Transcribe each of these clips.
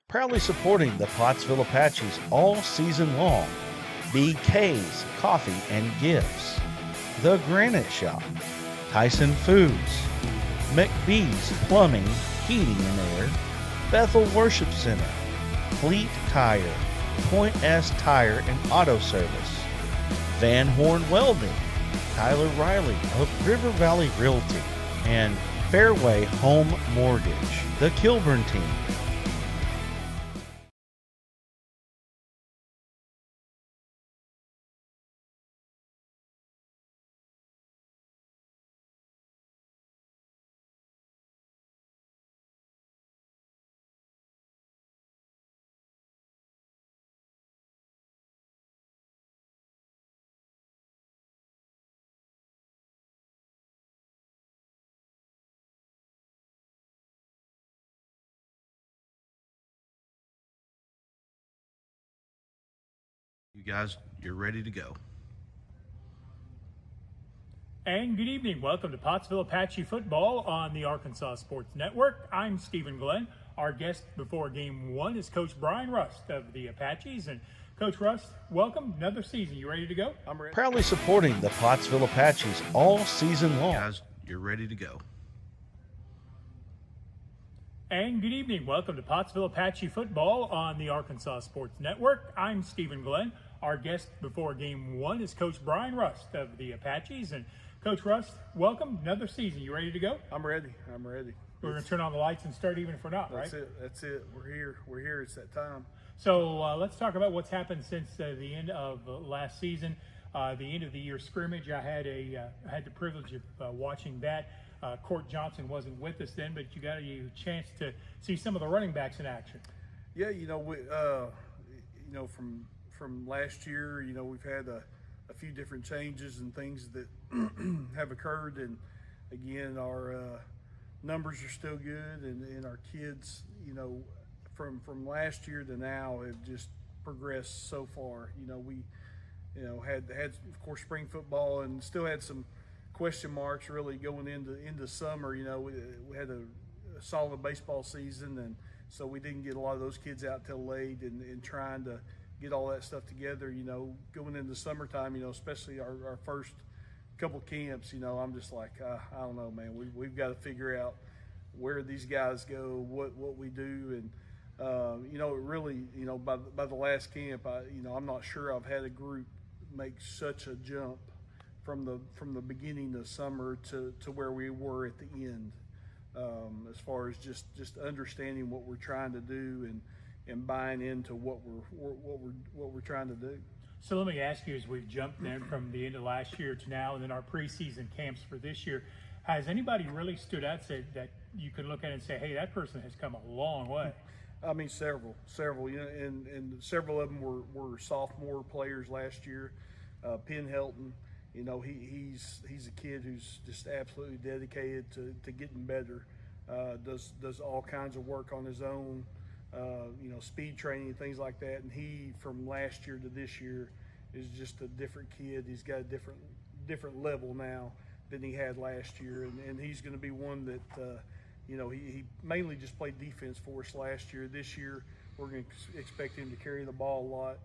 Proudly supporting the Pottsville Apaches all season long. BK's Coffee and Gifts, The Granite Shop, Tyson Foods, McBee's Plumbing, Heating and Air, Bethel Worship Center, Fleet Tire, Point S Tire and Auto Service, Van Horn Welding, Tyler Riley of River Valley Realty, and Fairway Home Mortgage, the Kilburn team. You guys, you're ready to go. And good evening. Welcome to Pottsville Apache football on the Arkansas Sports Network. I'm Stephen Glenn. Our guest before game one is Coach Brian Rust of the Apaches. And Coach Rust, welcome. Another season. You ready to go? I'm ready. Proudly supporting the Pottsville Apaches all season long. You guys, you're ready to go. And good evening. Welcome to Pottsville Apache football on the Arkansas Sports Network. I'm Stephen Glenn. Our guest before game one is Coach Brian Rust of the Apaches. And Coach Rust, welcome. Another season. You ready to go? I'm ready. We're going to turn on the lights and start even if we're not, right? That's it. We're here. It's that time. So let's talk about what's happened since the end of last season, the end of the year scrimmage. I had the privilege of watching that. Court Johnson wasn't with us then, but you got a chance to see some of the running backs in action. Yeah, from last year, we've had a few different changes and things that have occurred, and again, our numbers are still good, and our kids, from last year to now have just progressed so far. We had of course spring football and still had some question marks really going into summer. We had a solid baseball season, and so we didn't get a lot of those kids out till late, and trying to get all that stuff together, going into summertime, especially our first couple camps, I'm just like, I don't know, man, we've got to figure out where these guys go, what we do. And, it really, by the last camp, I'm not sure I've had a group make such a jump from the beginning of summer to where we were at the end, as far as just understanding what we're trying to do and buying into what we're trying to do. So let me ask you, as we've jumped then from the end of last year to now, and then our preseason camps for this year, has anybody really stood out that you could look at and say, hey, that person has come a long way? I mean, several, and several of them were sophomore players last year. Penn Helton, he's a kid who's just absolutely dedicated to getting better. Does all kinds of work on his own. Speed training and things like that, and he from last year to this year is just a different kid. He's got a different level now than he had last year, and he's going to be one that he mainly just played defense for us last year. This year we're going to expect him to carry the ball a lot.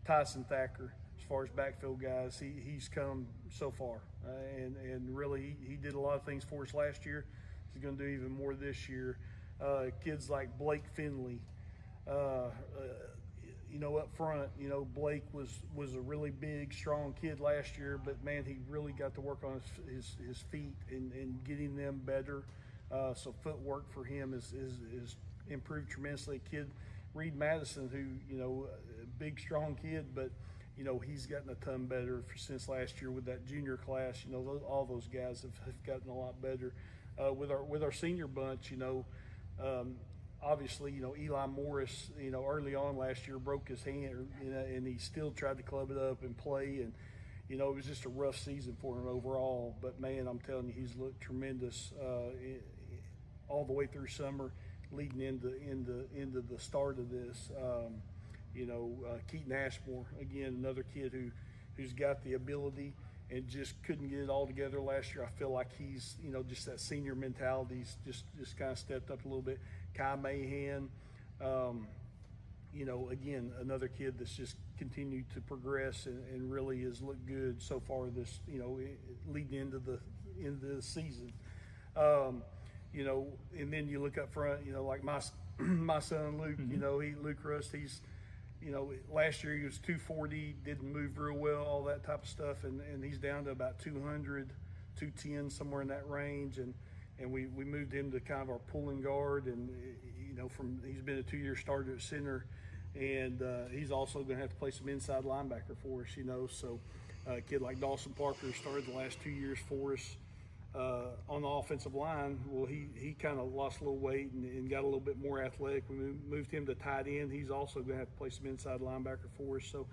Tyson Thacker, as far as backfield guys, he's come so far, and really he did a lot of things for us last year. He's going to do even more this year. Kids like Blake Finley, up front, Blake was a really big, strong kid last year, but man, he really got to work on his feet and getting them better. So footwork for him is improved tremendously. Kid Reed Madison, who, big, strong kid, but he's gotten a ton better since last year with that junior class. All those guys have gotten a lot better. With our senior bunch, obviously, Eli Morris, early on last year broke his hand, and he still tried to club it up and play, and it was just a rough season for him overall. But man, I'm telling you, he's looked tremendous all the way through summer, leading into the start of this. Keaton Ashmore, again, another kid who's got the ability and just couldn't get it all together last year. I feel like he's, just that senior mentality, just kind of stepped up a little bit. Kai Mahan. You know, again, another kid that's just continued to progress and really has looked good so far this, you know, leading into the season. You know, and then you look up front, you know, like my son Luke, you know, Luke Rust, he's, you know, last year he was 240, didn't move real well, all that type of stuff, and he's down to about 200, 210, somewhere in that range, and we moved him to kind of our pulling guard, and you know, he's been a 2-year starter at center, and he's also going to have to play some inside linebacker for us, you know. So a kid like Dawson Parker started the last 2 years for us on the offensive line. Well, he kind of lost a little weight and got a little bit more athletic. We moved him to tight end. He's also going to have to play some inside linebacker for us. So,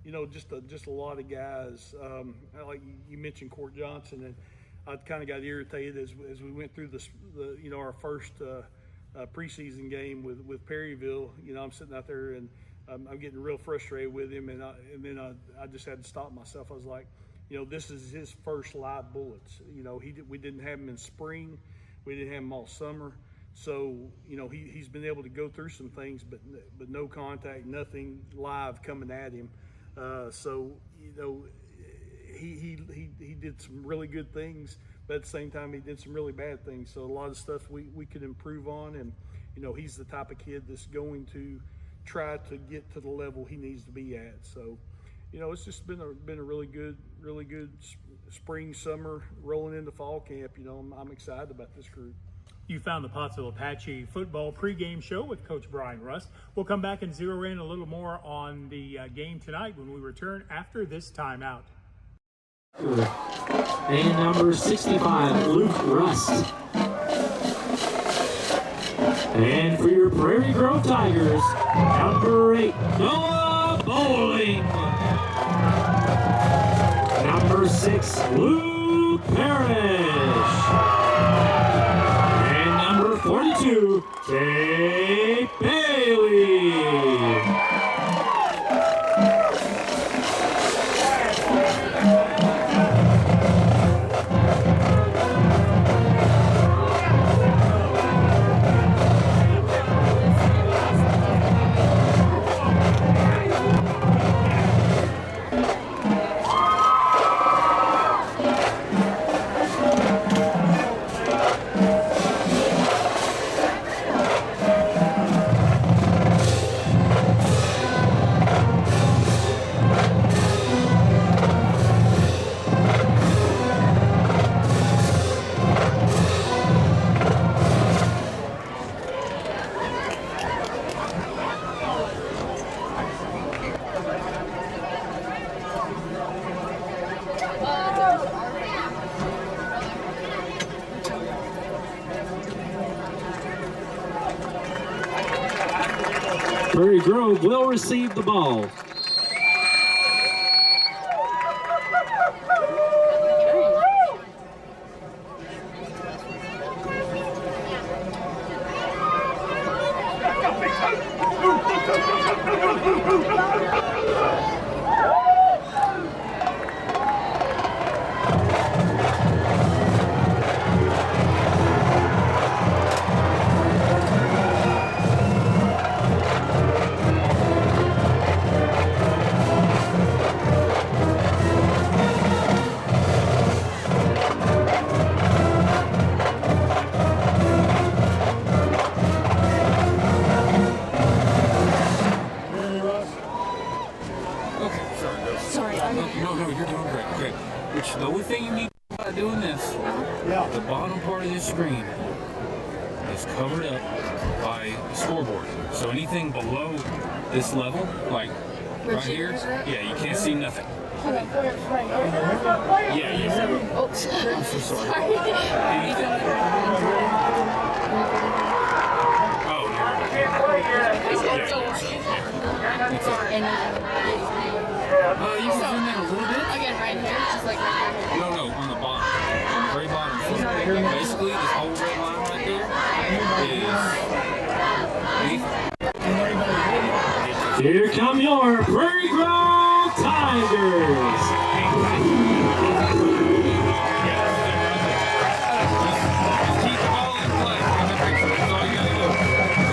you know, just a lot of guys. Like you mentioned Court Johnson, and I kind of got irritated as we went through you know, our first preseason game with Perryville. You know, I'm sitting out there and I'm getting real frustrated with him, and then I just had to stop myself. I was like, you know, this is his first live bullets. You know, we didn't have him in spring, we didn't have him all summer. So, you know, he's been able to go through some things, but no contact, nothing live coming at him. So, you know, he did some really good things, but at the same time he did some really bad things. So a lot of stuff we could improve on, and you know, he's the type of kid that's going to try to get to the level he needs to be at. So, you know, it's just been a really good spring, summer, rolling into fall camp. You know, I'm excited about this group. You found the Pottsville Apache football pregame show with Coach Brian Rust. We'll come back and zero in a little more on the game tonight when we return after this timeout. And number 65, Luke Rust. And for your Prairie Grove Tigers, number 8, Noah Bowling. Number 6, Luke Parrish. And number 42, Tate Bailey. Prairie Grove will receive the ball. No, you're doing great. Okay. The only thing you need by doing this, the bottom part of this screen is covered up by the scoreboard. So anything below this level, like right here, yeah, you can't see nothing. Yeah. Oh, I'm so sorry. Anything. Oh, you can zoom in a little bit. Again, right here, just like right here. No, on the bottom. On the very bottom. Basically, this whole red line right there is. Here come your Prairie Grove Tigers. Keep the ball in play. That's all you gotta do.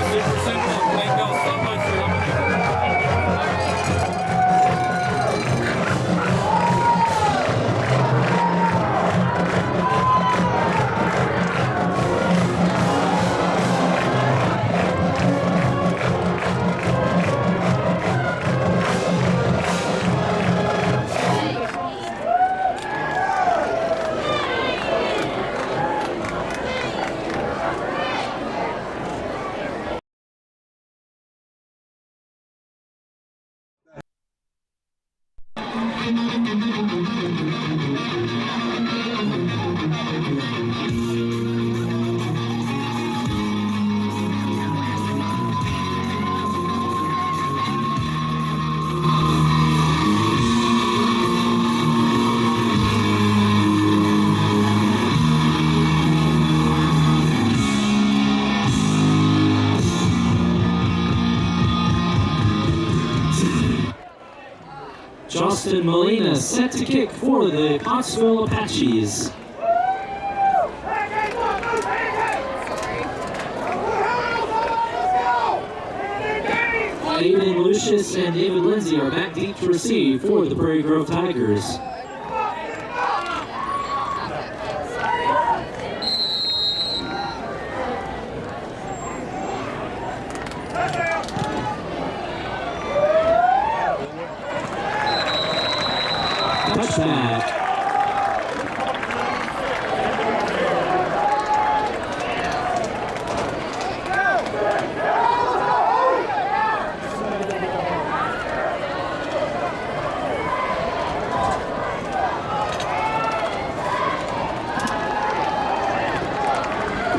Justin Molina set to kick for the Pottsville Apaches. Aiden Lucius and David Lindsay are back deep to receive for the Prairie Grove Tigers. Touchback.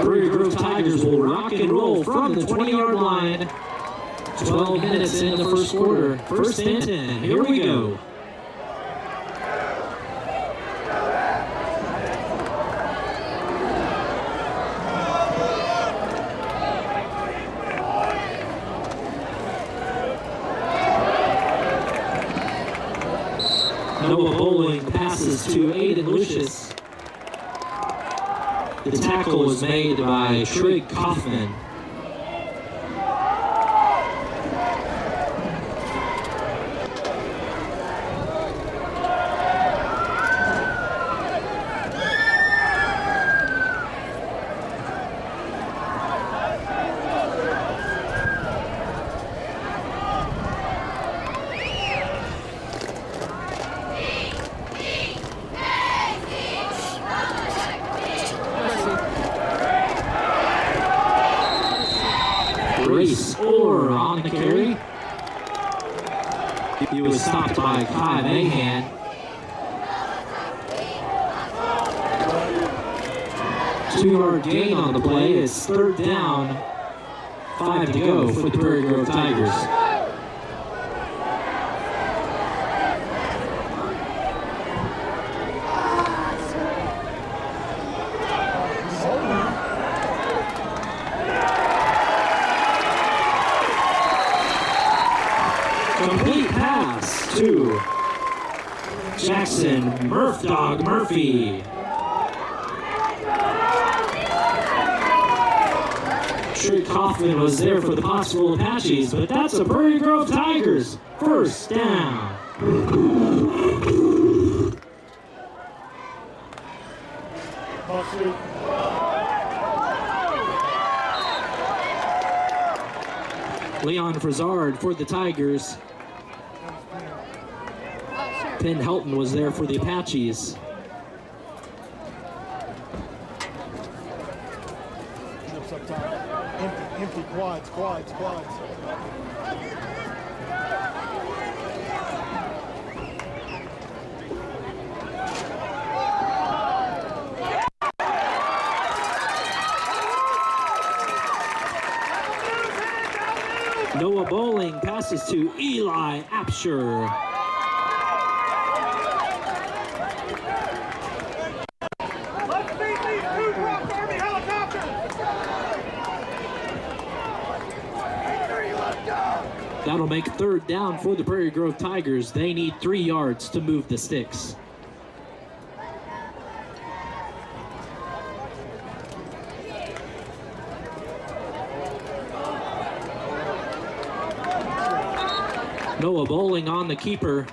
Prairie Grove Tigers will rock and roll from the 20-yard line. 12 minutes in the first quarter. First and 10. Here we go. Noah Bowling passes to Aiden Lucius. The tackle was made by Trig Kaufman. Race Orr on the carry. He was stopped by Kai Mahan. Two-yard gain on the play. It's third down. 5 to go for the Prairie Grove Tigers. Complete pass to Jackson Murph Dog Murphy. Trig Kaufman was there for the Pottsville Apaches, but that's a Prairie Grove Tigers first down. Leon Frizard for the Tigers. Penn Helton was there for the Apaches. Empty quads. Noah Bowling passes to Eli Apsher. Let's beat these two Rock Army helicopters! That'll make third down for the Prairie Grove Tigers. They need 3 yards to move the sticks. Noah Bowling on the keeper.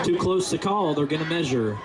Too close to call. They're going to measure.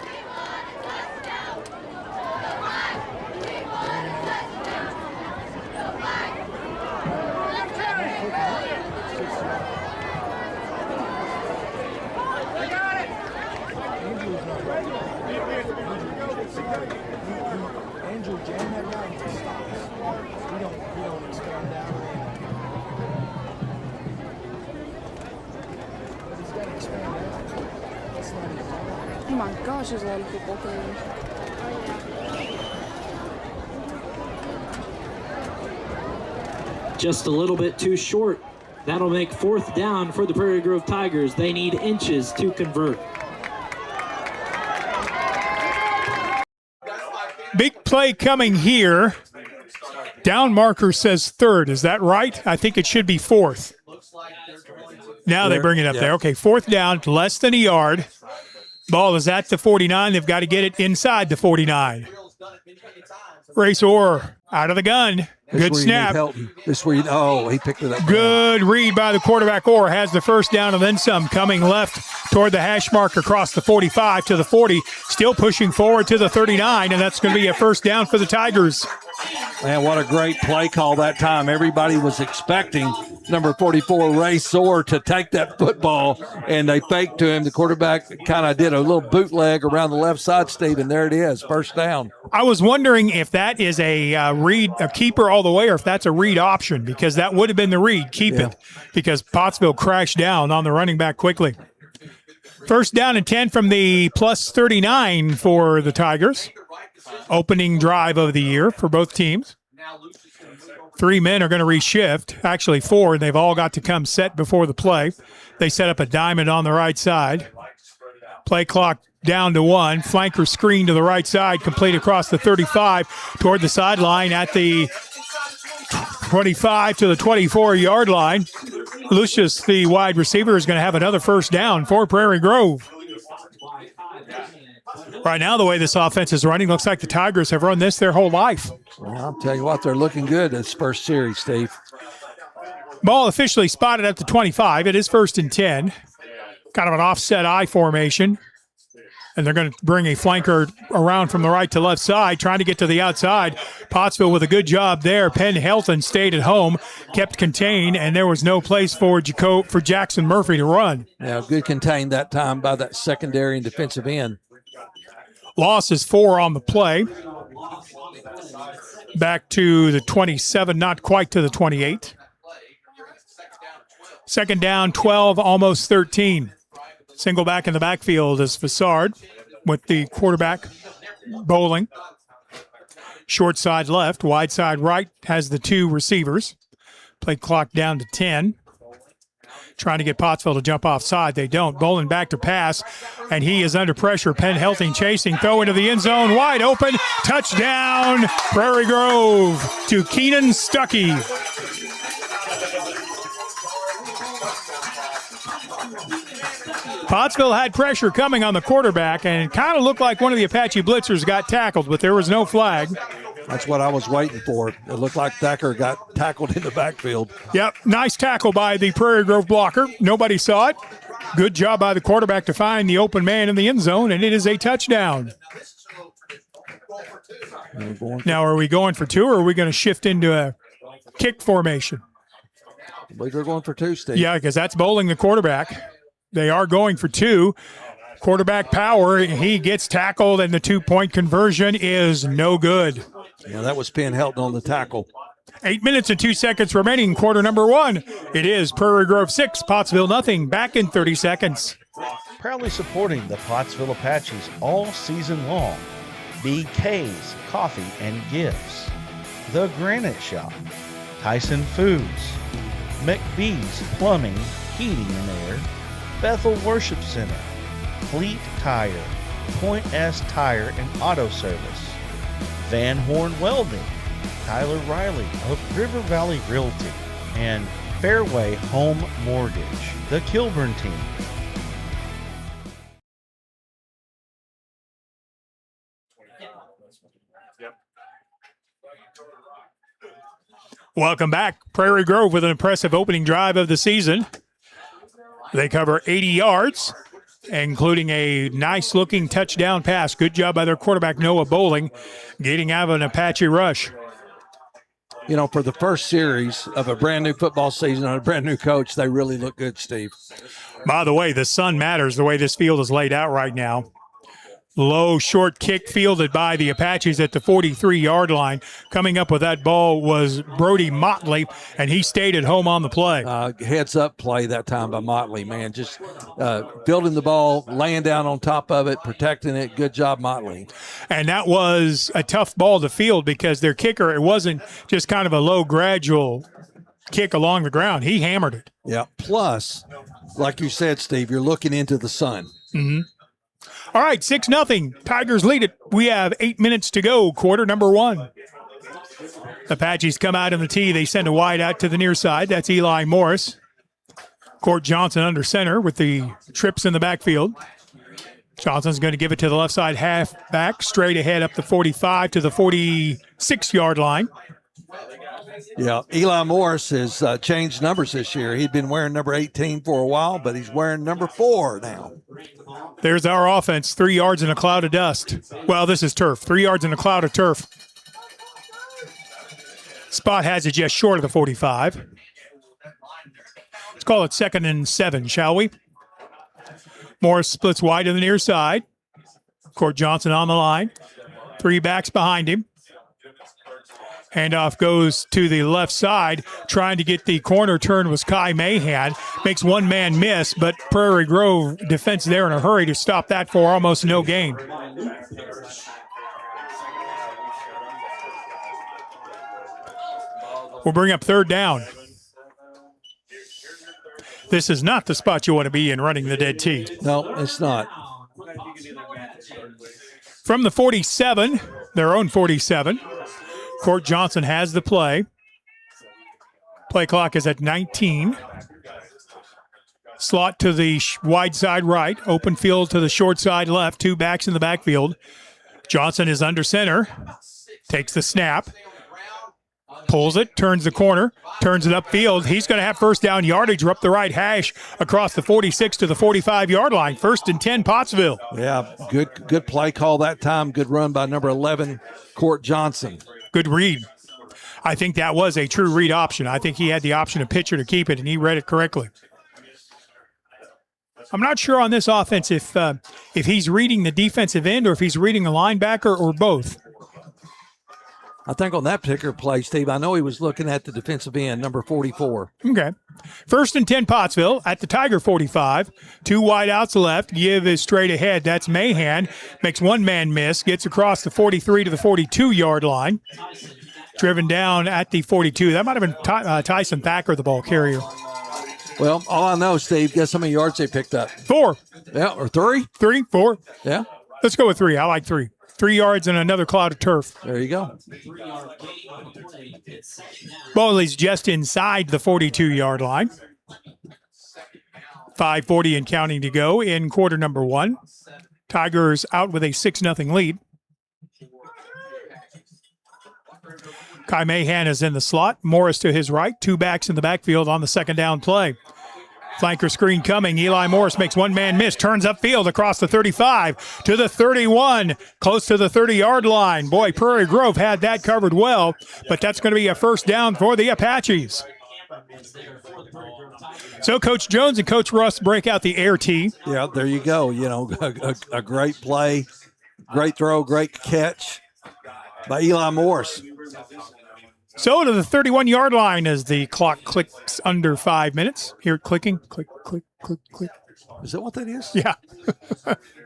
Oh my gosh, there's a lot of people coming. Just a little bit too short. That'll make 4th down for the Prairie Grove Tigers. They need inches to convert. Big play coming here. Down marker says 3rd. Is that right? I think it should be 4th. Now they bring it up there. Okay, 4th down, less than a yard. Ball is at the 49. They've got to get it inside the 49. Race Orr out of the gun. Good snap. This where he picked it up. Good read by the quarterback. Orr has the first down and then some, coming left toward the hash mark across the 45 to the 40. Still pushing forward to the 39, and that's going to be a first down for the Tigers. Man, what a great play call that time. Everybody was expecting number 44, Ray Soar, to take that football, and they faked to him. The quarterback kind of did a little bootleg around the left side, Steve, and there it is, first down. I was wondering if that is a read, a keeper all the way, or if that's a read option, because that would have been the read. Keep it, because Pottsville crashed down on the running back quickly. First down and 10 from the plus 39 for the Tigers. Opening drive of the year for both teams. 3 men are going to reshift. Actually 4, and they've all got to come set before the play. They set up a diamond on the right side. Play clock down to 1. Flanker screen to the right side, complete across the 35 toward the sideline at the 25 to the 24-yard line. Lucius, the wide receiver, is going to have another first down for Prairie Grove. Right now, the way this offense is running, looks like the Tigers have run this their whole life. Well, I'll tell you what, they're looking good this first series, Steve. Ball officially spotted at the 25. It is 1st and 10. Kind of an offset I formation. And they're going to bring a flanker around from the right to left side, trying to get to the outside. Pottsville with a good job there. Penn Helton stayed at home, kept contained, and there was no place for Jackson Murphy to run. Yeah, good contained that time by that secondary and defensive end. Loss is 4 on the play. Back to the 27, not quite to the 28. Second down, 12, almost 13. Single back in the backfield is Fassard with the quarterback bowling. Short side left, wide side right has the 2 receivers. Play clock down to 10. Trying to get Pottsville to jump offside. They don't. Bowling back to pass, and he is under pressure. Penn Helting chasing, throw into the end zone, wide open. Touchdown, Prairie Grove to Keenan Stuckey. Pottsville had pressure coming on the quarterback, and it kind of looked like one of the Apache blitzers got tackled, but there was no flag. That's what I was waiting for. It looked like Thacker got tackled in the backfield. Yep, nice tackle by the Prairie Grove blocker. Nobody saw it. Good job by the quarterback to find the open man in the end zone, and it is a touchdown. Now, are we going for 2, or are we going to shift into a kick formation? I believe they're going for 2, Steve. Yeah, because that's bowling the quarterback. They are going for 2. Quarterback power, he gets tackled, and the 2-point conversion is no good. Yeah, that was Penn Helton on the tackle. 8 minutes and 2 seconds remaining, quarter number 1. It is Prairie Grove 6, Pottsville nothing. Back in 30 seconds. Proudly supporting the Pottsville Apaches all season long. BK's Coffee and Gifts. The Granite Shop. Tyson Foods. McBee's Plumbing, Heating and Air. Bethel Worship Center. Fleet Tire. Point S Tire and Auto Service. Van Horn Welding. Tyler Riley of River Valley Realty. And Fairway Home Mortgage. The Kilburn Team. Welcome back. Prairie Grove with an impressive opening drive of the season. They cover 80 yards. including a nice-looking touchdown pass. Good job by their quarterback, Noah Bowling, getting out of an Apache rush. You know, for the first series of a brand new football season on a brand new coach, they really look good, Steve. By the way, the sun matters the way this field is laid out right now. Low, short kick fielded by the Apaches at the 43-yard line. Coming up with that ball was Brody Motley, and he stayed at home on the play. Heads-up play that time by Motley, man. Just fielding the ball, laying down on top of it, protecting it. Good job, Motley. And that was a tough ball to field because their kicker, it wasn't just kind of a low, gradual kick along the ground. He hammered it. Yeah. Plus, like you said, Steve, you're looking into the sun. Mm-hmm. All right, 6-0. Tigers lead it. We have 8 minutes to go, quarter number 1. Apaches come out in the tee. They send a wide out to the near side. That's Eli Morris. Court Johnson under center with the trips in the backfield. Johnson's going to give it to the left side halfback, straight ahead up the 45 to the 46-yard line. Yeah, Eli Morris has changed numbers this year. He'd been wearing number 18 for a while, but he's wearing number 4 now. There's our offense, 3 yards in a cloud of dust. Well, this is turf, 3 yards in a cloud of turf. Spot has it just short of the 45. Let's call it 2nd and 7, shall we? Morris splits wide to the near side. Court Johnson on the line. 3 backs behind him. Handoff goes to the left side. Trying to get the corner turn was Kai Mahan. Makes one man miss, but Prairie Grove defense there in a hurry to stop that for almost no gain. We'll bring up 3rd down. This is not the spot you want to be in running the dead tee. No, it's not. From the 47, their own 47. Court Johnson has the play. Play clock is at 19. Slot to the wide side right. Open field to the short side left. 2 backs in the backfield. Johnson is under center. Takes the snap. Pulls it. Turns the corner. Turns it upfield. He's going to have first down yardage. Up the right hash across the 46 to the 45-yard line. 1st and 10, Pottsville. Yeah, good play call that time. Good run by number 11, Court Johnson. Good read. I think that was a true read option. I think he had the option to pitch or to keep it, and he read it correctly. I'm not sure on this offense if he's reading the defensive end or if he's reading the linebacker or both. I think on that particular play, Steve, I know he was looking at the defensive end, number 44. Okay. 1st and 10, Pottsville at the Tiger 45. 2 wide outs left. Give is straight ahead. That's Mahan. Makes one man miss. Gets across the 43 to the 42-yard line. Driven down at the 42. That might have been Tyson Thacker, the ball carrier. Well, all I know, Steve, guess how many yards they picked up? 4. Yeah, or 3? 3, 4. Yeah. Let's go with 3. I like 3. 3 yards and another cloud of turf. There you go. Bowley's just inside the 42-yard line. 5:40 and counting to go in quarter number 1. Tigers out with a 6-0 lead. Kai Mahan is in the slot. Morris to his right. 2 backs in the backfield on the 2nd down play. Flanker screen coming. Eli Morris makes one man miss. Turns upfield across the 35 to the 31. Close to the 30-yard line. Boy, Prairie Grove had that covered well, but that's going to be a first down for the Apaches. So Coach Jones and Coach Russ break out the air tee. Yeah, there you go. You know, a great play, great throw, great catch by Eli Morris. So to the 31-yard line as the clock clicks under 5 minutes. Hear it clicking. Click, click, click, click. Is that what that is? Yeah.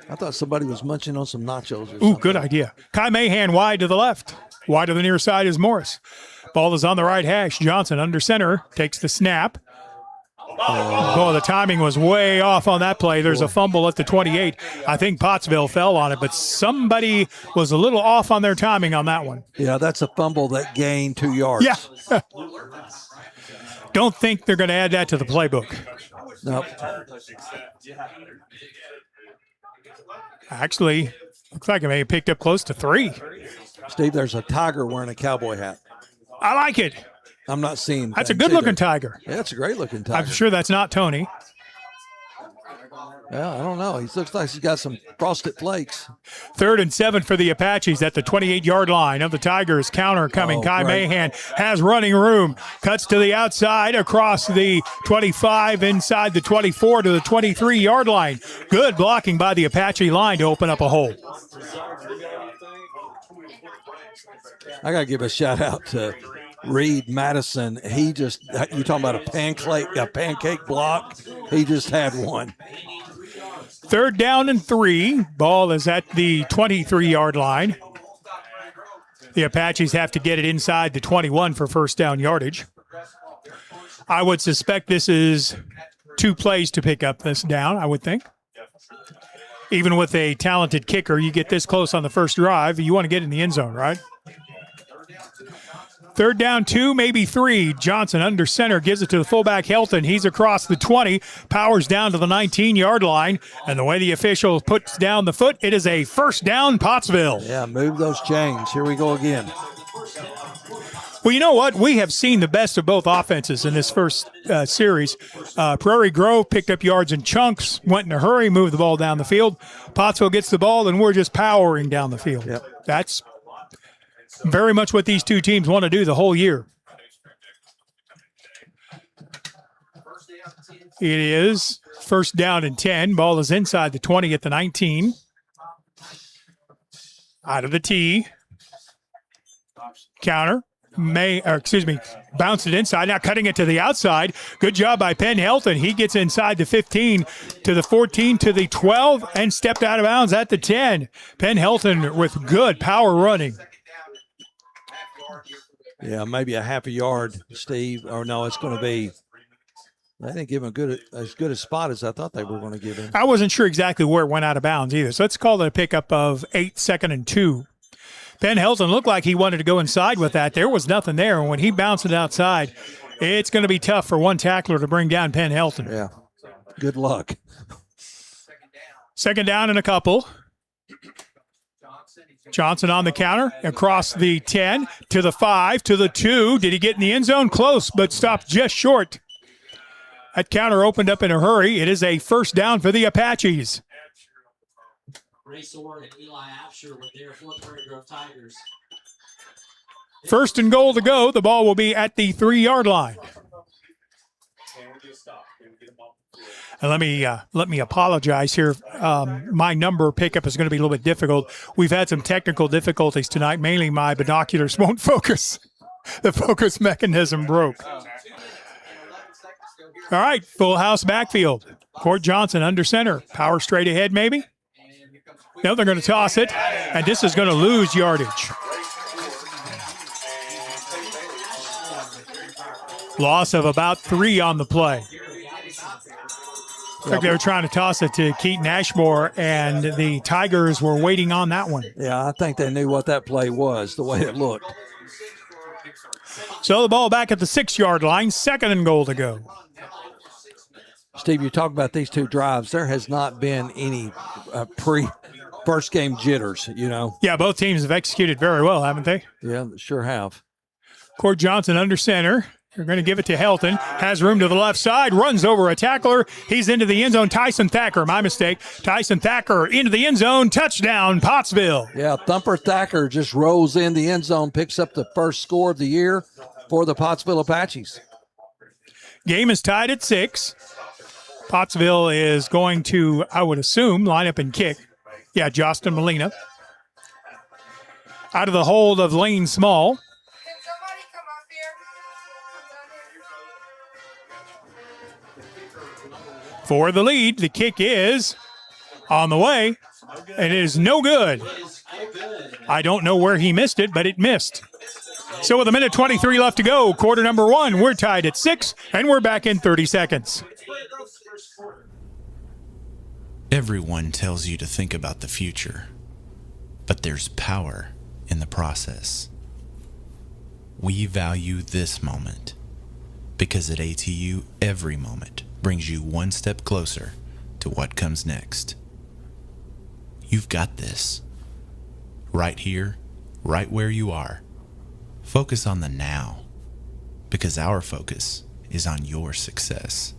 I thought somebody was munching on some nachos or something. Ooh, good idea. Kai Mahan wide to the left. Wide to the near side is Morris. Ball is on the right hash. Johnson under center. Takes the snap. Oh, the timing was way off on that play. There's a fumble at the 28. I think Pottsville fell on it, but somebody was a little off on their timing on that one. Yeah, that's a fumble that gained 2 yards. Yeah. Don't think they're going to add that to the playbook. Nope. Actually, looks like it may have picked up close to 3. Steve, there's a tiger wearing a cowboy hat. I like it. I'm not seeing. That's a good-looking tiger. Yeah, it's a great-looking tiger. I'm sure that's not Tony. Well, I don't know. He looks like he's got some frosted flakes. 3rd and 7 for the Apaches at the 28-yard line of the Tigers. Counter coming. Kai great. Mahan has running room. Cuts to the outside across the 25, inside the 24 to the 23-yard line. Good blocking by the Apache line to open up a hole. I got to give a shout out to Reed Madison. He just, you talking about a pancake block? He just had one. 3rd down and 3. Ball is at the 23-yard line. The Apaches have to get it inside the 21 for first down yardage. I would suspect this is 2 plays to pick up this down, I would think. Even with a talented kicker, you get this close on the first drive, you want to get in the end zone, right? 3rd down 2, maybe 3. Johnson under center gives it to the fullback Helton. He's across the 20, powers down to the 19-yard line. And the way the official puts down the foot, it is a first down, Pottsville. Yeah, move those chains. Here we go again. Well, you know what? We have seen the best of both offenses in this first series. Prairie Grove picked up yards in chunks, went in a hurry, moved the ball down the field. Pottsville gets the ball, and we're just powering down the field. Yep. That's very much what these two teams want to do the whole year. It is first down and 10. Ball is inside the 20 at the 19. Out of the tee. Counter. Bounced it inside. Now cutting it to the outside. Good job by Penn Helton. He gets inside the 15 to the 14 to the 12 and stepped out of bounds at the 10. Penn Helton with good power running. Yeah, maybe a half a yard, Steve. Or no, it's going to be. They didn't give him as good a spot as I thought they were going to give him. I wasn't sure exactly where it went out of bounds either. So let's call it a pickup of 8, 2nd and 2. Penn Helton looked like he wanted to go inside with that. There was nothing there. And when he bounced it outside, it's going to be tough for one tackler to bring down Penn Helton. Yeah. Good luck. 2nd down and a couple. Johnson on the counter, across the 10, to the 5, to the 2. Did he get in the end zone? Close, but stopped just short. That counter opened up in a hurry. It is a first down for the Apaches. First and goal to go. The ball will be at the 3-yard line. And let me apologize here. My number pickup is going to be a little bit difficult. We've had some technical difficulties tonight. Mainly my binoculars won't focus. The focus mechanism broke. All right, full house backfield. Court Johnson under center. Power straight ahead maybe. No, they're going to toss it, and this is going to lose yardage. Loss of about 3 on the play. Like they were trying to toss it to Keaton Ashmore, and the Tigers were waiting on that one. Yeah, I think they knew what that play was, the way it looked. So the ball back at the 6-yard line, 2nd and goal to go. Steve, you talk about these two drives. There has not been any pre-first game jitters, you know. Yeah, both teams have executed very well, haven't they? Yeah, sure have. Court Johnson under center. They're going to give it to Helton. Has room to the left side. Runs over a tackler. He's into the end zone. Tyson Thacker, my mistake. Tyson Thacker into the end zone. Touchdown, Pottsville. Yeah, Thumper Thacker just rolls in the end zone, picks up the first score of the year for the Pottsville Apaches. Game is tied at 6. Pottsville is going to, I would assume, line up and kick. Yeah, Justin Molina. Out of the hold of Lane Small. For the lead, the kick is on the way, and it is no good. I don't know where he missed it, but it missed. So with 1:23 left to go, quarter number 1, we're tied at 6, and we're back in 30 seconds. Everyone tells you to think about the future, but there's power in the process. We value this moment because at ATU, every moment brings you one step closer to what comes next. You've got this. Right here, right where you are. Focus on the now, because our focus is on your success.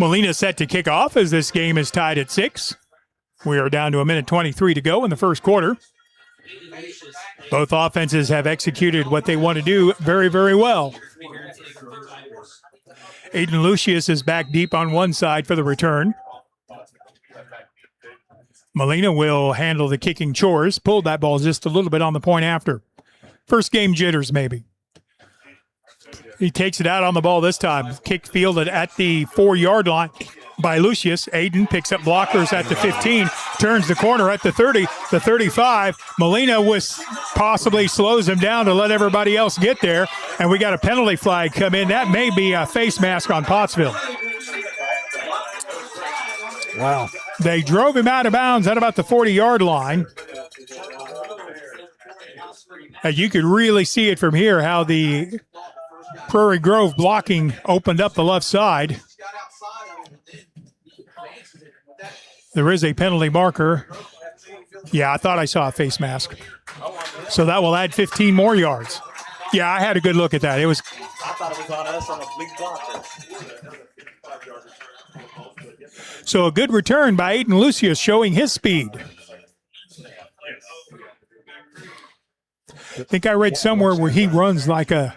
Molina set to kick off as this game is tied at 6. We are down to 1:23 to go in the first quarter. Both offenses have executed what they want to do very, very well. Aiden Lucius is back deep on one side for the return. Molina will handle the kicking chores. Pulled that ball just a little bit on the point after. First game jitters, maybe. He takes it out on the ball this time. Kick fielded at the 4-yard line by Lucius. Aiden picks up blockers at the 15, turns the corner at the 30, the 35. Molina possibly slows him down to let everybody else get there, and we got a penalty flag come in. That may be a face mask on Pottsville. Wow. They drove him out of bounds at about the 40-yard line. And you could really see it from here how the Prairie Grove blocking opened up the left side. There is a penalty marker. Yeah, I thought I saw a face mask. So that will add 15 more yards. Yeah, I had a good look at that. I thought it was on us on a big blocker. So a good return by Aiden Lucius showing his speed. I think I read somewhere where he runs like an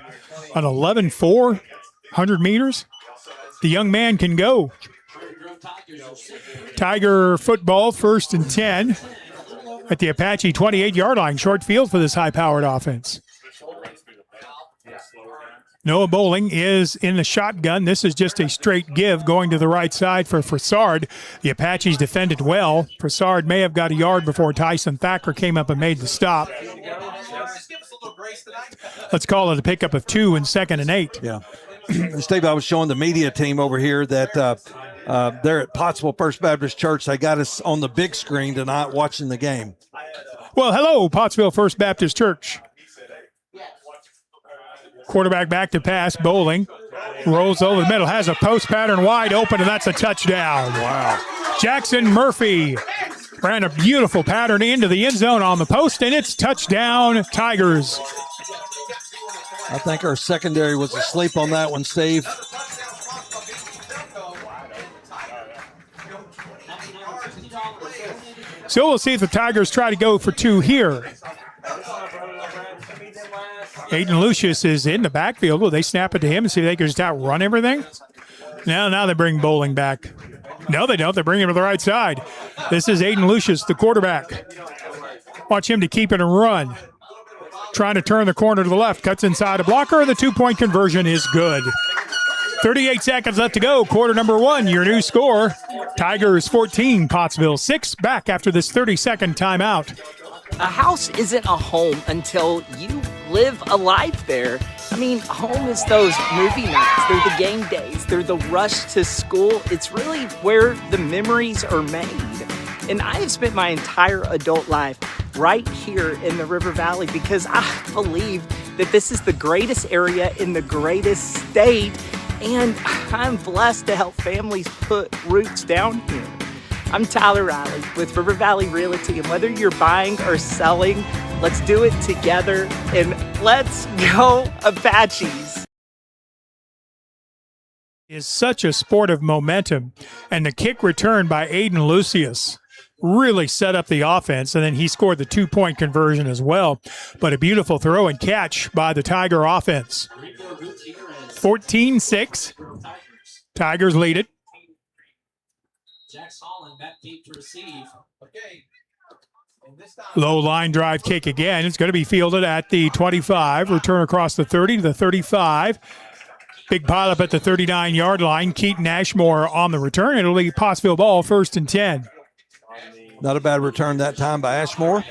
11.4, 100 meters. The young man can go. Tiger football, 1st and 10 at the Apache 28-yard line. Short field for this high-powered offense. Noah Bowling is in the shotgun. This is just a straight give going to the right side for Fassard. The Apaches defended well. Fassard may have got a yard before Tyson Thacker came up and made the stop. Let's call it a pickup of 2 and 2nd and 8. Yeah. Steve, I was showing the media team over here that they're at Pottsville First Baptist Church. They got us on the big screen tonight watching the game. Well, hello, Pottsville First Baptist Church. Quarterback back to pass. Bowling rolls over the middle, has a post pattern wide open, and that's a touchdown. Wow. Jackson Murphy ran a beautiful pattern into the end zone on the post, and it's touchdown Tigers. I think our secondary was asleep on that one, Steve. So we'll see if the Tigers try to go for 2 here. Aiden Lucius is in the backfield. Will they snap it to him and see if they can just outrun everything? Now they bring Bowling back. No, they don't. They bring him to the right side. This is Aiden Lucius, the quarterback. Watch him to keep it and run. Trying to turn the corner to the left. Cuts inside a blocker. The 2-point conversion is good. 38 seconds left to go. Quarter number 1. Your new score. Tigers 14, Pottsville 6. Back after this 30-second timeout. A house isn't a home until you live a life there. I mean, home is those movie nights, they're the game days, they're the rush to school. It's really where the memories are made. And I have spent my entire adult life right here in the River Valley because I believe that this is the greatest area in the greatest state, and I'm blessed to help families put roots down here. I'm Tyler Riley with River Valley Realty, and whether you're buying or selling, let's do it together, and let's go Apaches. Is such a sport of momentum, and the kick return by Aiden Lucius really set up the offense, and then he scored the 2-point conversion as well. But a beautiful throw and catch by the Tiger offense. 14-6. Tigers lead it. Low line drive kick again. It's going to be fielded at the 25. Return across the 30 to the 35. Big pileup at the 39-yard line. Keaton Ashmore on the return. It'll be Pottsville ball, 1st and 10. Not a bad return that time by Ashmore.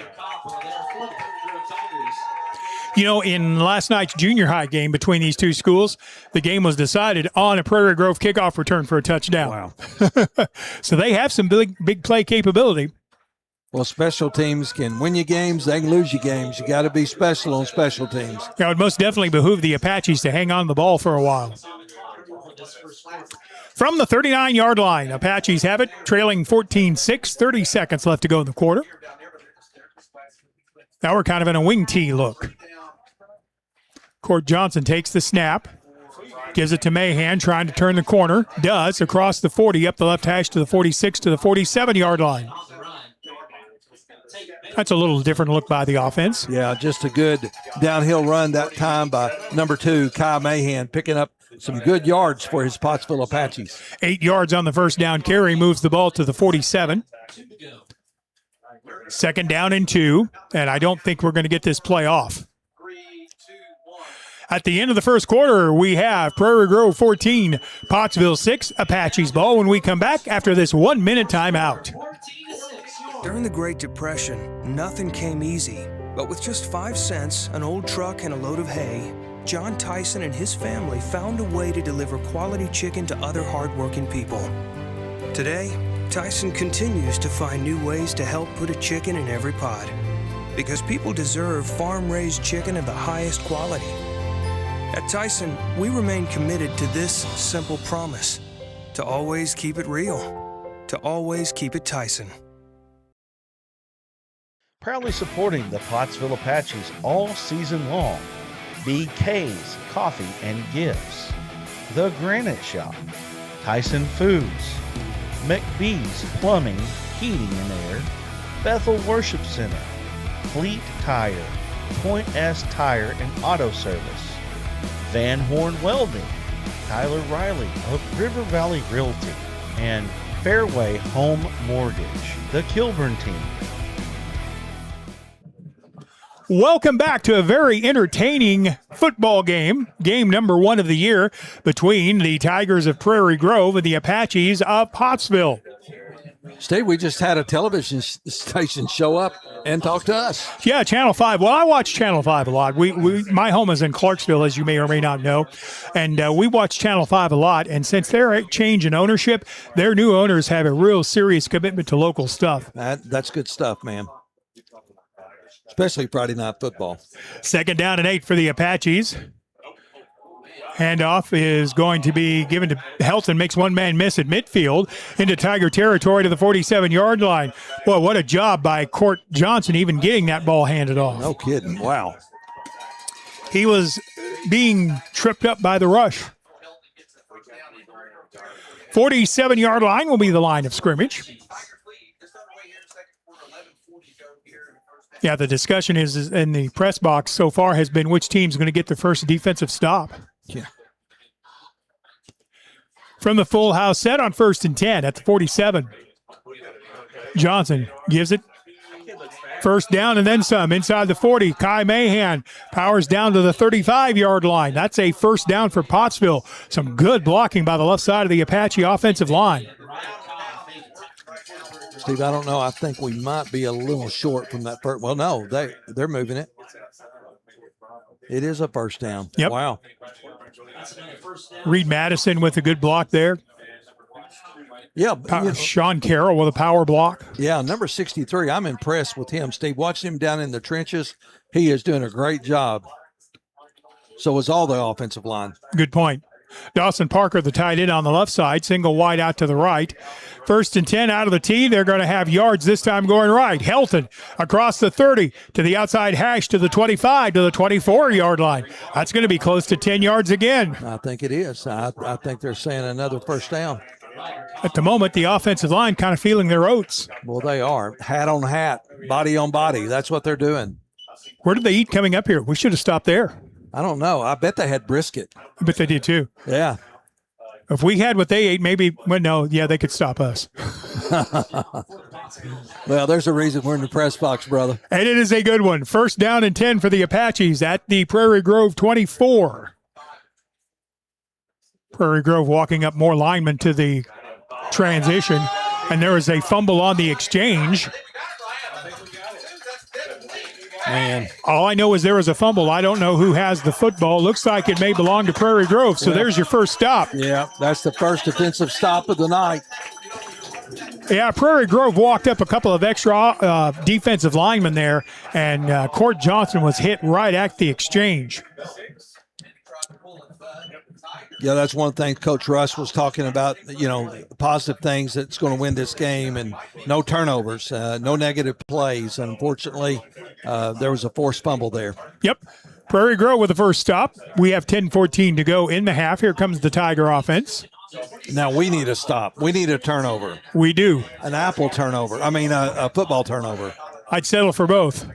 You know, in last night's junior high game between these two schools, the game was decided on a Prairie Grove kickoff return for a touchdown. Wow. So they have some big play capability. Well, special teams can win you games, they can lose you games. You got to be special on special teams. It would most definitely behoove the Apaches to hang on to the ball for a while. From the 39-yard line, Apaches have it, trailing 14-6, 30 seconds left to go in the quarter. Now we're kind of in a wing tee look. Court Johnson takes the snap. Gives it to Mahan, trying to turn the corner. Does, across the 40, up the left hash to the 46 to the 47-yard line. That's a little different look by the offense. Yeah, just a good downhill run that time by number 2, Kyle Mahan, picking up some good yards for his Pottsville Apaches. 8 yards on the first down carry, moves the ball to the 47. Second down and 2, and I don't think we're going to get this play off. At the end of the first quarter, we have Prairie Grove 14, Pottsville 6, Apaches ball when we come back after this 1-minute timeout. During the Great Depression, nothing came easy. But with just 5 cents, an old truck, and a load of hay, John Tyson and his family found a way to deliver quality chicken to other hardworking people. Today, Tyson continues to find new ways to help put a chicken in every pot. Because people deserve farm-raised chicken of the highest quality. At Tyson, we remain committed to this simple promise: to always keep it real, to always keep it Tyson. Proudly supporting the Pottsville Apaches all season long. BK's Coffee and Gifts, The Granite Shop, Tyson Foods, McBee's Plumbing, Heating and Air, Bethel Worship Center, Fleet Tire, Point S Tire and Auto Service, Van Horn Welding, Tyler Riley of River Valley Realty, and Fairway Home Mortgage, the Kilburn team. Welcome back to a very entertaining football game number 1 of the year between the Tigers of Prairie Grove and the Apaches of Pottsville. Steve, we just had a television station show up and talk to us. Yeah, Channel 5. Well, I watch Channel 5 a lot. My home is in Clarksville, as you may or may not know, and we watch Channel 5 a lot. And since they're changing ownership, their new owners have a real serious commitment to local stuff. That's good stuff, man. Especially Friday Night Football. Second down and 8 for the Apaches. Handoff is going to be given to Helton, makes one man miss at midfield into Tiger territory to the 47-yard line. Boy, what a job by Court Johnson even getting that ball handed off. No kidding. Wow. He was being tripped up by the rush. 47-yard line will be the line of scrimmage. Yeah, the discussion is in the press box so far has been which team's going to get the first defensive stop. Yeah. From the full house set on 1st and 10 at the 47. Johnson gives it. First down and then some inside the 40. Kai Mahan powers down to the 35-yard line. That's a first down for Pottsville. Some good blocking by the left side of the Apache offensive line. Steve, I don't know. I think we might be a little short from that first. Well, no, they're moving it. It is a first down. Yep. Wow. Reed Madison with a good block there. Yeah. Sean Carroll with a power block. Yeah, number 63. I'm impressed with him, Steve. Watching him down in the trenches, he is doing a great job. So is all the offensive line. Good point. Dawson Parker, the tight end on the left side, single wide out to the right. 1st and 10 out of the tee. They're going to have yards this time going right. Helton across the 30 to the outside hash to the 25 to the 24-yard line. That's going to be close to 10 yards again. I think it is. I think they're saying another first down. At the moment, the offensive line kind of feeling their oats. Well, they are. Hat on hat, body on body. That's what they're doing. Where did they eat coming up here? We should have stopped there. I don't know. I bet they had brisket. I bet they did too. Yeah. If we had what they ate, maybe, well, no, yeah, they could stop us. Well, there's a reason we're in the press box, brother. And it is a good one. First down and 10 for the Apaches at the Prairie Grove 24. Prairie Grove walking up more linemen to the transition, and there is a fumble on the exchange. Man. All I know is there was a fumble. I don't know who has the football. Looks like it may belong to Prairie Grove. So there's your first stop. Yeah, that's the first defensive stop of the night. Yeah, Prairie Grove walked up a couple of extra defensive linemen there, and Court Johnson was hit right at the exchange. Yeah, that's one thing Coach Russ was talking about, positive things that's going to win this game, and no turnovers, no negative plays. Unfortunately, there was a forced fumble there. Yep. Prairie Grove with the first stop. We have 10:14 to go in the half. Here comes the Tiger offense. Now we need a stop. We need a turnover. We do. An apple turnover. I mean, a football turnover. I'd settle for both.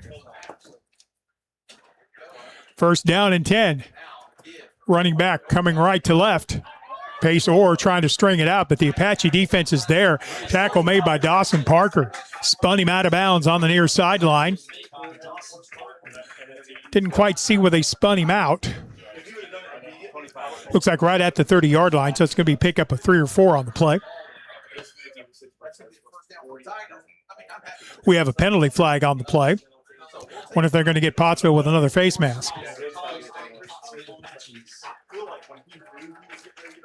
First down and 10. Running back coming right to left. Pace Orr trying to string it out, but the Apache defense is there. Tackle made by Dawson Parker. Spun him out of bounds on the near sideline. Didn't quite see where they spun him out. Looks like right at the 30-yard line, so it's going to be a pickup of 3 or 4 on the play. We have a penalty flag on the play. Wonder if they're going to get Pottsville with another face mask.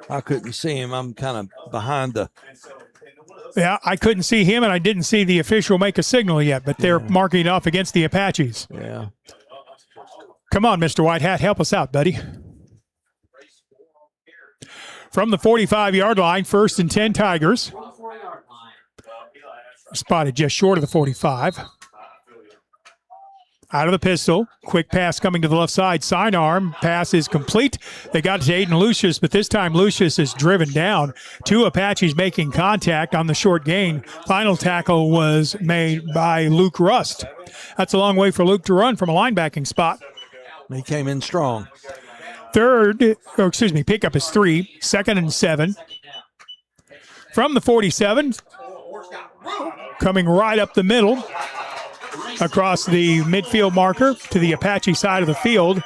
I couldn't see him. I'm kind of behind the... Yeah, I couldn't see him, and I didn't see the official make a signal yet, but they're marking it off against the Apaches. Yeah. Come on, Mr. White Hat, help us out, buddy. From the 45-yard line, 1st and 10 Tigers. Spotted just short of the 45. Out of the pistol. Quick pass coming to the left side. Sidearm. Pass is complete. They got it to Aiden Lucius, but this time Lucius is driven down. 2 Apaches making contact on the short gain. Final tackle was made by Luke Rust. That's a long way for Luke to run from a linebacking spot. He came in strong. Pickup is 3. 2nd and 7. From the 47, coming right up the middle, across the midfield marker to the Apache side of the field.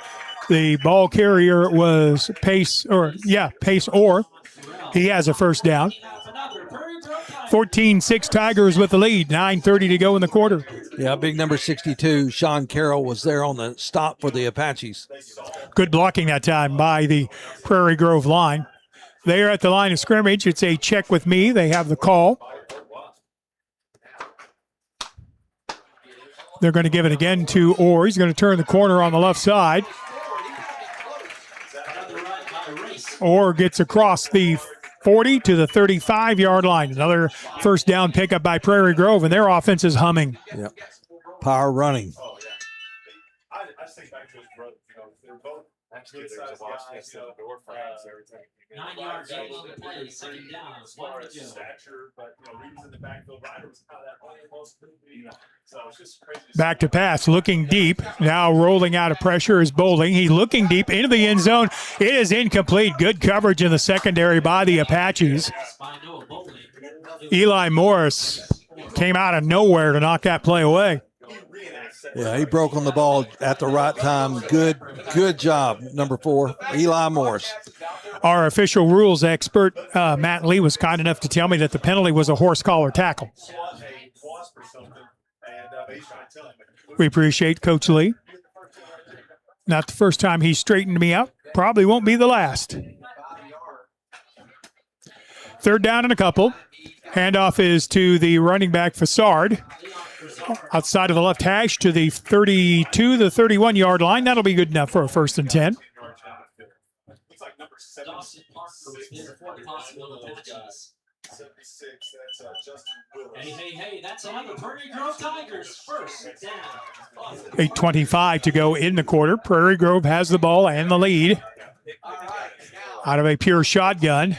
The ball carrier was Pace Orr. He has a first down. 14-6 Tigers with the lead. 9:30 to go in the quarter. Yeah, big number 62, Sean Carroll, was there on the stop for the Apaches. Good blocking that time by the Prairie Grove line. They are at the line of scrimmage. It's a check with me. They have the call. They're going to give it again to Orr. He's going to turn the corner on the left side. Orr gets across the 40 to the 35-yard line. Another first down pickup by Prairie Grove, and their offense is humming. Yep. Power running. Back to pass, looking deep. Now rolling out of pressure is Bowling. He's looking deep into the end zone. It is incomplete. Good coverage in the secondary by the Apaches. Eli Morris came out of nowhere to knock that play away. Yeah, he broke on the ball at the right time. Good job, number 4, Eli Morris. Our official rules expert, Matt Lee, was kind enough to tell me that the penalty was a horse collar tackle. We appreciate Coach Lee. Not the first time he straightened me out. Probably won't be the last. 3rd down and a couple. Handoff is to the running back Fassard. Outside of the left hash to the 32, the 31-yard line. That'll be good enough for a 1st and 10. Hey, that's another Prairie Grove Tigers first down. 8:25 to go in the quarter. Prairie Grove has the ball and the lead. Out of a pure shotgun.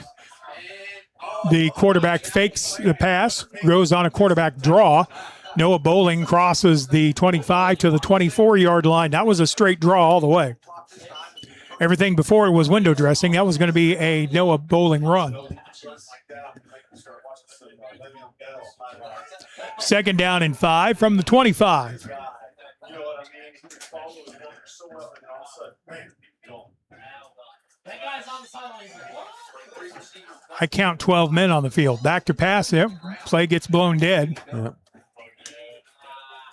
The quarterback fakes the pass, goes on a quarterback draw. Noah Bowling crosses the 25 to the 24-yard line. That was a straight draw all the way. Everything before it was window dressing. That was going to be a Noah Bowling run. 2nd down and 5 from the 25. I count 12 men on the field. Back to pass. Yep. Play gets blown dead. Yep.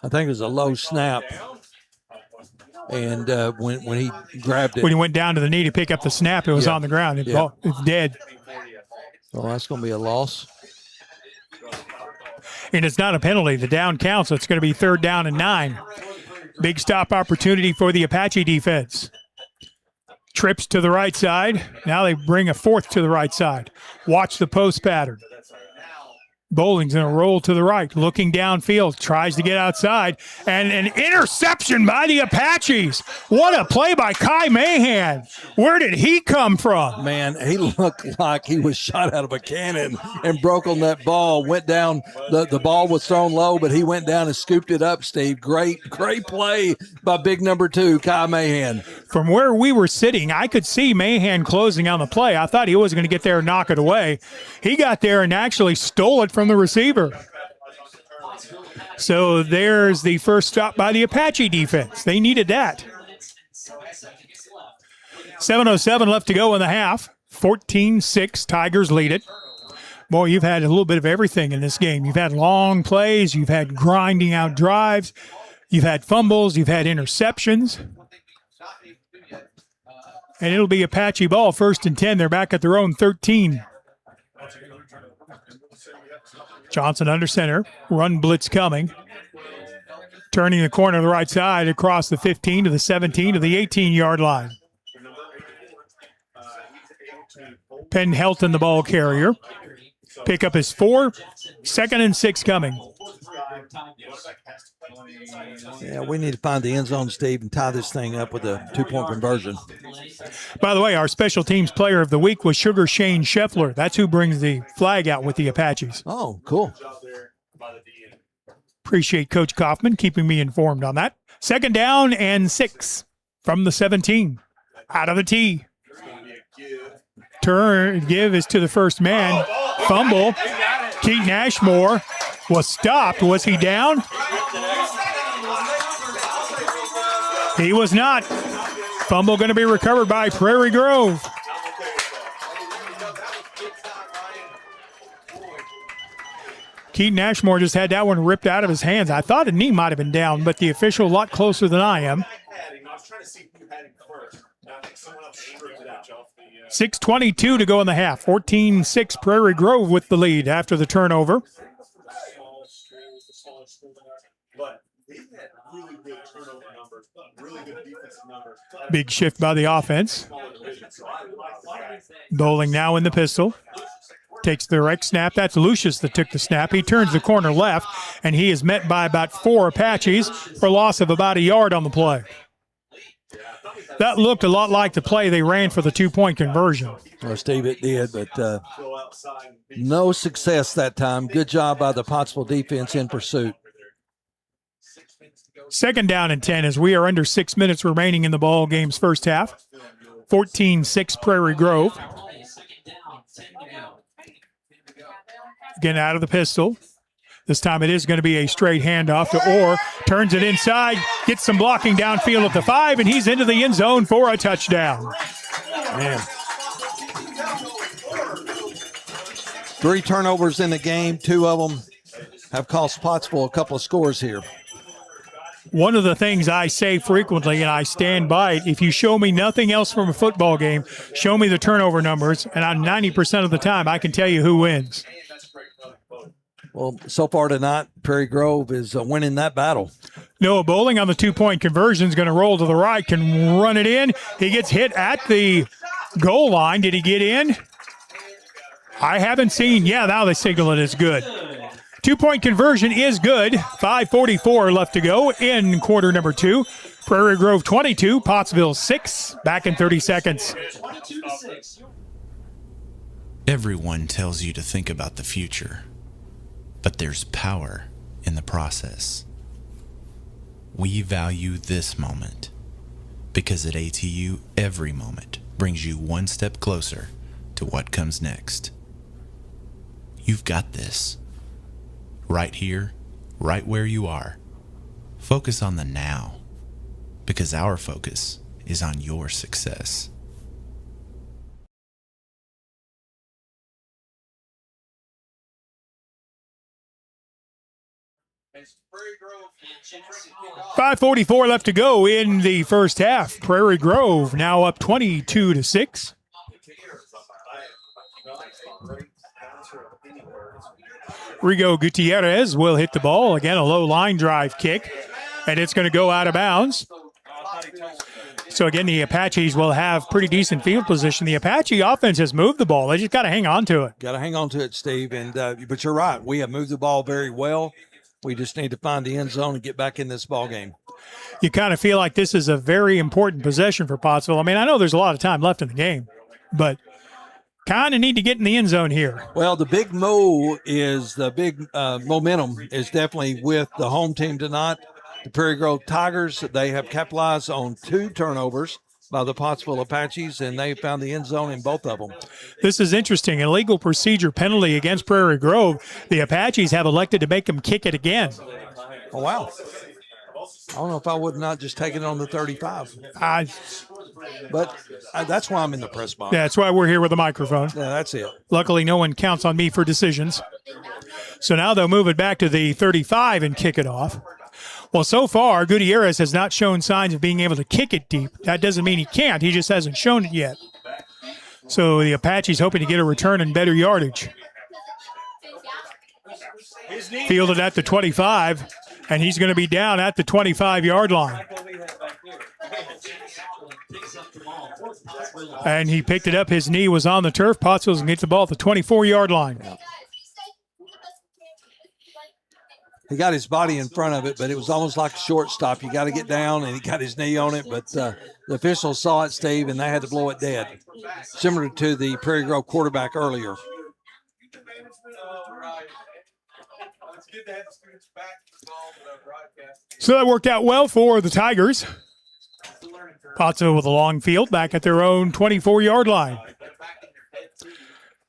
I think it was a low snap. And when he grabbed it. When he went down to the knee to pick up the snap, it was on the ground. It's dead. Well, that's going to be a loss. And it's not a penalty. The down counts, so it's going to be 3rd down and 9. Big stop opportunity for the Apache defense. Trips to the right side. Now they bring a 4th to the right side. Watch the post pattern. Bowling's going to roll to the right, looking downfield, tries to get outside, and an interception by the Apaches. What a play by Kai Mahan. Where did he come from? Man, he looked like he was shot out of a cannon and broke on that ball. Went down, the ball was thrown low, but he went down and scooped it up, Steve. Great play by big number 2, Kai Mahan. From where we were sitting, I could see Mahan closing on the play. I thought he was going to get there and knock it away. He got there and actually stole it from the receiver. So there's the first stop by the Apache defense. They needed that. 7:07 left to go in the half. 14-6, Tigers lead it. Boy, you've had a little bit of everything in this game. You've had long plays. You've had grinding out drives. You've had fumbles. You've had interceptions. And it'll be Apache ball, 1st and 10. They're back at their own 13. Johnson under center. Run blitz coming. Turning the corner to the right side across the 15 to the 17 to the 18-yard line. Penn Helton, the ball carrier. Pickup is 4. 2nd and 6 coming. Yeah, we need to find the end zone, Steve, and tie this thing up with a 2-point conversion. By the way, our special teams player of the week was Sugar Shane Scheffler. That's who brings the flag out with the Apaches. Oh, cool. Appreciate Coach Kaufman keeping me informed on that. 2nd down and 6 from the 17. Out of the tee. Give is to the first man. Fumble. Keaton Ashmore was stopped. Was he down? He was not. Fumble going to be recovered by Prairie Grove. Keaton Ashmore just had that one ripped out of his hands. I thought a knee might have been down, but the official a lot closer than I am. 6:22 to go in the half. 14-6 Prairie Grove with the lead after the turnover. Big shift by the offense. Bowling now in the pistol. Takes the direct snap. That's Lucius that took the snap. He turns the corner left, and he is met by about 4 Apaches for a loss of about a yard on the play. That looked a lot like the play they ran for the 2-point conversion. Well, Steve, it did, but no success that time. Good job by the Pottsville defense in pursuit. 2nd down and 10 as we are under 6 minutes remaining in the ball game's first half. 14-6 Prairie Grove. Again, out of the pistol. This time it is going to be a straight handoff to Orr. Turns it inside, gets some blocking downfield at the 5, and he's into the end zone for a touchdown. Man. 3 turnovers in the game. 2 of them have cost Pottsville a couple of scores here. One of the things I say frequently, and I stand by it, if you show me nothing else from a football game, show me the turnover numbers, and on 90% of the time I can tell you who wins. Well, so far tonight, Prairie Grove is winning that battle. Noah Bowling on the 2-point conversion is going to roll to the right, can run it in. He gets hit at the goal line. Did he get in? I haven't seen. Yeah, now they signal it is good. 2-point conversion is good. 5:44 left to go in quarter number 2. Prairie Grove 22, Pottsville 6. Back in 30 seconds. Everyone tells you to think about the future, but there's power in the process. We value this moment because at ATU, every moment brings you one step closer to what comes next. You've got this. Right here, right where you are. Focus on the now, because our focus is on your success. .544 left to go in the first half. Prairie Grove now up 22-6. Rigo Gutierrez will hit the ball. Again, a low line drive kick, and it's going to go out of bounds. So again, the Apaches will have pretty decent field position. The Apache offense has moved the ball. They just got to hang on to it. Got to hang on to it, Steve. And but you're right. We have moved the ball very well. We just need to find the end zone and get back in this ball game. You kind of feel like this is a very important possession for Pottsville. I mean, I know there's a lot of time left in the game, but kind of need to get in the end zone here. Well, the big momentum is definitely with the home team tonight. The Prairie Grove Tigers, they have capitalized on 2 turnovers by the Pottsville Apaches, and they found the end zone in both of them. This is interesting. An illegal procedure penalty against Prairie Grove. The Apaches have elected to make them kick it again. Oh, wow. I don't know if I would not just take it on the 35. But that's why I'm in the press box. Yeah, that's why we're here with a microphone. Yeah, that's it. Luckily, no one counts on me for decisions. So now they'll move it back to the 35 and kick it off. Well, so far, Gutierrez has not shown signs of being able to kick it deep. That doesn't mean he can't. He just hasn't shown it yet. So the Apaches hoping to get a return and better yardage. Fielded at the 25, and he's going to be down at the 25-yard line. And he picked it up. His knee was on the turf. Pottsville's going to get the ball at the 24-yard line. He got his body in front of it, but it was almost like a shortstop. You got to get down, and he got his knee on it. But the officials saw it, Steve, and they had to blow it dead, similar to the Prairie Grove quarterback earlier. So that worked out well for the Tigers. Pottsville with a long field back at their own 24-yard line.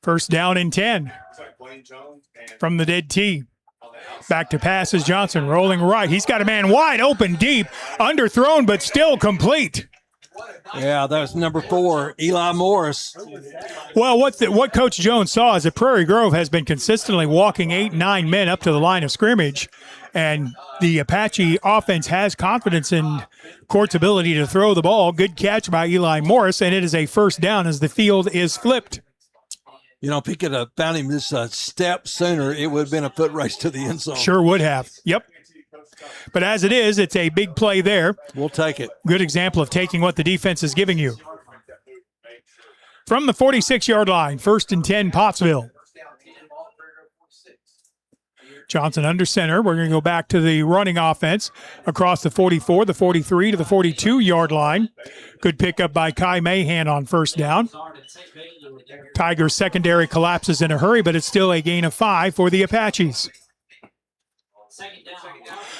First down and 10 from the dead tee. Back to pass is Johnson, rolling right. He's got a man wide open deep, underthrown, but still complete. Yeah, that was number 4, Eli Morris. Well, what Coach Jones saw is that Prairie Grove has been consistently walking 8, 9 men up to the line of scrimmage, and the Apache offense has confidence in Court's ability to throw the ball. Good catch by Eli Morris, and it is a first down as the field is flipped. You know, if he could have found him this step sooner, it would have been a foot race to the end zone. Sure would have. Yep. But as it is, it's a big play there. We'll take it. Good example of taking what the defense is giving you. From the 46-yard line, 1st and 10, Pottsville. Johnson under center. We're going to go back to the running offense across the 44, the 43 to the 42-yard line. Good pickup by Kai Mahan on first down. Tigers secondary collapses in a hurry, but it's still a gain of 5 for the Apaches.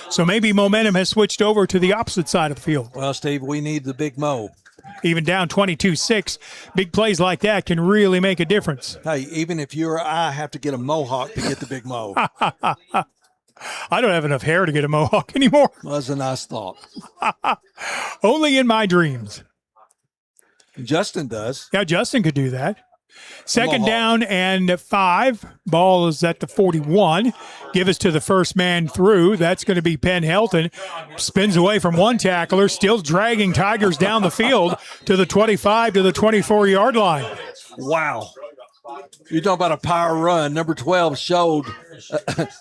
So maybe momentum has switched over to the opposite side of the field. Well, Steve, we need the big mo. Even down 22-6, big plays like that can really make a difference. Hey, even if you or I have to get a mohawk to get the big mo. I don't have enough hair to get a mohawk anymore. Well, that's a nice thought. Only in my dreams. Justin does. Yeah, Justin could do that. Second down and 5. Ball is at the 41. Give us to the first man through. That's going to be Penn Helton. Spins away from one tackler, still dragging Tigers down the field to the 25 to the 24-yard line. Wow. You talk about a power run. Number 12 showed,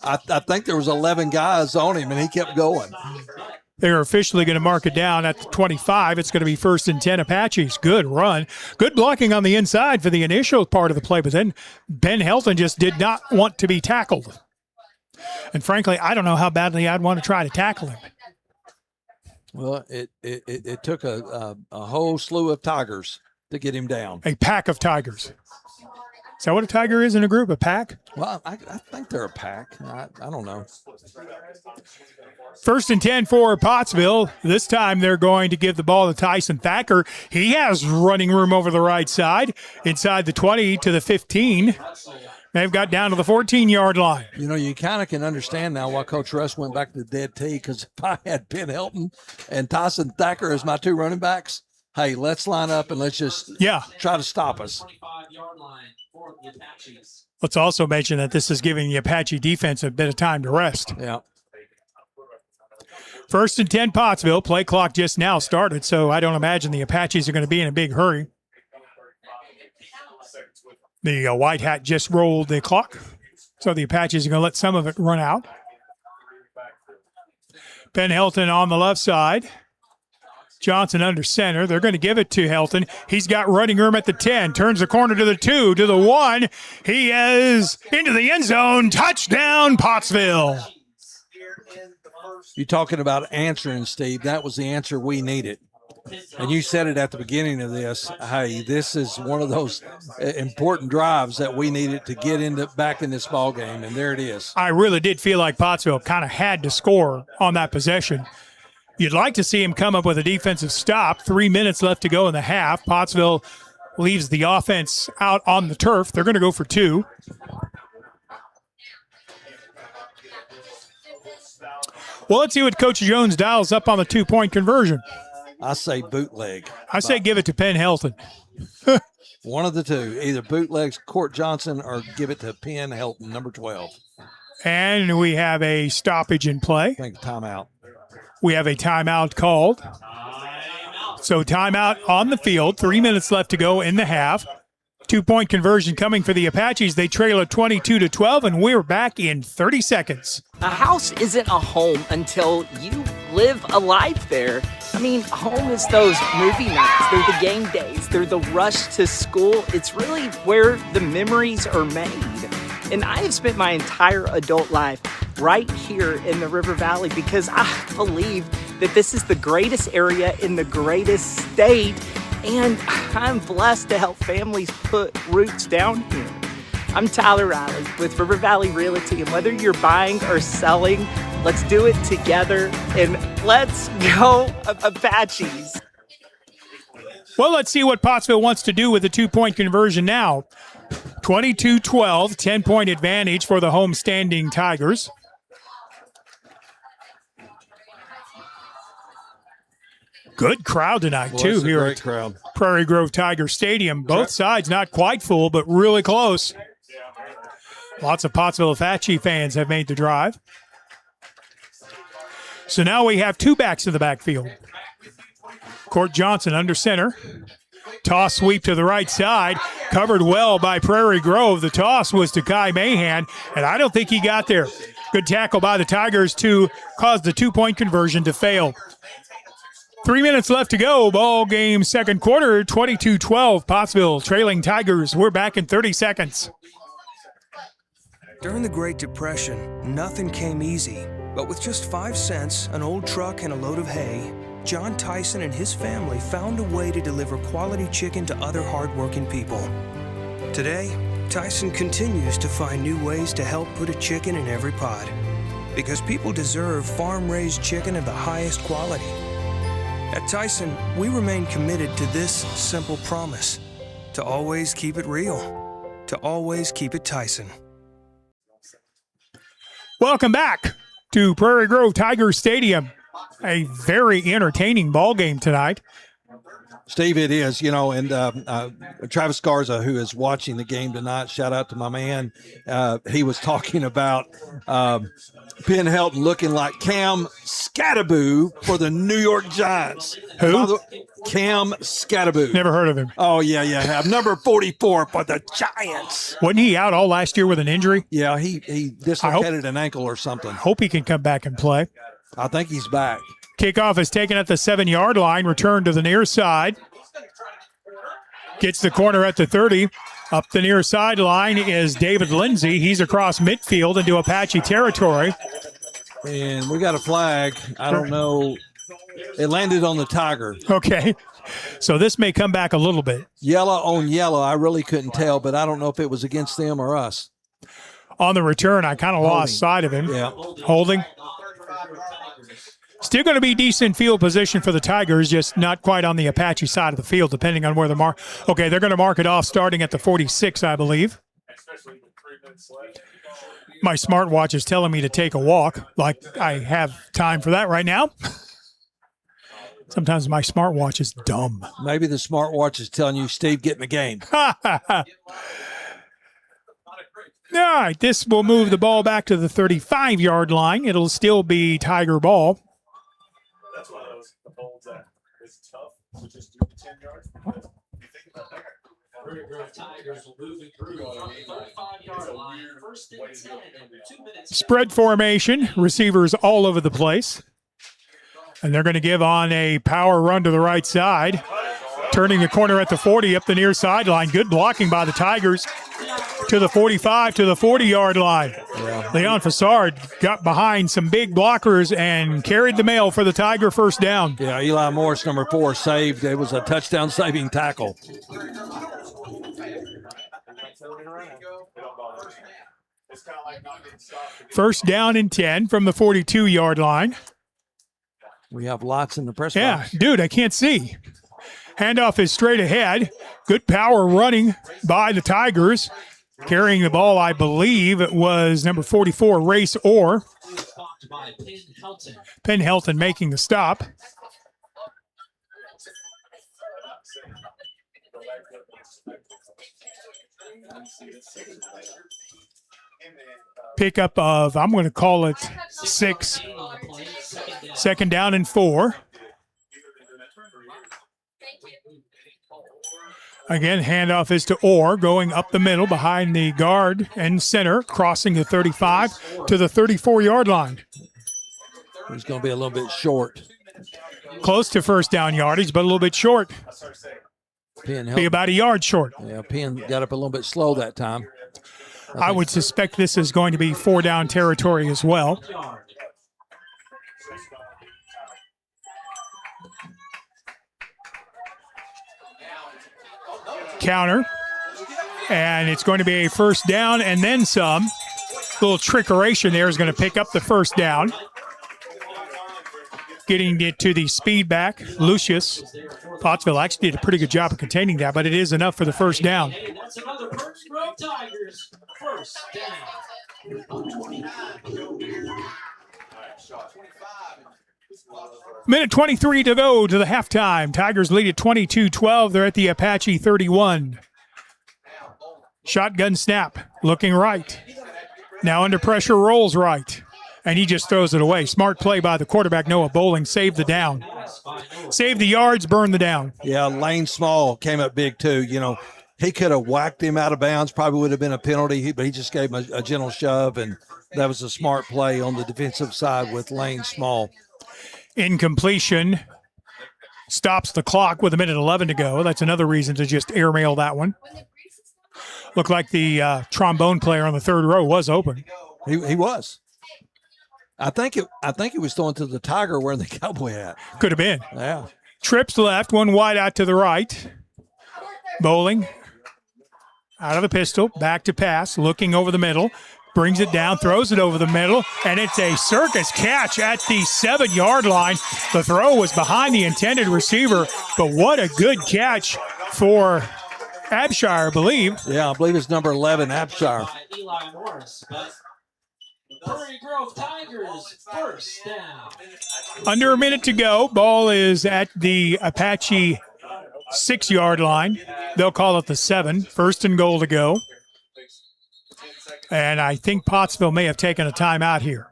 I think there was 11 guys on him, and he kept going. They're officially going to mark it down at the 25. It's going to be 1st and 10 Apaches. Good run. Good blocking on the inside for the initial part of the play, but then Ben Helton just did not want to be tackled. And frankly, I don't know how badly I'd want to try to tackle him. Well, it took a whole slew of Tigers to get him down. A pack of Tigers. Is that what a tiger is in a group, a pack? Well, I think they're a pack. I don't know. 1st and 10 for Pottsville. This time they're going to give the ball to Tyson Thacker. He has running room over the right side, inside the 20 to the 15. They've got down to the 14-yard line. You know, you kind of can understand now why Coach Russ went back to the dead tee, because if I had Ben Helton and Tyson Thacker as my 2 running backs, hey, let's line up and let's just try to stop us. Let's also mention that this is giving the Apache defense a bit of time to rest. Yeah. 1st and 10 Pottsville. Play clock just now started, so I don't imagine the Apaches are going to be in a big hurry. The white hat just rolled the clock, so the Apaches are going to let some of it run out. Ben Helton on the left side. Johnson under center. They're going to give it to Helton. He's got running room at the 10. Turns the corner to the 2, to the 1. He is into the end zone. Touchdown, Pottsville. You're talking about answering, Steve. That was the answer we needed. And you said it at the beginning of this. Hey, this is one of those important drives that we needed to get back in this ball game, and there it is. I really did feel like Pottsville kind of had to score on that possession. You'd like to see him come up with a defensive stop. 3 minutes left to go in the half. Pottsville leaves the offense out on the turf. They're going to go for 2. Well, let's see what Coach Jones dials up on the 2-point conversion. I say bootleg. I say give it to Penn Helton. One of the two. Either bootlegs Court Johnson or give it to Penn Helton, number 12. And we have a stoppage in play. I think timeout. We have a timeout called. So timeout on the field. 3 minutes left to go in the half. 2-point conversion coming for the Apaches. They trail at 22-12, and we're back in 30 seconds. A house isn't a home until you live a life there. I mean, home is those movie nights. They're the game days. They're the rush to school. It's really where the memories are made. And I have spent my entire adult life right here in the River Valley because I believe that this is the greatest area in the greatest state, and I'm blessed to help families put roots down here. I'm Tyler Riley with River Valley Realty, and whether you're buying or selling, let's do it together, and let's go Apaches. Well, let's see what Pottsville wants to do with the 2-point conversion now. 22-12, 10-point advantage for the home-standing Tigers. Good crowd tonight, too, here at crowd. Prairie Grove Tiger Stadium. Both sides not quite full, but really close. Lots of Pottsville Apache fans have made the drive. So now we have 2 backs in the backfield. Court Johnson under center. Toss sweep to the right side. Covered well by Prairie Grove. The toss was to Kai Mahan, and I don't think he got there. Good tackle by the Tigers to cause the 2-point conversion to fail. 3 minutes left to go. Ball game second quarter, 22-12. Pottsville trailing Tigers. We're back in 30 seconds. During the Great Depression, nothing came easy. But with just 5 cents, an old truck, and a load of hay, John Tyson and his family found a way to deliver quality chicken to other hardworking people. Today, Tyson continues to find new ways to help put a chicken in every pot. Because people deserve farm-raised chicken of the highest quality. At Tyson, we remain committed to this simple promise: to always keep it real, to always keep it Tyson. Welcome back to Prairie Grove Tiger Stadium. A very entertaining ball game tonight. Steve, it is, and Travis Garza, who is watching the game tonight, shout out to my man. He was talking about Penn Helton looking like Cam Scattaboo for the New York Giants. Who? Cam Scattaboo. Never heard of him. Oh, yeah, you have. Number 44 for the Giants. Wasn't he out all last year with an injury? Yeah, he dislocated an ankle or something. Hope he can come back and play. I think he's back. Kickoff is taken at the 7-yard line. Return to the near side. Gets the corner at the 30. Up the near sideline is David Lindsay. He's across midfield into Apache territory. And we got a flag. I don't know. It landed on the Tiger. Okay. So this may come back a little bit. Yellow on yellow. I really couldn't tell, but I don't know if it was against them or us. On the return, I kind of lost sight of him. Yeah. Holding. Still going to be decent field position for the Tigers, just not quite on the Apache side of the field, depending on where the mark. Okay, they're going to mark it off starting at the 46, I believe. My smartwatch is telling me to take a walk, like I have time for that right now. Sometimes my smartwatch is dumb. Maybe the smartwatch is telling you, Steve, get in the game. All right, this will move the ball back to the 35-yard line. It'll still be Tiger ball. That's one of those holds that is tough to just do the 10 yards. Because you think about that. Spread formation, receivers all over the place. And they're going to give on a power run to the right side. Turning the corner at the 40 up the near sideline. Good blocking by the Tigers to the 45 to the 40-yard line. Yeah. Leon Fassard got behind some big blockers and carried the mail for the Tiger first down. Yeah, Eli Morris, number 4, saved. It was a touchdown-saving tackle. First down and 10 from the 42-yard line. We have lots in the press Yeah, box. dude, I can't see. Handoff is straight ahead. Good power running by the Tigers. Carrying the ball, I believe it was number 44, Race Orr. Penn Helton making the stop. Pickup of, I'm going to call it 6. Second down and 4. Again, handoff is to Orr, going up the middle behind the guard and center, crossing the 35 to the 34-yard line. He's going to be a little bit short. Close to first down yardage, but a little bit short. Be about a yard short. Yeah, Penn got up a little bit slow that time. I would suspect this is going to be 4-down territory as well. Counter, and it's going to be a first down and then some. A little trickeration there is going to pick up the first down. Getting it to the speed back, Lucius. Pottsville actually did a pretty good job of containing that, but it is enough for the first down. That's another Grove Tigers first down. Minute 23 to go to the halftime. Tigers lead at 22-12. They're at the Apache 31. Shotgun snap, looking right. Now under pressure, rolls right. And he just throws it away. Smart play by the quarterback, Noah Bowling. Saved the down. Saved the yards, burned the down. Yeah, Lane Small came up big too. You know, he could have whacked him out of bounds. Probably would have been a penalty, but he just gave him a gentle shove, and that was a smart play on the defensive side with Lane Small. Incompletion stops the clock with 1:11 to go. That's another reason to just airmail that one. Looked like the trombone player on the third row was open. He was. I think it was throwing to the Tiger wearing the cowboy hat. Could have been. Yeah. Trips left, one wide out to the right. Bowling out of the pistol, back to pass, looking over the middle. Brings it down, throws it over the middle, and it's a circus catch at the 7-yard line. The throw was behind the intended receiver, but what a good catch for Abshire, I believe. Yeah, I believe it's number 11, Abshire. Eli Morris, but Prairie Grove Tigers first down. Under a minute to go. Ball is at the Apache 6-yard line. They'll call it the 7. First and goal to go. And I think Pottsville may have taken a timeout here.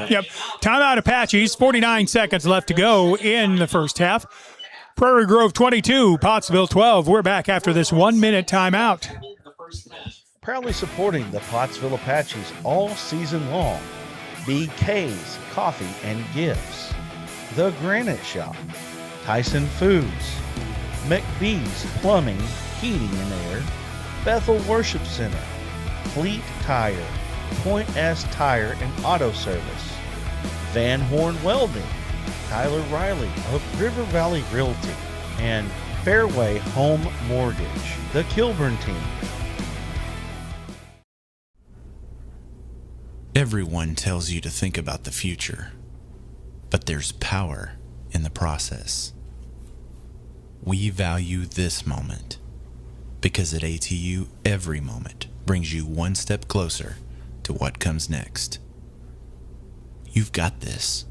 Yep, timeout Apaches, 49 seconds left to go in the first half. Prairie Grove 22, Pottsville 12. We're back after this 1-minute timeout. Proudly supporting the Pottsville Apaches all season long. BK's Coffee and Gifts, The Granite Shop, Tyson Foods, McBee's Plumbing, Heating and Air, Bethel Worship Center, Fleet Tire, Point S Tire and Auto Service, Van Horn Welding, Tyler Riley of River Valley Realty, and Fairway Home Mortgage, the Kilburn team. Everyone tells you to think about the future, but there's power in the process. We value this moment because at ATU, every moment brings you one step closer to what comes next. You've got this.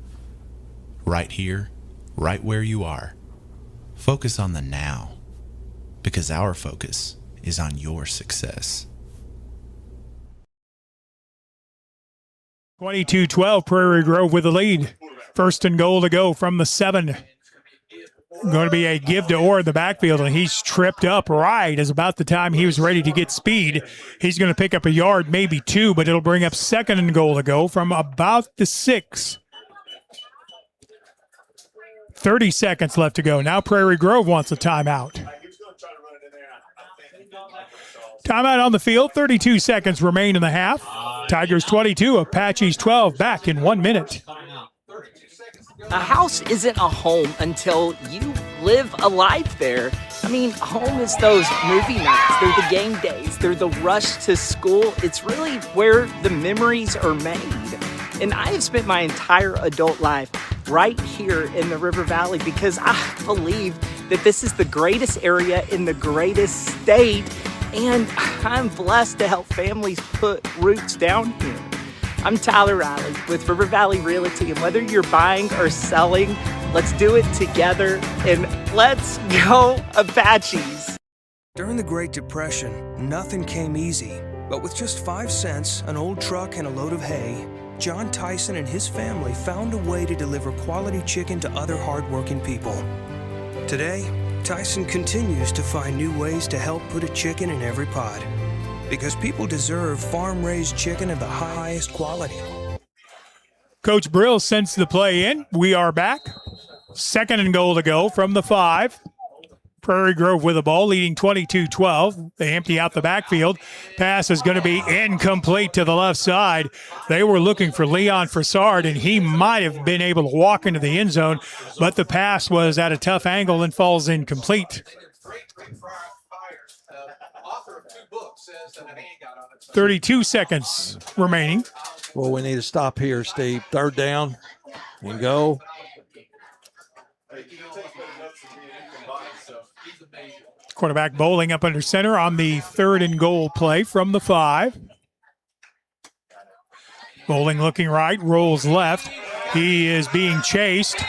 Right here, right where you are. Focus on the now, because our focus is on your success. 22-12, Prairie Grove with the lead. First and goal to go from the 7. Going to be a give to Orr in the backfield, and he's tripped up right as about the time he was ready to get speed. He's going to pick up a yard, maybe 2, but it'll bring up second and goal to go from about the 6. 30 seconds left to go. Now Prairie Grove wants a timeout. Timeout on the field. 32 seconds remain in the half. Tigers 22, Apaches 12. Back in 1 minute. A house isn't a home until you live a life there. I mean, home is those movie nights, they're the game days, they're the rush to school. It's really where the memories are made. And I have spent my entire adult life right here in the River Valley because I believe that this is the greatest area in the greatest state, and I'm blessed to help families put roots down here. I'm Tyler Riley with River Valley Realty, and whether you're buying or selling, let's do it together, and let's go Apaches. During the Great Depression, nothing came easy. But with just 5 cents, an old truck, and a load of hay, John Tyson and his family found a way to deliver quality chicken to other hardworking people. Today, Tyson continues to find new ways to help put a chicken in every pot. Because people deserve farm-raised chicken of the highest quality. Coach Brill sends the play in. We are back. 2nd and goal to go from the 5. Prairie Grove with the ball, leading 22-12. They empty out the backfield. Pass is going to be incomplete to the left side. They were looking for Leon Frassard, and he might have been able to walk into the end zone, but the pass was at a tough angle and falls incomplete. 32 seconds remaining. Well, we need to stop here, Steve. 3rd down and go. Quarterback bowling up under center on the 3rd and goal play from the 5. Bowling looking right, rolls left. He is being chased,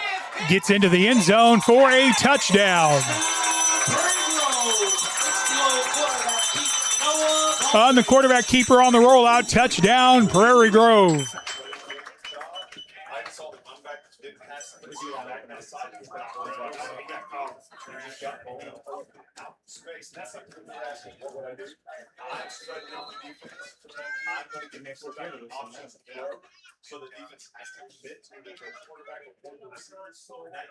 gets into the end zone for a touchdown. On the quarterback keeper on the rollout, touchdown, Prairie Grove.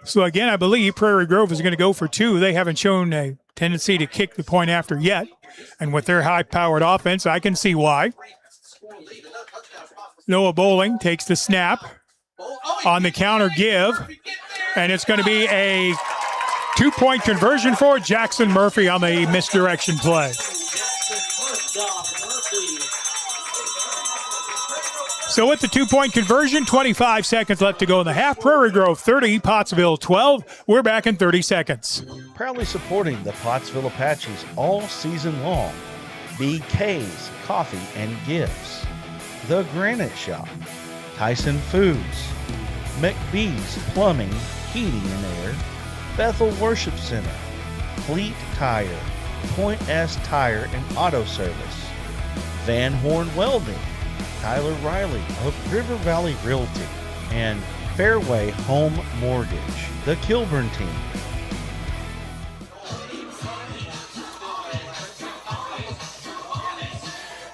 So again, I believe Prairie Grove is going to go for 2. They haven't shown a tendency to kick the point after yet. And with their high-powered offense, I can see why. Noah Bowling takes the snap. On the counter give. And it's going to be a 2-point conversion for Jackson Murphy on the misdirection play. So with the 2-point conversion, 25 seconds left to go in the half. Prairie Grove 30, Pottsville 12. We're back in 30 seconds. Proudly supporting the Pottsville Apaches all season long. BK's Coffee and Gifts. The Granite Shop. Tyson Foods. McBee's Plumbing, Heating and Air. Bethel Worship Center. Fleet Tire. Point S Tire and Auto Service. Van Horn Welding. Tyler Riley of River Valley Realty, and Fairway Home Mortgage, the Kilburn team.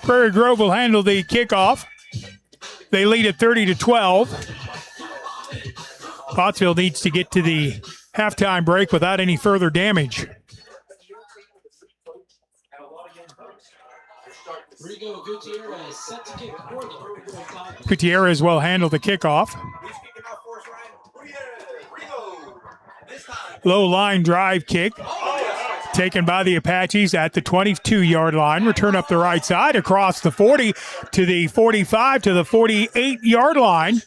Prairie Grove will handle the kickoff. They lead at 30-12. Pottsville needs to get to the halftime break without any further damage. Gutierrez will handle the kickoff. Low line drive kick taken by the Apaches at the 22-yard line. Return up the right side across the 40 to the 45 to the 48-yard line.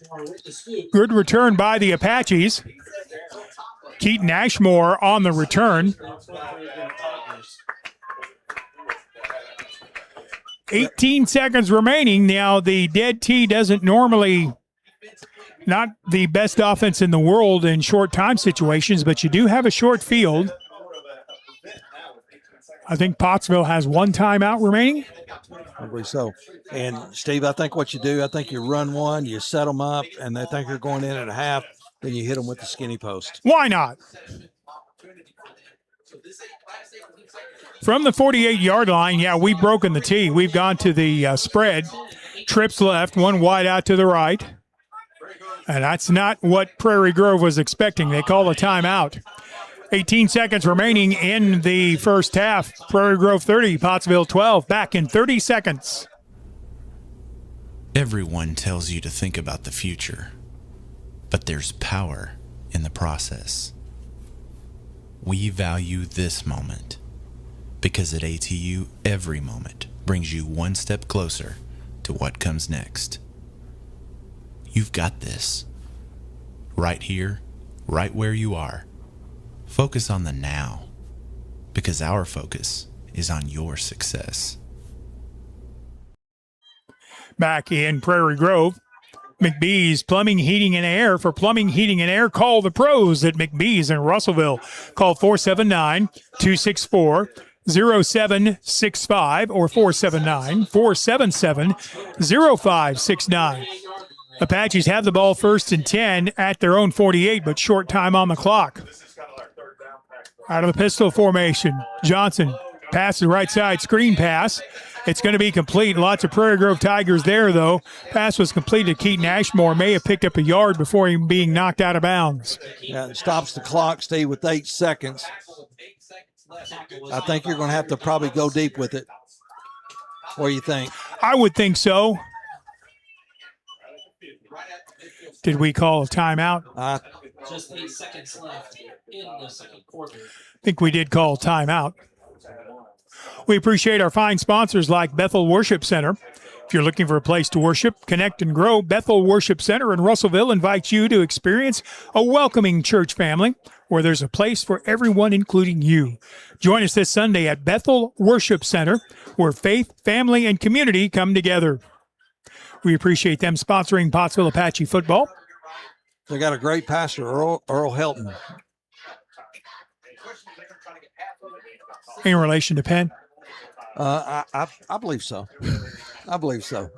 Good return by the Apaches. Keaton Ashmore on the return. 18 seconds remaining. Now, the dead tee doesn't normally, not the best offense in the world in short time situations, but you do have a short field. I think Pottsville has 1 timeout remaining. I believe so. And, Steve, I think what you do, I think you run one, you set them up, and they think they're going in at a half, then you hit them with the skinny post. Why not? From the 48-yard line, yeah, we've broken the tee. We've gone to the spread. Trips left, one wide out to the right. And that's not what Prairie Grove was expecting. They call a timeout. 18 seconds remaining in the first half. Prairie Grove 30, Pottsville 12. Back in 30 seconds. Everyone tells you to think about the future, but there's power in the process. We value this moment because at ATU, every moment brings you one step closer to what comes next. You've got this. Right here, right where you are. Focus on the now, because our focus is on your success. Back in Prairie Grove, McBee's Plumbing, Heating, and Air. For plumbing, heating, and air, call the pros at McBee's in Russellville. Call 479-264-0765 or 479-477-0569. Apaches have the ball first and 10 at their own 48, but short time on the clock. Out of the pistol formation, Johnson passes right side, screen pass. It's going to be complete. Lots of Prairie Grove Tigers there, though. Pass was completed. Keaton Ashmore may have picked up a yard before him being knocked out of bounds. Yeah, it stops the clock, Steve, with 8 seconds. I think you're going to have to probably go deep with it. What do you think? I would think so. Did we call a timeout? Just 8 seconds left in the second quarter. I think we did call a timeout. We appreciate our fine sponsors like Bethel Worship Center. If you're looking for a place to worship, connect, and grow, Bethel Worship Center in Russellville invites you to experience a welcoming church family where there's a place for everyone, including you. Join us this Sunday at Bethel Worship Center, where faith, family, and community come together. We appreciate them sponsoring Pottsville Apache football. They got a great pastor, Earl Helton. In relation to Penn? I believe so. I believe so.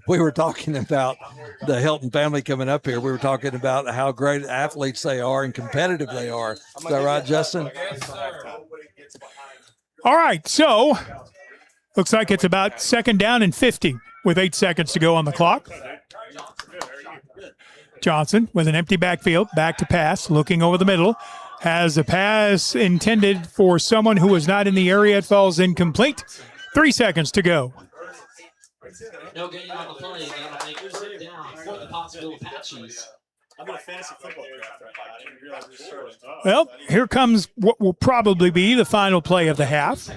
We were talking about the Helton family coming up here. We were talking about how great athletes they are and competitive they are. Is that right, Justin? All right, so looks like it's about second down and 50 with 8 seconds to go on the clock. Johnson with an empty backfield, back to pass, looking over the middle. Has a pass intended for someone who was not in the area. It falls incomplete. 3 seconds to go. No gain on the play. That'll make third down for the Pottsville Apaches. I'm in a fantasy football draft right now. I didn't realize it was starting. Well, here comes what will probably be the final play of the half.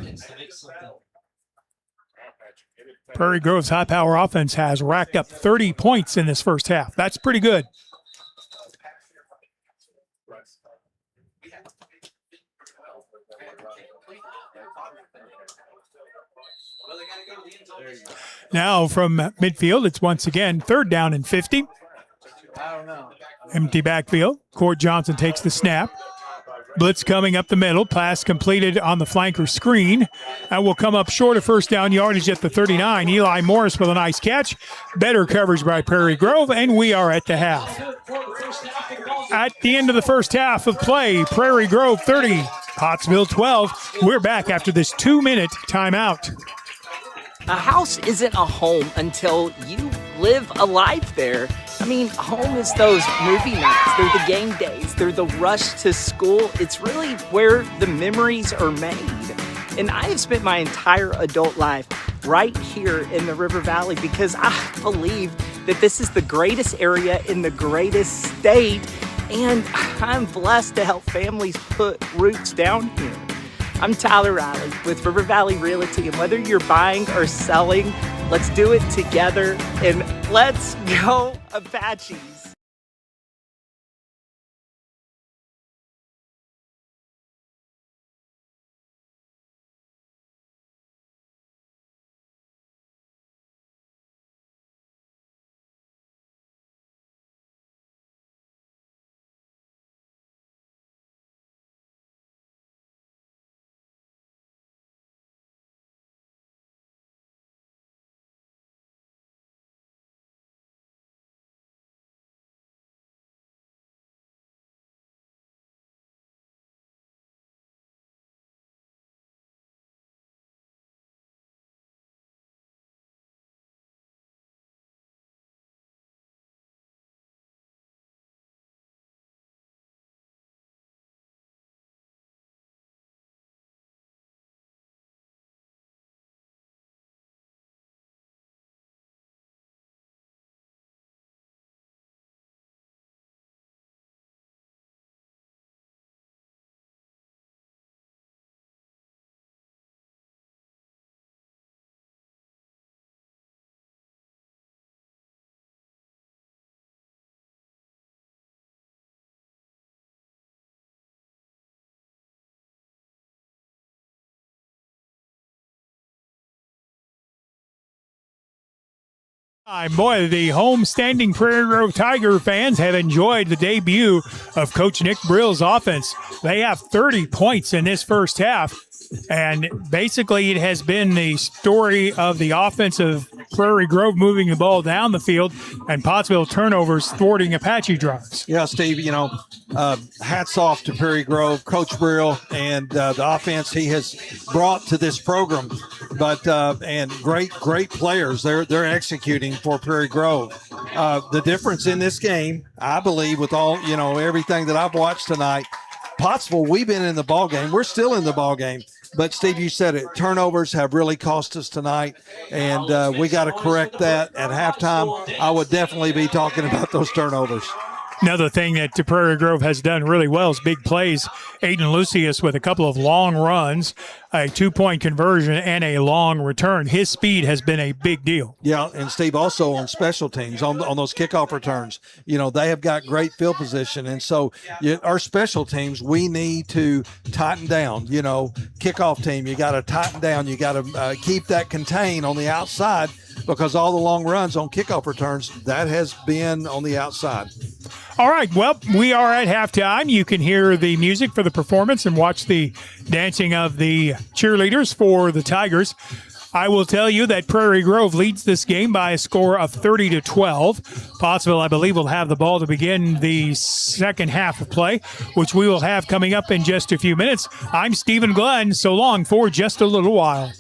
Prairie Grove's high-power offense has racked up 30 points in this first half. That's pretty good. Now from midfield, it's once again third down and 50. Empty backfield. Cord Johnson takes the snap. Blitz coming up the middle. Pass completed on the flanker screen. And will come up short of first down yardage at the 39. Eli Morris with a nice catch. Better coverage by Prairie Grove, and we are at the half. At the end of the first half of play, Prairie Grove 30, Pottsville 12. We're back after this 2-minute timeout. A house isn't a home until you live a life there. I mean, home is those movie nights, they're the game days, they're the rush to school. It's really where the memories are made. And I have spent my entire adult life right here in the River Valley because I believe that this is the greatest area in the greatest state, and I'm blessed to help families put roots down here. I'm Tyler Riley with River Valley Realty, and whether you're buying or selling, let's do it together, and let's go Apaches. Boy, the home-standing Prairie Grove Tiger fans have enjoyed the debut of Coach Nick Brill's offense. They have 30 points in this first half, and basically it has been the story of the offense of Prairie Grove moving the ball down the field and Pottsville turnovers thwarting Apache drives. Yeah, Steve, hats off to Prairie Grove, Coach Brill, and the offense he has brought to this program. But and great players. They're executing for Prairie Grove. The difference in this game, I believe, with all everything that I've watched tonight, Pottsville, we've been in the ball game. We're still in the ball game. But Steve, you said it. Turnovers have really cost us tonight, and we got to correct that at halftime. I would definitely be talking about those turnovers. Another thing that Prairie Grove has done really well is big plays. Aiden Lucius with a couple of long runs, a 2-point conversion, and a long return. His speed has been a big deal. Yeah, and Steve, also on special teams, on those kickoff returns, they have got great field position. And so our special teams, we need to tighten down. Kickoff team, you got to tighten down. You got to keep that contained on the outside, because all the long runs on kickoff returns, that has been on the outside. All right, well, we are at halftime. You can hear the music for the performance and watch the dancing of the cheerleaders for the Tigers. I will tell you that Prairie Grove leads this game by a score of 30-12. Pottsville, I believe, will have the ball to begin the second half of play, which we will have coming up in just a few minutes. I'm Stephen Glenn. So long for just a little while.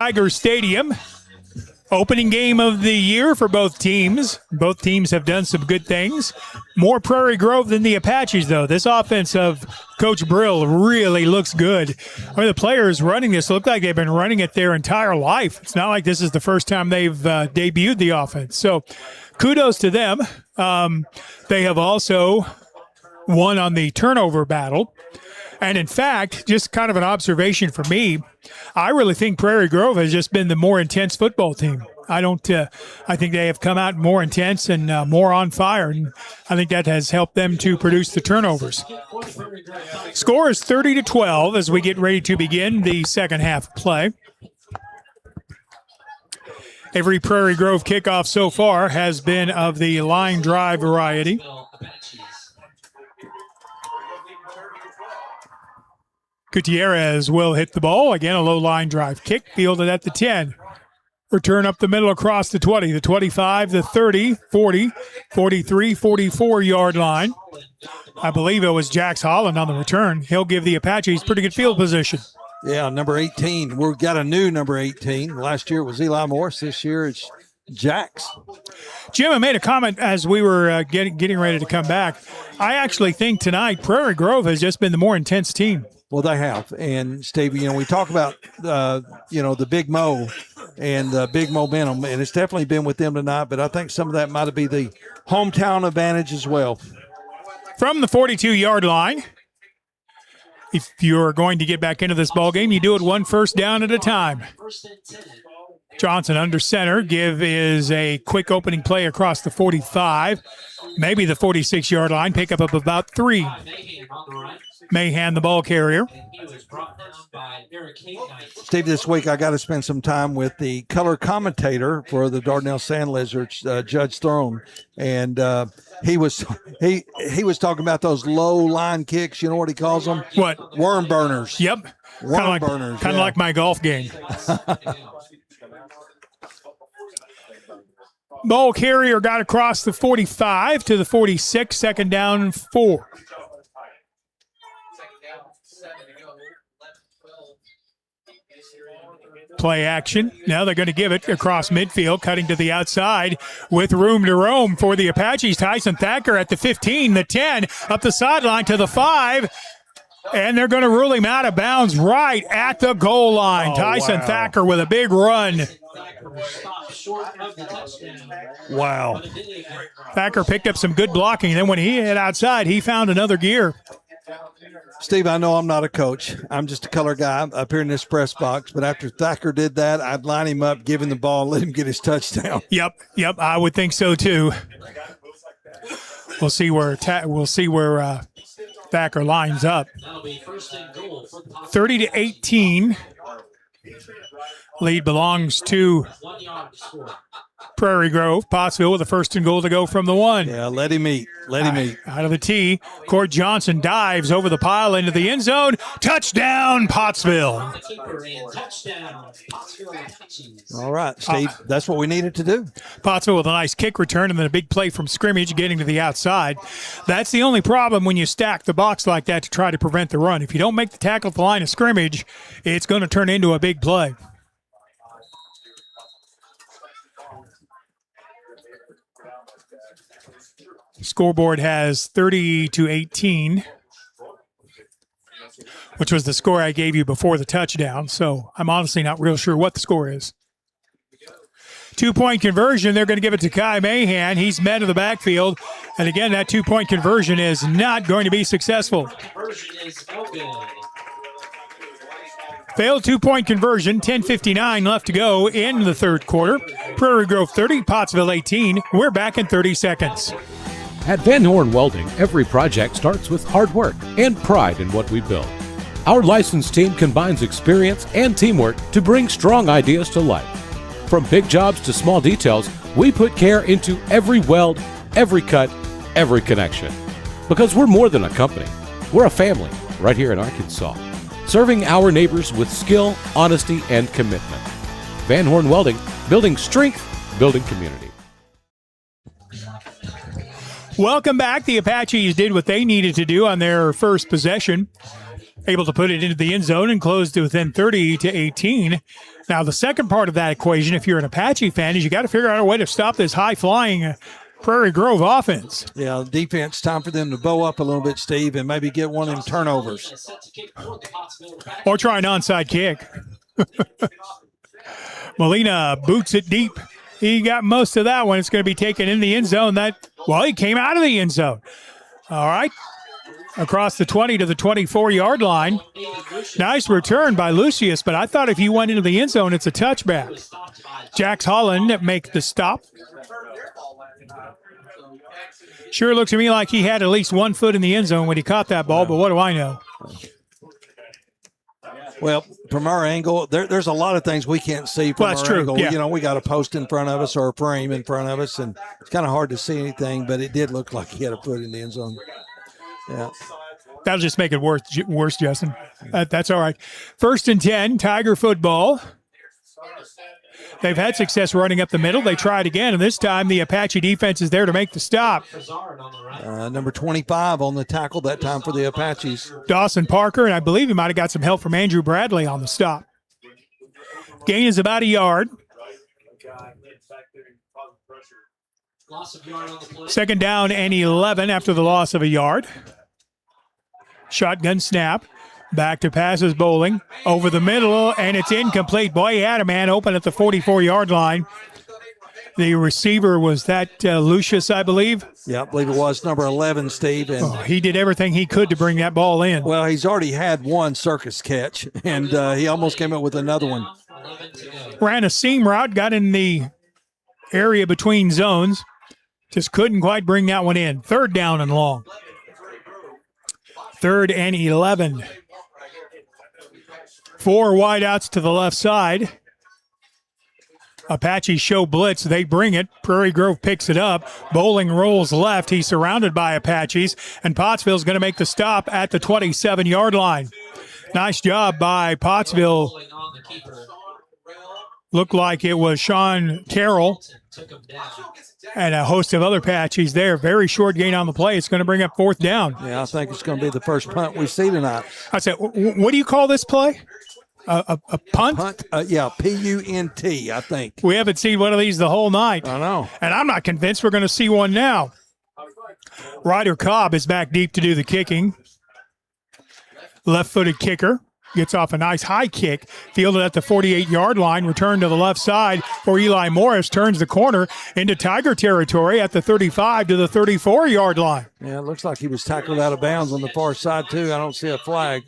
Tiger Stadium. Opening game of the year for both teams. Both teams have done some good things. More Prairie Grove than the Apaches, though. This offense of Coach Brill really looks good. I mean, the players running this look like they've been running it their entire life. It's not like this is the first time they've debuted the offense. So kudos to them. They have also won on the turnover battle. And in fact, just kind of an observation for me, I really think Prairie Grove has just been the more intense football team. I think they have come out more intense and more on fire, and I think that has helped them to produce the turnovers. Score is 30-12 as we get ready to begin the second half of play. Every Prairie Grove kickoff so far has been of the line drive variety. Gutierrez will hit the ball. Again, a low line drive kick, fielded at the 10. Return up the middle across the 20, the 25, the 30, 40, 43, 44-yard line. I believe it was Jax Holland on the return. He'll give the Apaches pretty good field position. Yeah, number 18. We've got a new number 18. Last year it was Eli Morris. This year it's Jax. Jim, I made a comment as we were getting ready to come back. I actually think tonight Prairie Grove has just been the more intense team. Well, they have. And, Steve, we talk about, the Big Mo and the big momentum, and it's definitely been with them tonight, but I think some of that might be the hometown advantage as well. From the 42-yard line, if you're going to get back into this ballgame, you do it one first down at a time. Johnson under center. Give is a quick opening play across the 45, maybe the 46-yard line, pick up about 3. Mahan, the ball carrier. Steve, this week I got to spend some time with the color commentator for the Dardanelle Sand Lizards, Judge Throne, and he was talking about those low line kicks. You know what he calls them? What? Worm burners. Yep. Worm burners. Kind of like my golf game. Ball carrier got across the 45 to the 46, second down and 4. Play action. Now they're going to give it across midfield, cutting to the outside with room to roam for the Apaches. Tyson Thacker at the 15, the 10, up the sideline to the 5, and they're going to rule him out of bounds right at the goal line. Oh, Tyson wow. Thacker with a big run. Wow. Thacker picked up some good blocking, and then when he hit outside, he found another gear. Steve, I know I'm not a coach. I'm just a color guy up here in this press box. But after Thacker did that, I'd line him up, give him the ball, and let him get his touchdown. Yep, I would think so too. We'll see where Thacker lines up. 30-18. Lead belongs to Prairie Grove. Pottsville with a first and goal to go from the 1. Yeah, let him eat. Out of the tee, Court Johnson dives over the pile into the end zone. Touchdown, Pottsville. All right, Steve, that's what we needed to do. Pottsville with a nice kick return and then a big play from scrimmage getting to the outside. That's the only problem when you stack the box like that to try to prevent the run. If you don't make the tackle at the line of scrimmage, it's going to turn into a big play. Scoreboard has 30-18, which was the score I gave you before the touchdown. So I'm honestly not real sure what the score is. 2-point conversion. They're going to give it to Kai Mahan. He's met in the backfield. And again, that 2-point conversion is not going to be successful. Failed 2-point conversion. 10:59 left to go in the third quarter. Prairie Grove 30, Pottsville 18. We're back in 30 seconds. At Van Horn Welding, every project starts with hard work and pride in what we build. Our licensed team combines experience and teamwork to bring strong ideas to life. From big jobs to small details, we put care into every weld, every cut, every connection. Because we're more than a company. We're a family right here in Arkansas, serving our neighbors with skill, honesty, and commitment. Van Horn Welding, building strength, building community. Welcome back. The Apaches did what they needed to do on their first possession. able to put it into the end zone and close to within 30-18. Now, the second part of that equation, if you're an Apache fan, is you got to figure out a way to stop this high-flying Prairie Grove offense. Yeah, defense, time for them to bow up a little bit, Steve, and maybe get one of them turnovers. Or try an onside kick. Molina boots it deep. He got most of that one. It's going to be taken in the end zone. He came out of the end zone. All right. Across the 20 to the 24-yard line. Nice return by Lucius, but I thought if he went into the end zone, it's a touchback. Jax Holland make the stop. Sure looks to me like he had at least 1 foot in the end zone when he caught that ball, but what do I know? Well, from our angle, there's a lot of things we can't see from our angle. Yeah. You know, we got a post in front of us or a frame in front of us, and it's kind of hard to see anything, but it did look like he had a foot in the end zone. Yeah. That'll just make it worse, Justin. That's all right. 1st and 10, Tiger football. They've had success running up the middle. They try it again, and this time the Apache defense is there to make the stop. Number 25 on the tackle that time for the Apaches. Dawson Parker, and I believe he might have got some help from Andrew Bradley on the stop. Gain is about a yard. 2nd down and 11 after the loss of a yard. Shotgun snap. Back to passes Bowling. Over the middle, and it's incomplete. Boy, he had a man open at the 44-yard line. The receiver was that Lucius, I believe? Yeah, I believe it was number 11, Steve. And he did everything he could to bring that ball in. Well, he's already had one circus catch, and he almost came up with another one. Ran a seam route, got in the area between zones. Just couldn't quite bring that one in. 3rd down and long. 3rd and 11. 4 wideouts to the left side. Apache show blitz. They bring it. Prairie Grove picks it up. Bowling rolls left. He's surrounded by Apaches, and Pottsville's going to make the stop at the 27-yard line. Nice job by Pottsville. Looked like it was Sean Carroll and a host of other Apaches there. Very short gain on the play. It's going to bring up 4th down. Yeah, I think it's going to be the first punt we see tonight. I said, what do you call this play? A punt? Yeah, P-U-N-T, I think. We haven't seen one of these the whole night. I know. And I'm not convinced we're going to see one now. Ryder Cobb is back deep to do the kicking. Left-footed kicker. Gets off a nice high kick. Fielded at the 48-yard line. Returned to the left side for Eli Morris. Turns the corner into Tiger territory at the 35 to the 34-yard line. Yeah, it looks like he was tackled out of bounds on the far side, too. I don't see a flag.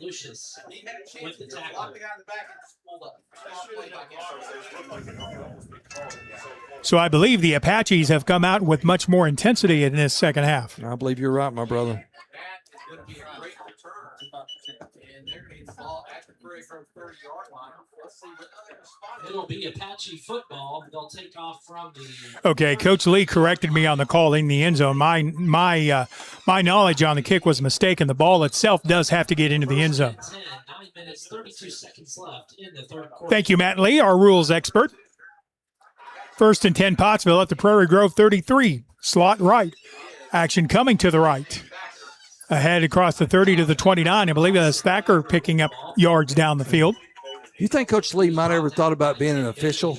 So I believe the Apaches have come out with much more intensity in this second half. I believe you're right, my brother. It'll be Apache football. They'll take off from the. Okay, Coach Lee corrected me on the call in the end zone. My knowledge on the kick was mistaken. The ball itself does have to get into the end zone. 9 minutes, 32 seconds left in the 3rd quarter. Thank you, Matt Lee, our rules expert. 1st and 10, Pottsville at the Prairie Grove 33. Slot right. Action coming to the right. Ahead across the 30 to the 29. I believe that's Thacker picking up yards down the field. You think Coach Lee might have ever thought about being an official?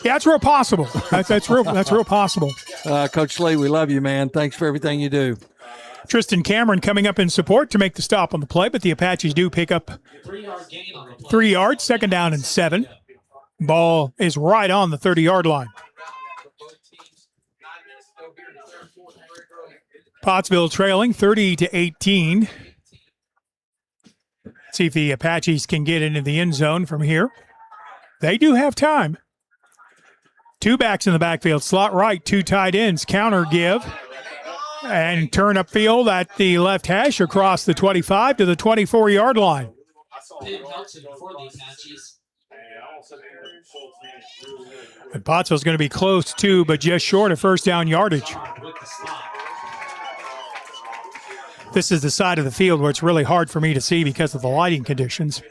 Yeah, that's real possible. That's real possible. Coach Lee, we love you, man. Thanks for everything you do. Tristan Cameron coming up in support to make the stop on the play, but the Apaches do pick up 3 yards, 2nd down and 7. Ball is right on the 30-yard line. Pottsville trailing 30-18. See if the Apaches can get into the end zone from here. They do have time. 2 backs in the backfield. Slot right, 2 tight ends. Counter give. And turn upfield at the left hash across the 25 to the 24-yard line. And Pottsville's going to be close to, but just short of 1st down yardage. This is the side of the field where it's really hard for me to see because of the lighting conditions.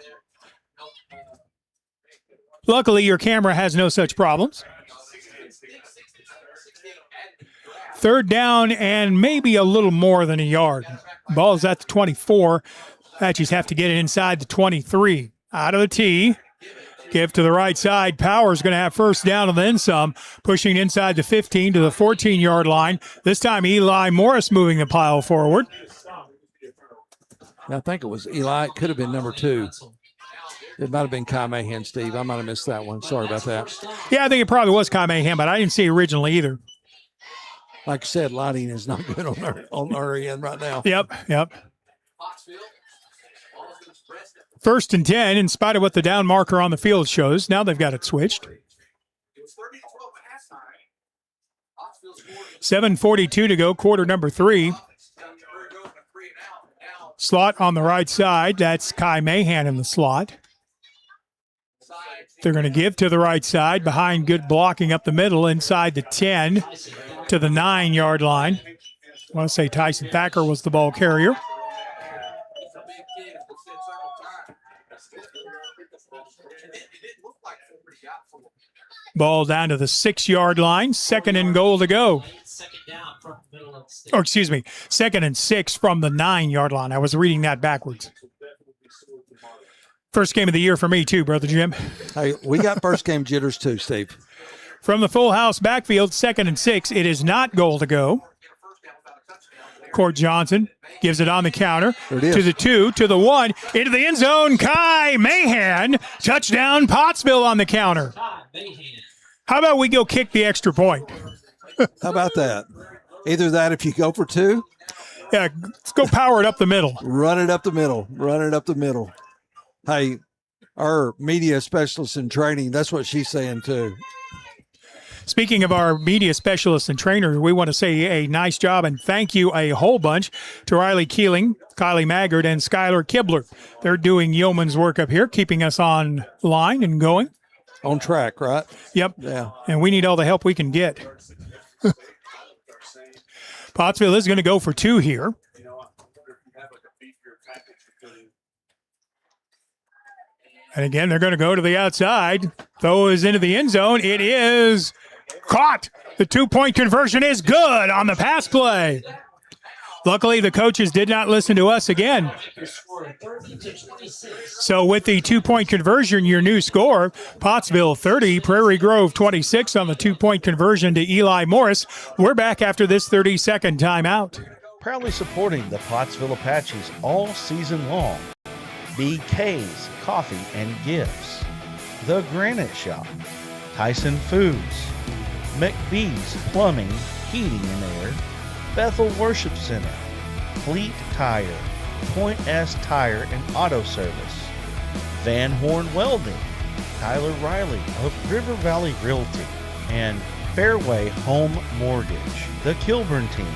Luckily, your camera has no such problems. 3rd down and maybe a little more than a yard. Ball's at the 24. Apaches have to get it inside the 23. Out of the tee. Give to the right side. Power's going to have first down and then some. Pushing inside the 15 to the 14-yard line. This time Eli Morris moving the pile forward. I think it was Eli. It could have been number 2. It might have been Kai Mahan, Steve. I might have missed that one. Sorry about that. Yeah, I think it probably was Kai Mahan, but I didn't see it originally either. Like I said, lighting is not good on our end right now. Yep. First and 10, in spite of what the down marker on the field shows. Now they've got it switched. 7:42 to go, quarter number 3. Slot on the right side. That's Kai Mahan in the slot. They're going to give to the right side. Behind good blocking up the middle inside the 10 to the 9-yard line. I want to say Tyson Thacker was the ball carrier. Ball down to the 6-yard line. 2nd and goal to go. Or excuse me, 2nd and 6 from the 9-yard line. I was reading that backwards. First game of the year for me too, Brother Jim. Hey, we got first game jitters too, Steve. From the full house backfield, 2nd and 6. It is not goal to go. Court Johnson gives it on the counter to the 2, to the 1, into the end zone. Kai Mahan, touchdown Pottsville on the counter. How about we go kick the extra point? How about that? Either that, if you go for 2. Yeah, let's go power it up the middle. Run it up the middle. Hey, our media specialist in training, that's what she's saying too. Speaking of our media specialists and trainers, we want to say a nice job and thank you a whole bunch to Riley Keeling, Kylie Maggard, and Skylar Kibler. They're doing yeoman's work up here, keeping us on line and going. On track, right? Yep. Yeah. And we need all the help we can get. Pottsville is going to go for 2 here. And again, they're going to go to the outside. Throw is into the end zone. It is caught. The 2-point conversion is good on the pass play. Luckily, the coaches did not listen to us again. So with the 2-point conversion, your new score, Pottsville 30, Prairie Grove 26 on the 2-point conversion to Eli Morris. We're back after this 30-second timeout. Proudly supporting the Pottsville Apaches all season long. BK's Coffee and Gifts, The Granite Shop, Tyson Foods, McBee's Plumbing, Heating and Air, Bethel Worship Center, Fleet Tire, Point S Tire and Auto Service, Van Horn Welding, Tyler Riley of River Valley Realty, and Fairway Home Mortgage, the Kilburn team.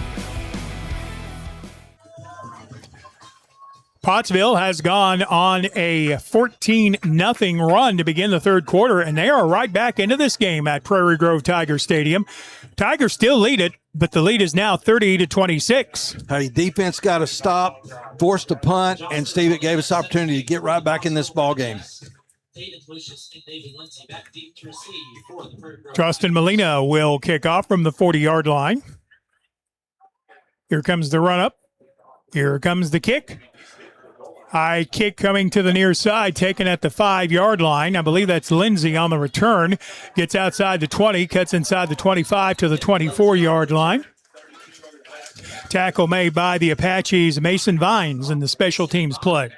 Pottsville has gone on a 14-0 run to begin the third quarter, and they are right back into this game at Prairie Grove Tiger Stadium. Tigers still lead it, but the lead is now 30-26. Hey, defense got to stop, forced a punt, and Steve, it gave us opportunity to get right back in this ball game. Justin Molina will kick off from the 40-yard line. Here comes the run-up. Here comes the kick. High kick coming to the near side, taken at the 5-yard line. I believe that's Lindsey on the return. Gets outside the 20, cuts inside the 25 to the 24-yard line. Tackle made by the Apaches, Mason Vines, in the special teams play.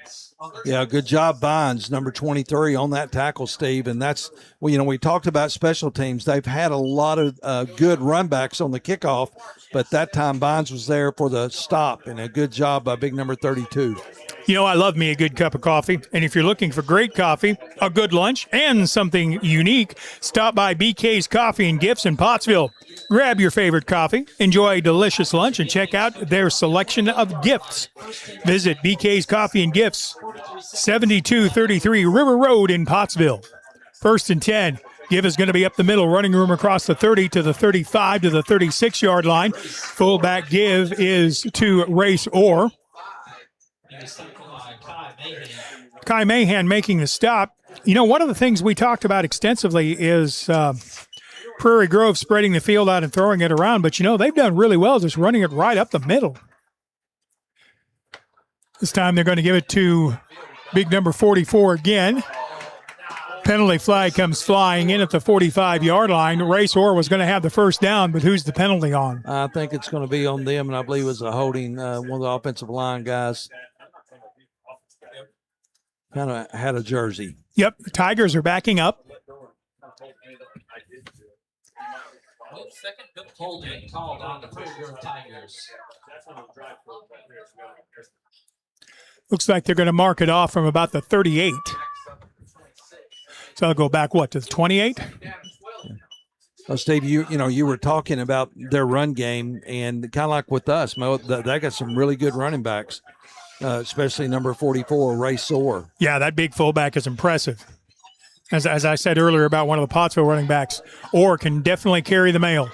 Yeah, good job, Vines, number 23 on that tackle, Steve. And that's, well, you know, we talked about special teams. They've had a lot of good runbacks on the kickoff, but that time Vines was there for the stop, and a good job by big number 32. You know, I love me a good cup of coffee. And if you're looking for great coffee, a good lunch, and something unique, stop by BK's Coffee and Gifts in Pottsville. Grab your favorite coffee, enjoy a delicious lunch, and check out their selection of gifts. Visit BK's Coffee and Gifts, 7233 River Road in Pottsville. 1st and 10. Give is going to be up the middle, running room across the 30 to the 35 to the 36-yard line. Fullback give is to Race Orr. Kai Mahan making the stop. You know, one of the things we talked about extensively is Prairie Grove spreading the field out and throwing it around, but, you know, they've done really well just running it right up the middle. This time they're going to give it to big number 44 again. Penalty flag comes flying in at the 45-yard line. Race Orr was going to have the first down, but who's the penalty on? I think it's going to be on them, and I believe it was a holding, one of the offensive line guys. Kind of had a jersey. Yep, the Tigers are backing up. Second holding called on the Prairie Grove Tigers. Looks like they're going to mark it off from about the 38. So I'll go back, to the 28? Well, Steve, you were talking about their run game, and kind of like with us, Mo, they got some really good running backs, especially number 44, Ray Soar. Yeah, that big fullback is impressive. As I said earlier about one of the Pottsville running backs, Orr can definitely carry the mail.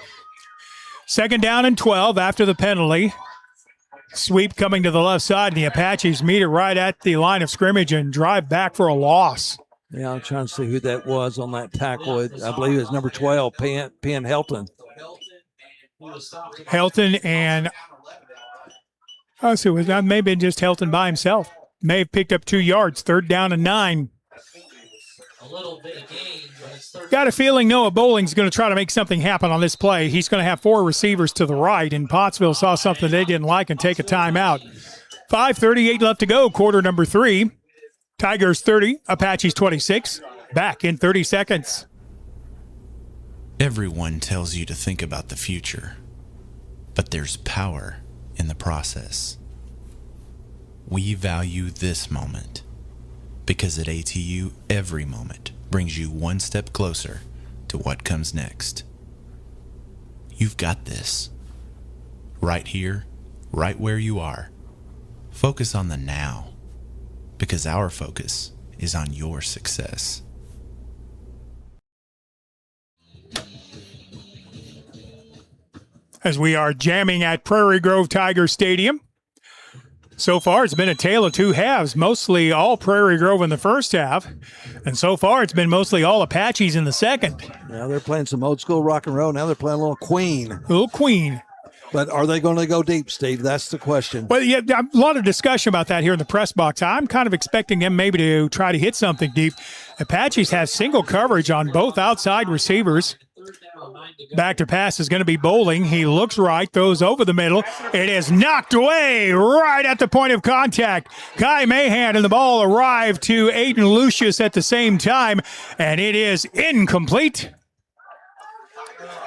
Second down and 12 after the penalty. Sweep coming to the left side, and the Apaches meet it right at the line of scrimmage and drive back for a loss. Yeah, I'm trying to see who that was on that tackle. I believe it was number 12, Penn Helton. Helton and so it was maybe just Helton by himself. May have picked up 2 yards. Third down and 9. Got a feeling Noah Bowling's going to try to make something happen on this play. He's going to have 4 receivers to the right, and Pottsville saw something they didn't like and take a timeout. 5:38 left to go, quarter number 3. Tigers 30, Apaches 26. Back in 30 seconds. Everyone tells you to think about the future, but there's power in the process. We value this moment because at ATU, every moment brings you one step closer to what comes next. You've got this. Right here, right where you are. Focus on the now, because our focus is on your success. As we are jamming at Prairie Grove Tiger Stadium. So far, it's been a tale of two halves, mostly all Prairie Grove in the first half. And so far, it's been mostly all Apaches in the second. Now they're playing some old school rock and roll. Now they're playing a little Queen. A little Queen. But are they going to go deep, Steve? That's the question. Well, yeah, a lot of discussion about that here in the press box. I'm kind of expecting them maybe to try to hit something deep. Apaches have single coverage on both outside receivers. Back to pass is going to be Bowling. He looks right, throws over the middle. It is knocked away right at the point of contact. Kai Mahan and the ball arrived to Aiden Lucius at the same time, and it is incomplete.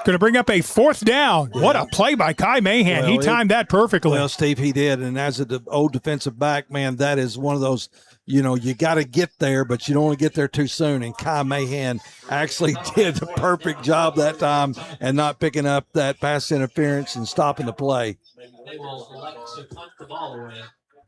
Going to bring up a fourth down. Yeah. What a play by Kai Mahan. He timed that perfectly. Well, Steve, he did. And as an old defensive back, man, that is one of those, you got to get there, but you don't want to get there too soon. And Kai Mahan actually did the perfect job that time and not picking up that pass interference and stopping the play. They will elect to punt the ball away.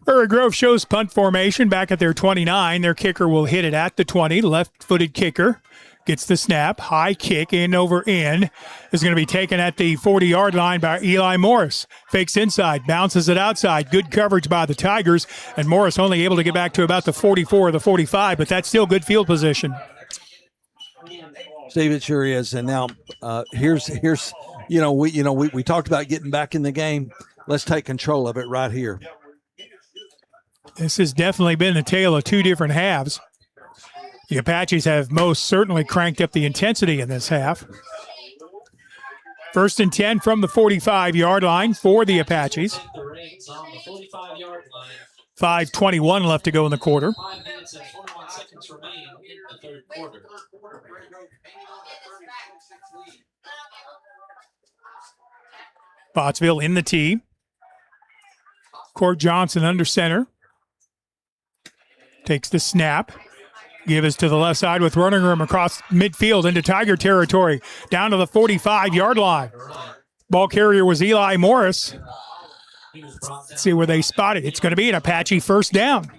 Prairie Grove shows punt formation back at their 29. Their kicker will hit it at the 20. Left-footed kicker. Gets the snap, high kick, in over in. Is going to be taken at the 40-yard line by Eli Morris. Fakes inside, bounces it outside. Good coverage by the Tigers, and Morris only able to get back to about the 44 or the 45, but that's still good field position. Steve, it sure is. And now here's we talked about getting back in the game. Let's take control of it right here. This has definitely been the tale of two different halves. The Apaches have most certainly cranked up the intensity in this half. 1st and 10 from the 45-yard line for the Apaches. 5:21 left to go in the quarter. 5 minutes and 21 seconds remain in the third quarter. Pottsville in the tee. Court Johnson under center. Takes the snap. Give us to the left side with running room across midfield into Tiger territory. Down to the 45-yard line. Ball carrier was Eli Morris. Let's see where they spot it. It's going to be an Apache first down.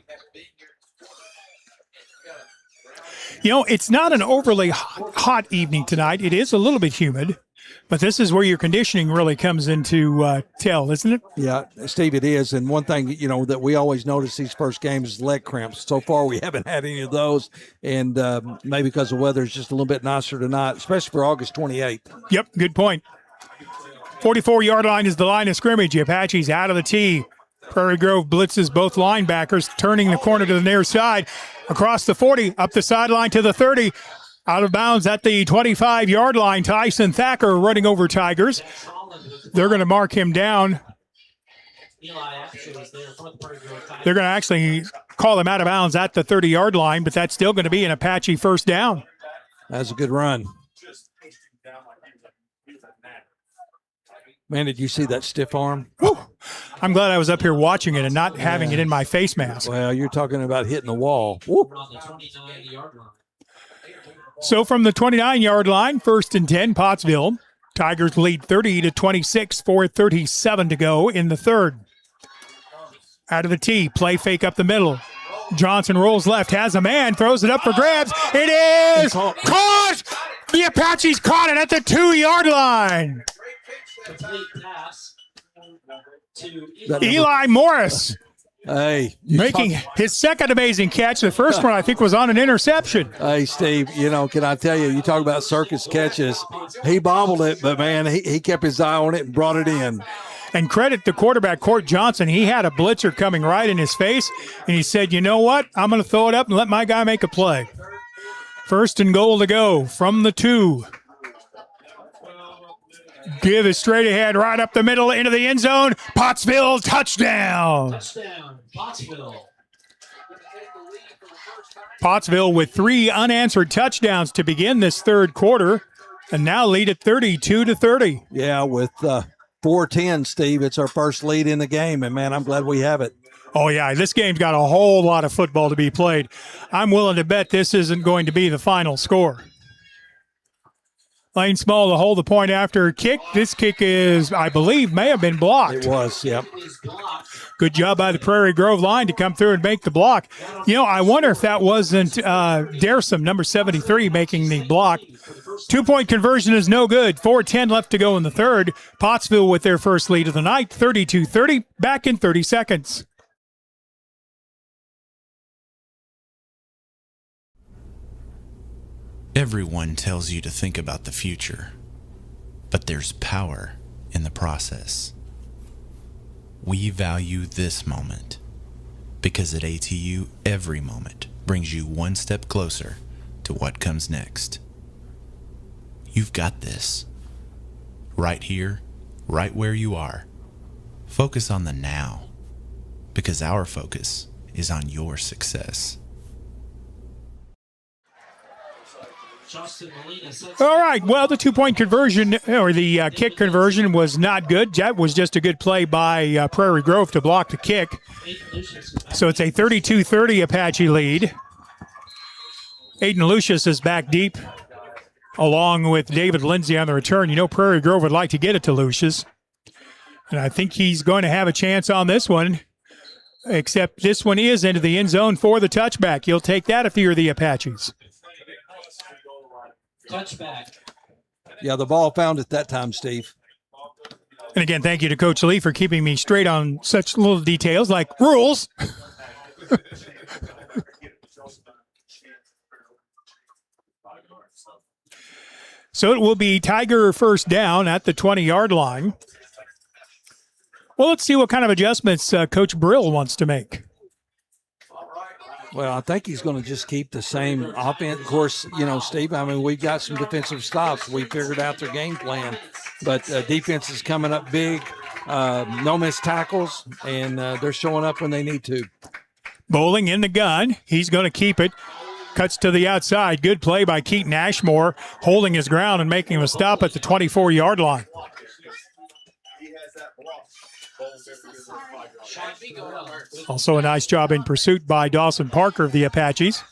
It's not an overly hot evening tonight. It is a little bit humid. But this is where your conditioning really comes into tell, isn't it? Yeah, Steve, it is. And one thing, that we always notice these first games is leg cramps. So far, we haven't had any of those. And maybe because the weather is just a little bit nicer tonight, especially for August 28th. Yep, good point. 44-yard line is the line of scrimmage. The Apaches out of the tee. Prairie Grove blitzes both linebackers, turning the corner to the near side, across the 40, up the sideline to the 30, out of bounds at the 25-yard line. Tyson Thacker running over Tigers. They're going to mark him down. They're going to actually call him out of bounds at the 30-yard line, but that's still going to be an Apache first down. That's a good run. Man, did you see that stiff arm? Whew. I'm glad I was up here watching it and not having it in my face mask. Well, you're talking about hitting the wall. Whoop. So from the 29-yard line, 1st and 10, Pottsville. Tigers lead 30-26, 4:37 to go in the third. Out of the tee, play fake up the middle. Johnson rolls left, has a man, throws it up for grabs. It is caught! The Apaches caught it at the 2-yard line. Eli Morris. Hey, making his second amazing catch. The first one, I think, was on an interception. Hey, Steve, can I tell you, you talk about circus catches. He bobbled it, but, man, he kept his eye on it and brought it in. And credit the quarterback, Court Johnson. He had a blitzer coming right in his face, and he said, you know what? I'm going to throw it up and let my guy make a play. 1st and goal to go from the 2. Give it straight ahead, right up the middle, into the end zone. Pottsville, touchdown. Touchdown, Pottsville. Pottsville with 3 unanswered touchdowns to begin this third quarter, and now lead at 32-30. Yeah, with 4:10, Steve, it's our first lead in the game, and, man, I'm glad we have it. Oh, yeah, this game's got a whole lot of football to be played. I'm willing to bet this isn't going to be the final score. Lane Small to hold the point after a kick. This kick is, I believe, may have been blocked. It was, yep. Good job by the Prairie Grove line to come through and make the block. I wonder if that wasn't Daresom, number 73, making the block. 2-point conversion is no good. 4:10 left to go in the third. Pottsville with their first lead of the night, 32-30, back in 30 seconds. Everyone tells you to think about the future, but there's power in the process. We value this moment because at ATU, every moment brings you one step closer to what comes next. You've got this. Right here, right where you are. Focus on the now, because our focus is on your success. All right, well, the 2-point conversion, or the kick conversion, was not good. That was just a good play by Prairie Grove to block the kick. So it's a 32-30 Apache lead. Aiden Lucius is back deep, along with David Lindsay on the return. Prairie Grove would like to get it to Lucius. And I think he's going to have a chance on this one, except this one is into the end zone for the touchback. You'll take that if you're the Apaches. Touchback. Yeah, the ball found it that time, Steve. And again, thank you to Coach Lee for keeping me straight on such little details like rules. So it will be Tiger first down at the 20-yard line. Well, let's see what kind of adjustments Coach Brill wants to make. Well, I think he's going to just keep the same offense. Of course, Steve, we've got some defensive stops. We figured out their game plan. But defense is coming up big, no missed tackles, and they're showing up when they need to. Bowling in the gun. He's going to keep it. Cuts to the outside. Good play by Keaton Ashmore, holding his ground and making him a stop at the 24-yard line. Also a nice job in pursuit by Dawson Parker of the Apaches.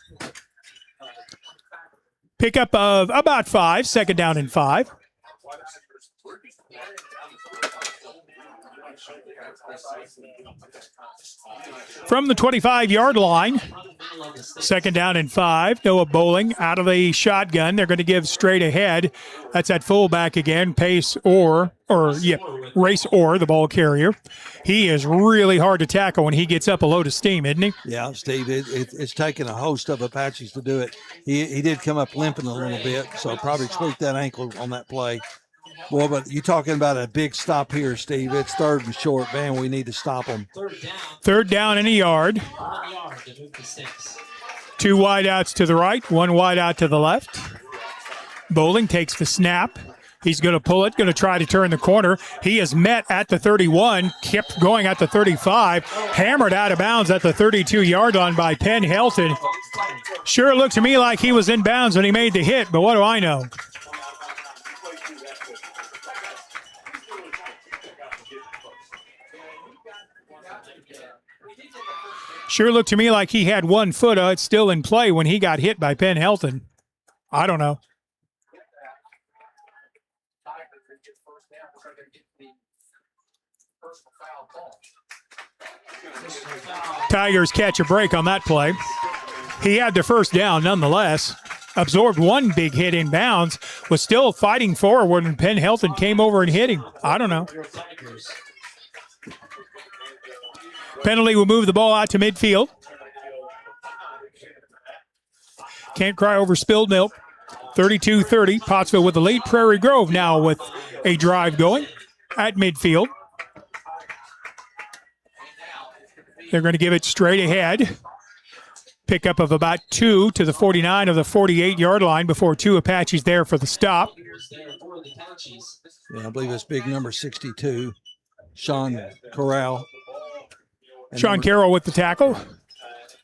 Pickup of about 5, 2nd down and 5. From the 25-yard line, 2nd down and 5. Noah Bowling out of the shotgun. They're going to give straight ahead. That's at fullback again. Race Orr, the ball carrier. He is really hard to tackle when he gets up a load of steam, isn't he? Yeah, Steve, it's taken a host of Apaches to do it. He did come up limping a little bit, so probably tweaked that ankle on that play. Boy, but you talking about a big stop here, Steve. It's 3rd and short. Man, we need to stop them. 3rd down in a yard. 2 wideouts to the right, 1 wideout to the left. Bowling takes the snap. He's going to pull it, going to try to turn the corner. He is met at the 31, kept going at the 35, hammered out of bounds at the 32-yard line by Penn Helton. Sure looked to me like he was in bounds when he made the hit, but what do I know? Sure looked to me like he had 1 foot. It's still in play when he got hit by Penn Helton. I don't know. Tigers catch a break on that play. He had the first down nonetheless. Absorbed 1 big hit in bounds. Was still fighting forward when Penn Helton came over and hit him. I don't know. Penalty will move the ball out to midfield. Can't cry over spilled milk. 32-30. Pottsville with the lead. Prairie Grove now with a drive going at midfield. They're going to give it straight ahead. Pickup of about 2 to the 49 of the 48-yard line before 2 Apaches there for the stop. Yeah, I believe it's big number 62, Sean Corral. Sean Carroll with the tackle.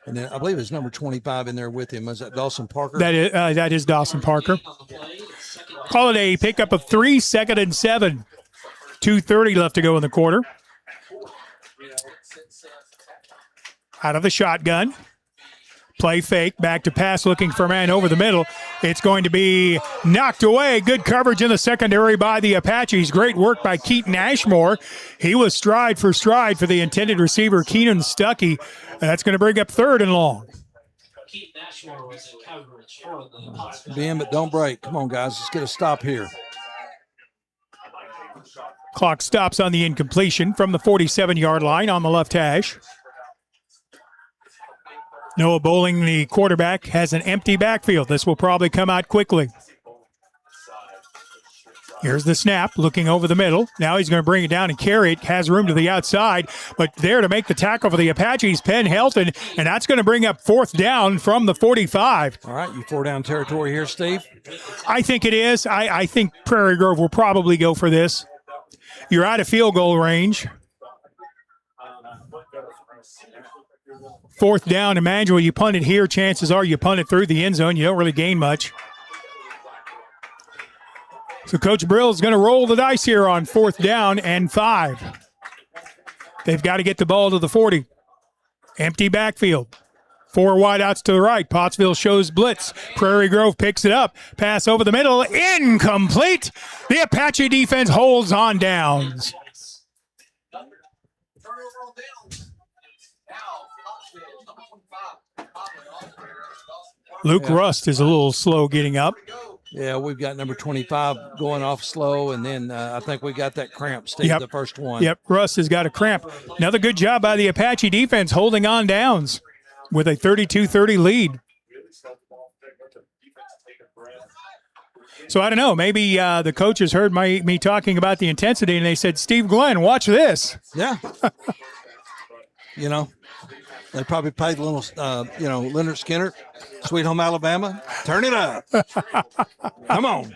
And then I believe it's number 25 in there with him. Was that Dawson Parker? That is Dawson Parker. Call it a pickup of 3, 2nd and 7. 2:30 left to go in the quarter. Out of the shotgun. Play fake, back to pass, looking for a man over the middle. It's going to be knocked away. Good coverage in the secondary by the Apaches. Great work by Keaton Ashmore. He was stride for the intended receiver, Keenan Stuckey. That's going to bring up 3rd and long. Ben, but don't break. Come on, guys. Let's get a stop here. Clock stops on the incompletion from the 47-yard line on the left hash. Noah Bowling, the quarterback, has an empty backfield. This will probably come out quickly. Here's the snap, looking over the middle. Now he's going to bring it down and carry it. Has room to the outside, but there to make the tackle for the Apaches, Penn Helton, and that's going to bring up 4th down from the 45. All right, you 4-down territory here, Steve? I think it is. I think Prairie Grove will probably go for this. You're out of field goal range. 4th down, Emmanuel, you punt it here. Chances are you punt it through the end zone. You don't really gain much. So Coach Brill is going to roll the dice here on 4th down and 5. They've got to get the ball to the 40. Empty backfield. 4 wideouts to the right. Pottsville shows blitz. Prairie Grove picks it up. Pass over the middle. Incomplete. The Apache defense holds on downs. Luke Rust is a little slow getting up. Yeah, we've got number 25 going off slow, and then I think we got that cramp, Steve, the first one. Yep, Rust has got a cramp. Another good job by the Apache defense holding on downs with a 32-30 lead. So I don't know, maybe the coaches heard me talking about the intensity, and they said, Steve Glenn, watch this. Yeah. They probably played a little, Leonard Skinner, Sweet Home Alabama. Turn it up. Come on.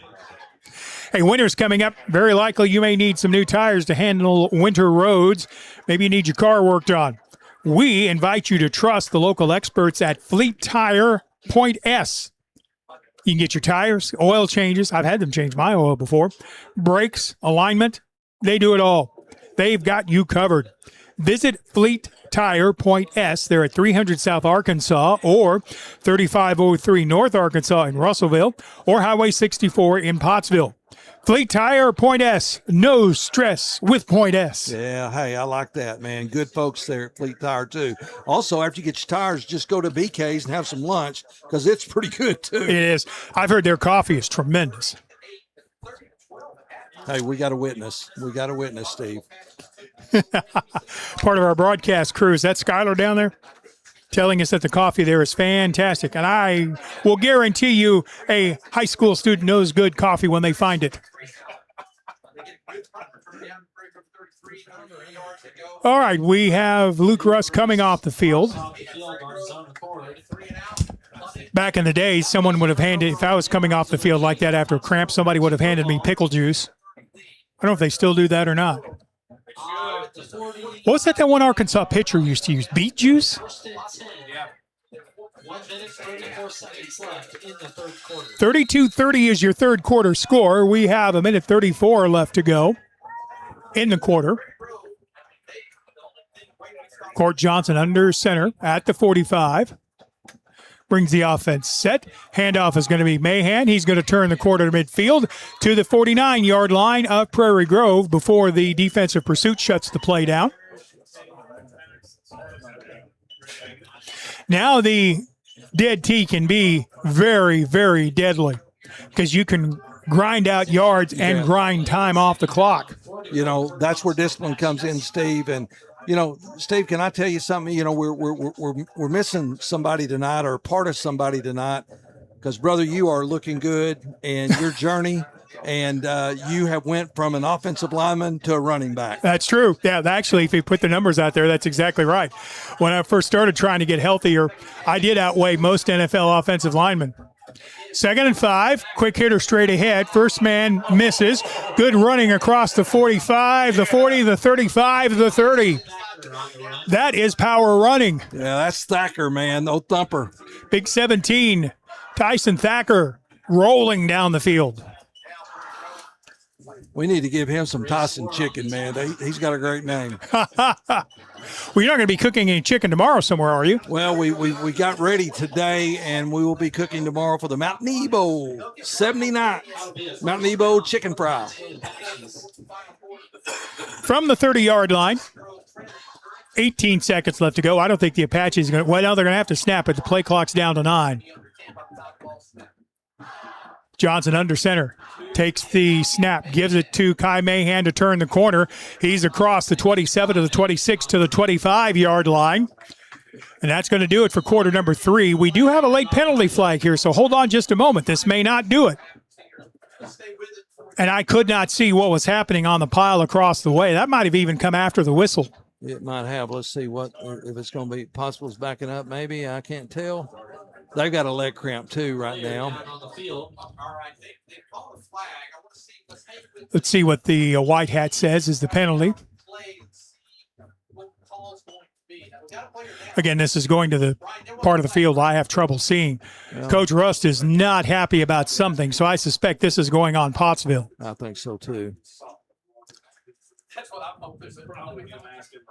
Hey, winter's coming up. Very likely you may need some new tires to handle winter roads. Maybe you need your car worked on. We invite you to trust the local experts at Fleet Tire Point S. You can get your tires, oil changes. I've had them change my oil before. Brakes, alignment, they do it all. They've got you covered. Visit Fleet Tire Point S. They're at 300 South Arkansas or 3503 North Arkansas in Russellville or Highway 64 in Pottsville. Fleet Tire Point S. No stress with Point S. Yeah, hey, I like that, man. Good folks there at Fleet Tire, too. Also, after you get your tires, just go to BK's and have some lunch because it's pretty good, too. It is. I've heard their coffee is tremendous. Hey, we got a witness. We got a witness, Steve. Part of our broadcast crew. Is that Skylar down there? Telling us that the coffee there is fantastic. And I will guarantee you a high school student knows good coffee when they find it. All right, we have Luke Russ coming off the field. Back in the day, someone would have handed, if I was coming off the field like that after a cramp, somebody would have handed me pickle juice. I don't know if they still do that or not. What was that one Arkansas pitcher used to use? Beet juice? 32-30 is your third quarter score. We have 1:34 left to go in the quarter. Court Johnson under center at the 45. Brings the offense set. Handoff is going to be Mahan. He's going to turn the quarter to midfield to the 49-yard line of Prairie Grove before the defensive pursuit shuts the play down. Now the dead tee can be very, very deadly because you can grind out yards and grind time off the clock. You know, that's where discipline comes in, Steve. And you know, Steve, can I tell you something? You know, we're missing somebody tonight, or part of somebody tonight, because brother, you are looking good, and your journey, and you have went from an offensive lineman to a running back. That's true. Yeah, actually, if you put the numbers out there, that's exactly right. When I first started trying to get healthier, I did outweigh most NFL offensive linemen. 2nd and 5, quick hitter straight ahead. First man misses. Good running across the 45, the 40, the 35, the 30. That is power running. Yeah, that's Thacker, man. No thumper. Big 17, Tyson Thacker rolling down the field. We need to give him some Tyson chicken, man. He's got a great name. Well, you're not going to be cooking any chicken tomorrow somewhere, are you? Well, we got ready today, and we will be cooking tomorrow for the Mount Nebo 79 Mount Nebo chicken fry. From the 30-yard line, 18 seconds left to go. I don't think the Apaches are going to – well, now they're going to have to snap it. The play clock's down to 9. Johnson under center. Takes the snap, gives it to Kai Mahan to turn the corner. He's across the 27 to the 26 to the 25-yard line. And that's going to do it for quarter number 3. We do have a late penalty flag here, so hold on just a moment. This may not do it. And I could not see what was happening on the pile across the way. That might have even come after the whistle. It might have. Let's see if it's going to be Pottsville's backing up maybe. I can't tell. They've got a leg cramp too right now. Let's see what the white hat says is the penalty. Again, this is going to the part of the field I have trouble seeing. Yeah. Coach Rust is not happy about something, so I suspect this is going on Pottsville. I think so too. That's what I'm hoping. Probably him asking.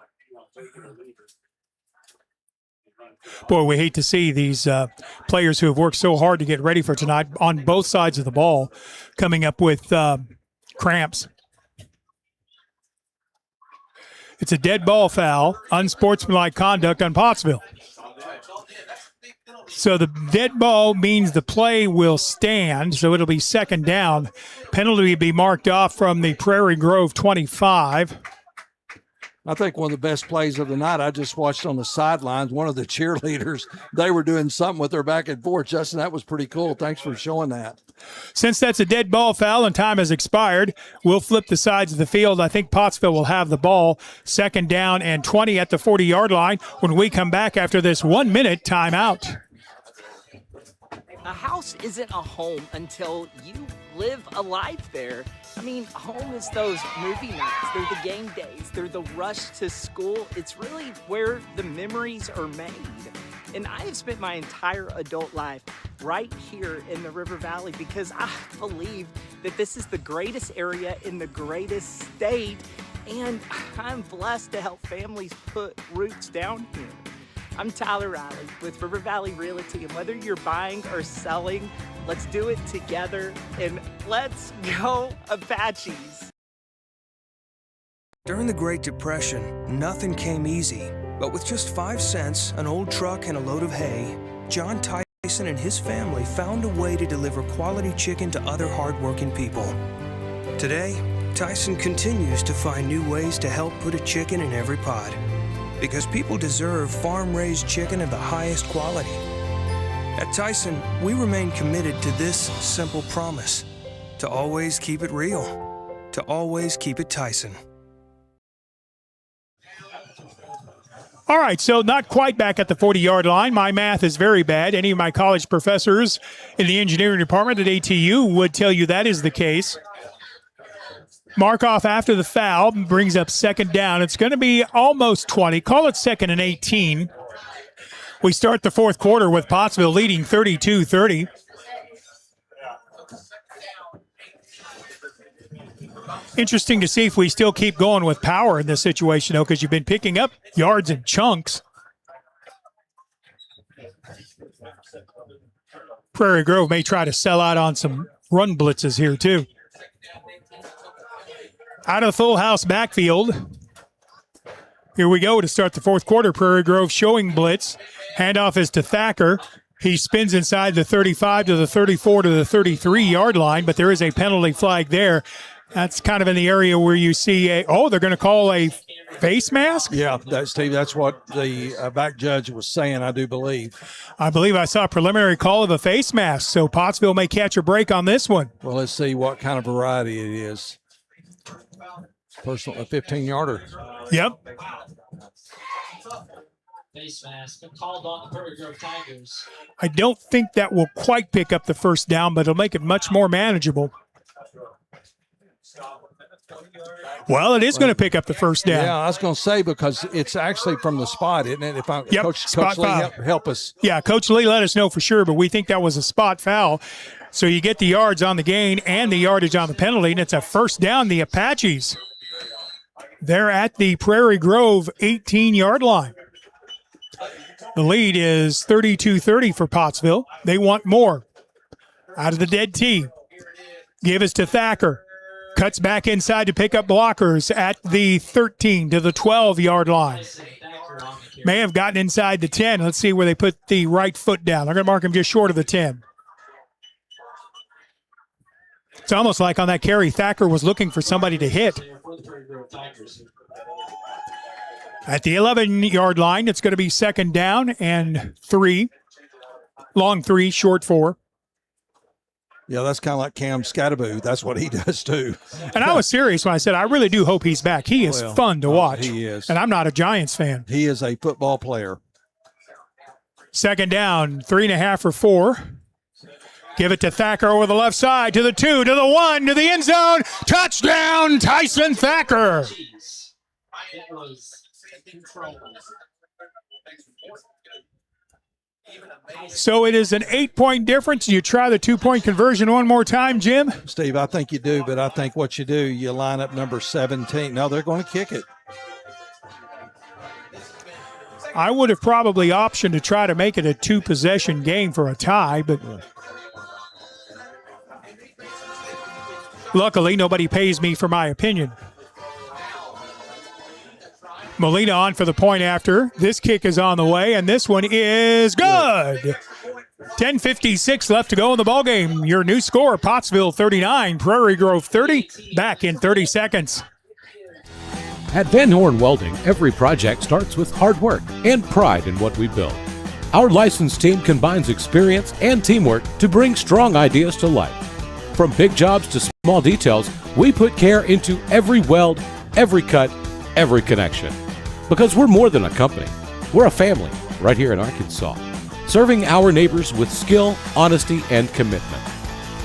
Boy, we hate to see these players who have worked so hard to get ready for tonight on both sides of the ball coming up with cramps. It's a dead ball foul, unsportsmanlike conduct on Pottsville. So the dead ball means the play will stand, so it'll be second down. Penalty will be marked off from the Prairie Grove 25. I think one of the best plays of the night I just watched on the sidelines, one of the cheerleaders, they were doing something with their back and forth. Justin, that was pretty cool. Thanks for showing that. Since that's a dead ball foul and time has expired, we'll flip the sides of the field. I think Pottsville will have the ball. Second down and 20 at the 40-yard line when we come back after this 1-minute timeout. A house isn't a home until you live a life there. I mean, home is those movie nights, they're the game days, they're the rush to school. It's really where the memories are made. And I have spent my entire adult life right here in the River Valley because I believe that this is the greatest area in the greatest state, and I'm blessed to help families put roots down here. I'm Tyler Riley with River Valley Realty, and whether you're buying or selling, let's do it together, and let's go Apaches. During the Great Depression, nothing came easy. But with just 5 cents, an old truck, and a load of hay, John Tyson and his family found a way to deliver quality chicken to other hardworking people. Today, Tyson continues to find new ways to help put a chicken in every pot. Because people deserve farm-raised chicken of the highest quality. At Tyson, we remain committed to this simple promise, to always keep it real. to always keep it Tyson. All right, so not quite back at the 40-yard line. My math is very bad. Any of my college professors in the engineering department at ATU would tell you that is the case. Mark off after the foul brings up second down. It's going to be almost 20. Call it second and 18. We start the fourth quarter with Pottsville leading 32-30. Interesting to see if we still keep going with power in this situation, though, because you've been picking up yards in chunks. Prairie Grove may try to sell out on some run blitzes here, too. Out of the full house backfield. Here we go to start the fourth quarter. Prairie Grove showing blitz. Handoff is to Thacker. He spins inside the 35 to the 34 to the 33-yard line, but there is a penalty flag there. That's kind of in the area where you see they're going to call a face mask? Yeah, Steve, that's what the back judge was saying, I do believe. I believe I saw a preliminary call of a face mask, so Pottsville may catch a break on this one. Well, let's see what kind of variety it is. Personal, a 15-yarder. Yep. Face mask called on the Prairie Grove Tigers. I don't think that will quite pick up the first down, but it'll make it much more manageable. Well, it is going to pick up the first down. Yeah, I was going to say because it's actually from the spot, isn't it? Coach Lee, help us. Yeah, Coach Lee let us know for sure, but we think that was a spot foul. So you get the yards on the gain and the yardage on the penalty, and it's a first down. The Apaches, they're at the Prairie Grove 18-yard line. The lead is 32-30 for Pottsville. They want more. Out of the dead tee. Give us to Thacker. Cuts back inside to pick up blockers at the 13 to the 12-yard line. May have gotten inside the 10. Let's see where they put the right foot down. They're going to mark him just short of the 10. It's almost like on that carry, Thacker was looking for somebody to hit. At the 11-yard line, it's going to be second down and 3. Long 3, short 4. Yeah, that's kind of like Cam Scattaboo. That's what he does, too. And I was serious when I said I really do hope he's back. He is fun to watch. He is. And I'm not a Giants fan. He is a football player. Second down, 3.5 or 4. Give it to Thacker over the left side, to the 2, to the 1, to the end zone. Touchdown, Tyson Thacker. So it is an 8-point difference. You try the 2-point conversion one more time, Jim? Steve, I think you do, but I think what you do, you line up number 17. No, they're going to kick it. I would have probably optioned to try to make it a 2-possession game for a tie, but luckily nobody pays me for my opinion. Molina on for the point after. This kick is on the way, and this one is good. 10:56 left to go in the ballgame. Your new score, Pottsville 39, Prairie Grove 30. Back in 30 seconds. At Van Horn Welding, every project starts with hard work and pride in what we build. Our licensed team combines experience and teamwork to bring strong ideas to life. From big jobs to small details, we put care into every weld, every cut, every connection. Because we're more than a company. We're a family right here in Arkansas, serving our neighbors with skill, honesty, and commitment.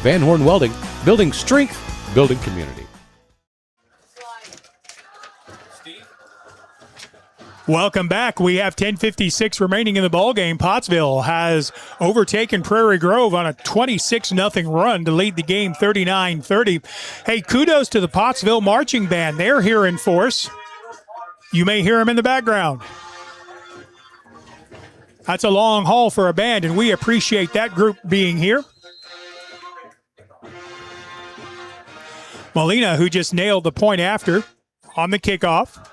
Van Horn Welding, building strength, building community. Welcome back. We have 10:56 remaining in the ballgame. Pottsville has overtaken Prairie Grove on a 26-0 run to lead the game 39-30. Hey, kudos to the Pottsville Marching Band. They're here in force. You may hear them in the background. That's a long haul for a band, and we appreciate that group being here. Molina, who just nailed the point after on the kickoff.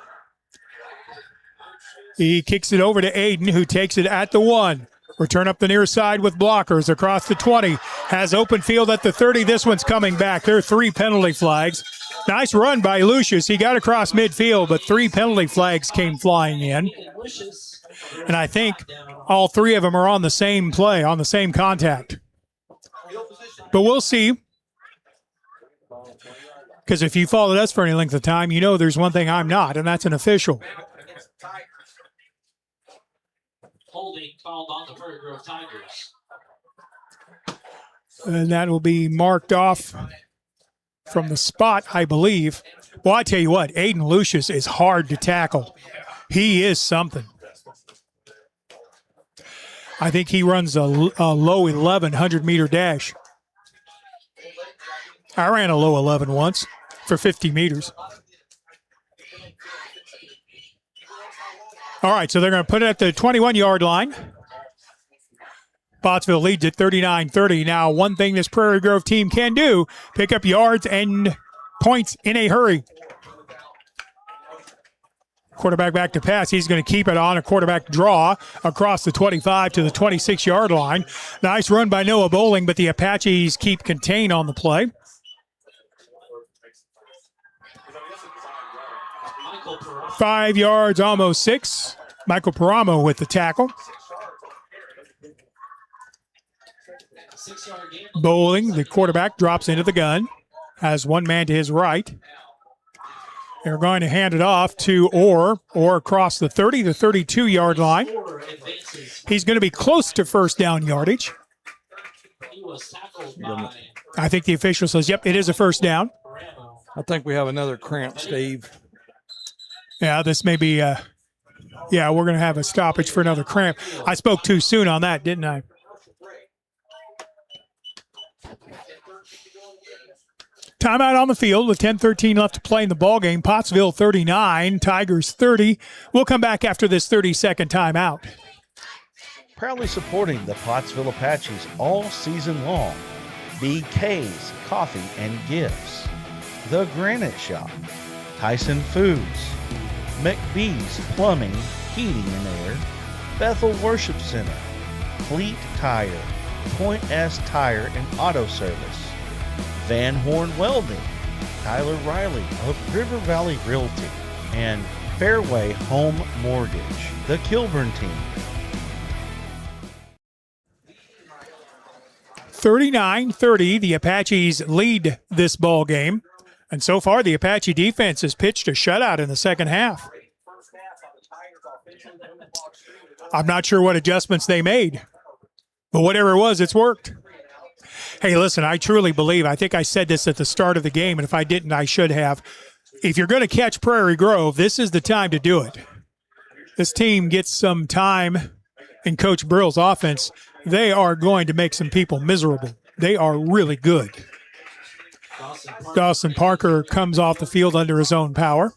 He kicks it over to Aiden, who takes it at the 1. Return up the near side with blockers across the 20. Has open field at the 30. This one's coming back. There are 3 penalty flags. Nice run by Lucius. He got across midfield, but 3 penalty flags came flying in. And I think all 3 of them are on the same play, on the same contact. But we'll see. Because if you followed us for any length of time, you know there's one thing I'm not, and that's an official. Holding called on the Prairie Grove Tigers. And that will be marked off from the spot, I believe. Well, I tell you what, Aiden Lucius is hard to tackle. He is something. I think he runs a low 1,100-meter dash. I ran a low 11 once for 50 meters. All right, so they're going to put it at the 21-yard line. Pottsville leads at 39-30. Now, one thing this Prairie Grove team can do, pick up yards and points in a hurry. Quarterback back to pass. He's going to keep it on a quarterback draw across the 25 to the 26-yard line. Nice run by Noah Bowling, but the Apaches keep contained on the play. 5 yards, almost 6. Michael Paramo with the tackle. Bowling, the quarterback, drops into the gun. Has one man to his right. They're going to hand it off to Orr across the 30 to 32-yard line. He's going to be close to first down yardage. I think the official says, yep, it is a first down. I think we have another cramp, Steve. Yeah, this may be, we're going to have a stoppage for another cramp. I spoke too soon on that, didn't I? Timeout on the field with 10:13 left to play in the ballgame. Pottsville 39, Tigers 30. We'll come back after this 30-second timeout. Proudly supporting the Pottsville Apaches all season long. BK's Coffee and Gifts. The Granite Shop. Tyson Foods. McBee's Plumbing, Heating and Air. Bethel Worship Center. Fleet Tire. Point S Tire and Auto Service. Van Horn Welding, Tyler Riley of River Valley Realty, and Fairway Home Mortgage, the Kilburn team. 39-30, the Apaches lead this ball game. And so far, the Apache defense has pitched a shutout in the second half. I'm not sure what adjustments they made, but whatever it was, it's worked. Hey, listen, I truly believe, I think I said this at the start of the game, and if I didn't, I should have. If you're going to catch Prairie Grove, this is the time to do it. This team gets some time in Coach Burrell's offense. They are going to make some people miserable. They are really good. Dawson Parker comes off the field under his own power.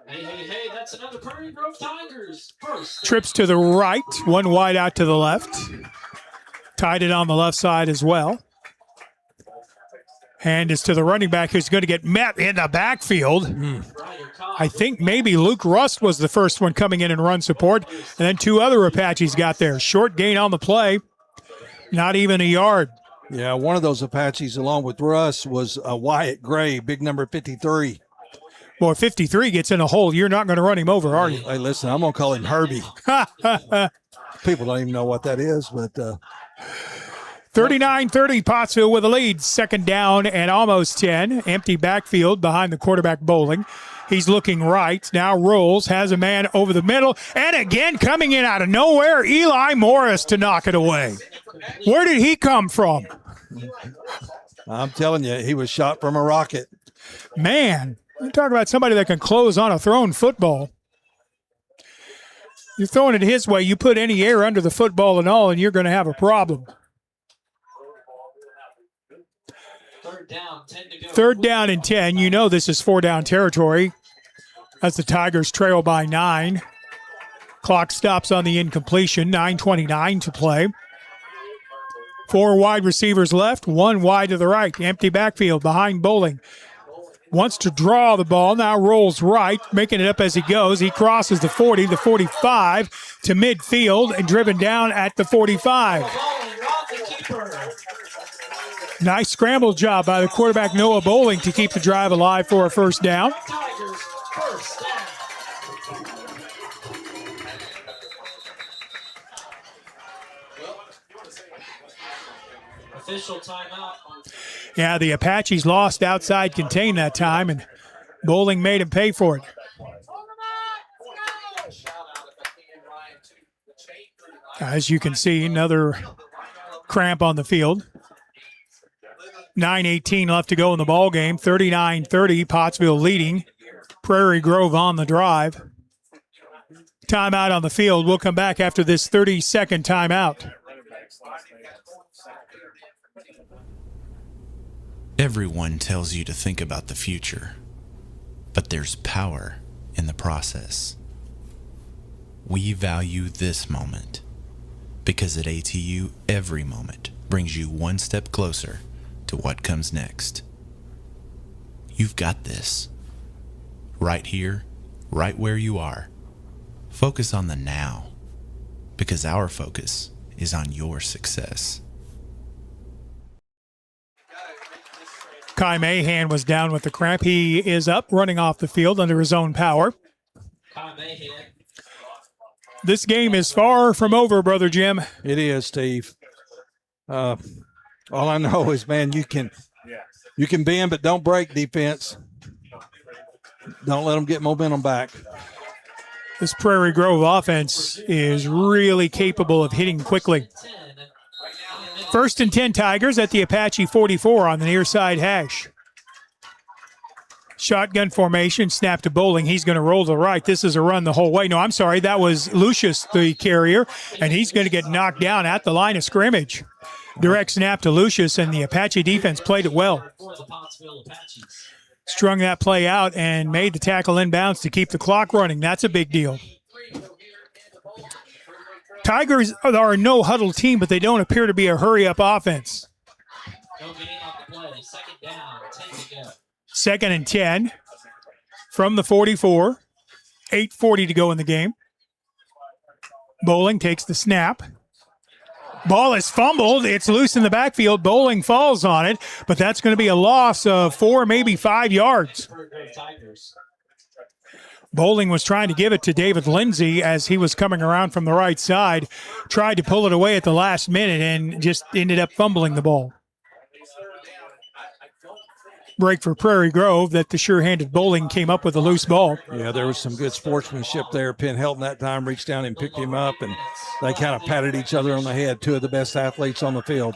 Hey, that's another Prairie Grove Tigers. First. Trips to the right, one wide out to the left. Tied it on the left side as well. Hand is to the running back who's going to get met in the backfield. I think maybe Luke Rust was the first one coming in and run support. And then two other Apaches got there. Short gain on the play. Not even a yard. Yeah, one of those Apaches along with Russ was Wyatt Gray, big number 53. Boy, if 53 gets in a hole, you're not going to run him over, are you? Hey, listen, I'm going to call him Herbie. People don't even know what that is, but 39-30, Pottsville with a lead. Second down and almost 10. Empty backfield behind the quarterback Bowling. He's looking right. Now rolls, has a man over the middle. And again, coming in out of nowhere, Eli Morris to knock it away. Where did he come from? I'm telling you, he was shot from a rocket. Man, you talk about somebody that can close on a thrown football. You're throwing it his way. You put any air under the football and all, and you're going to have a problem. Third down and 10. You know this is 4-down territory as the Tigers trail by 9. Clock stops on the incompletion. 9:29 to play. 4 wide receivers left, 1 wide to the right. Empty backfield behind Bowling. Wants to draw the ball, now rolls right, making it up as he goes. He crosses the 40, the 45 to midfield and driven down at the 45. Nice scramble job by the quarterback Noah Bowling to keep the drive alive for a first down. Tigers first down. Official timeout. Yeah, the Apaches lost outside contain that time, and Bowling made him pay for it. As you can see, another cramp on the field. 9:18 left to go in the ball game. 39-30, Pottsville leading. Prairie Grove on the drive. Timeout on the field. We'll come back after this 30-second timeout. Everyone tells you to think about the future, but there's power in the process. We value this moment because at ATU, every moment brings you one step closer to what comes next. You've got this. Right here, right where you are. Focus on the now, because our focus is on your success. Kai Mahan was down with the cramp. He is up, running off the field under his own power. This game is far from over, Brother Jim. It is, Steve. All I know is, man, you can bend, but don't break defense. Don't let them get momentum back. This Prairie Grove offense is really capable of hitting quickly. 1st and 10 Tigers at the Apache 44 on the near side hash. Shotgun formation, snap to Bowling. He's going to roll to the right. This is a run the whole way. No, I'm sorry. That was Lucius, the carrier, and he's going to get knocked down at the line of scrimmage. Direct snap to Lucius, and the Apache defense played it well. Strung that play out and made the tackle inbounds to keep the clock running. That's a big deal. Tigers are a no-huddle team, but they don't appear to be a hurry-up offense. Second and 10 from the 44. 8:40 to go in the game. Bowling takes the snap. Ball is fumbled. It's loose in the backfield. Bowling falls on it, but that's going to be a loss of 4, maybe 5 yards. Bowling was trying to give it to David Lindsay as he was coming around from the right side, tried to pull it away at the last minute and just ended up fumbling the ball. Break for Prairie Grove that the sure-handed Bowling came up with a loose ball. Yeah, there was some good sportsmanship there. Penn Helton that time reached down and picked him up, and they kind of patted each other on the head, two of the best athletes on the field.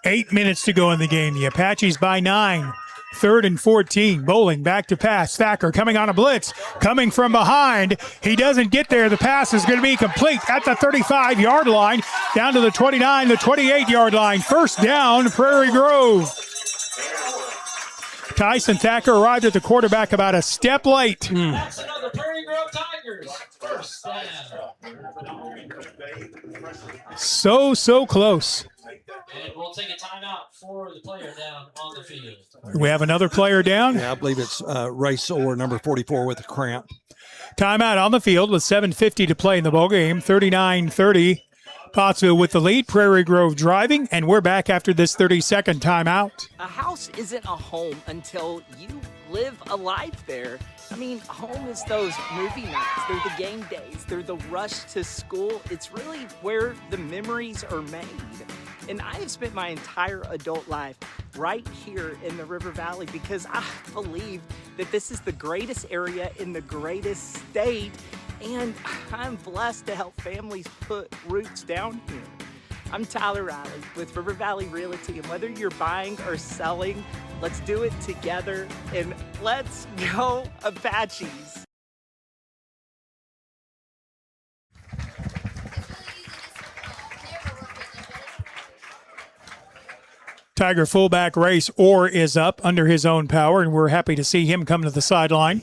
8 minutes to go in the game. The Apaches by 9. 3rd and 14. Bowling back to pass. Thacker coming on a blitz. Coming from behind. He doesn't get there. The pass is going to be complete at the 35-yard line. Down to the 29, the 28-yard line. First down, Prairie Grove. Tyson Thacker arrived at the quarterback about a step late. That's another Prairie Grove Tigers. First down. So close. And we'll take a timeout for the player down on the field. We have another player down. Yeah, I believe it's Ray Soar, number 44, with a cramp. Timeout on the field with 7:50 to play in the ball game. 39-30. Pottsville with the lead. Prairie Grove driving, and we're back after this 30-second timeout. A house isn't a home until you live a life there. I mean, home is those movie nights. They're the game days. They're the rush to school. It's really where the memories are made. And I have spent my entire adult life right here in the River Valley because I believe that this is the greatest area in the greatest state. And I'm blessed to help families put roots down here. I'm Tyler Riley with River Valley Realty, and whether you're buying or selling, let's do it together, and let's go Apaches. Tiger fullback Race Orr is up under his own power, and we're happy to see him come to the sideline.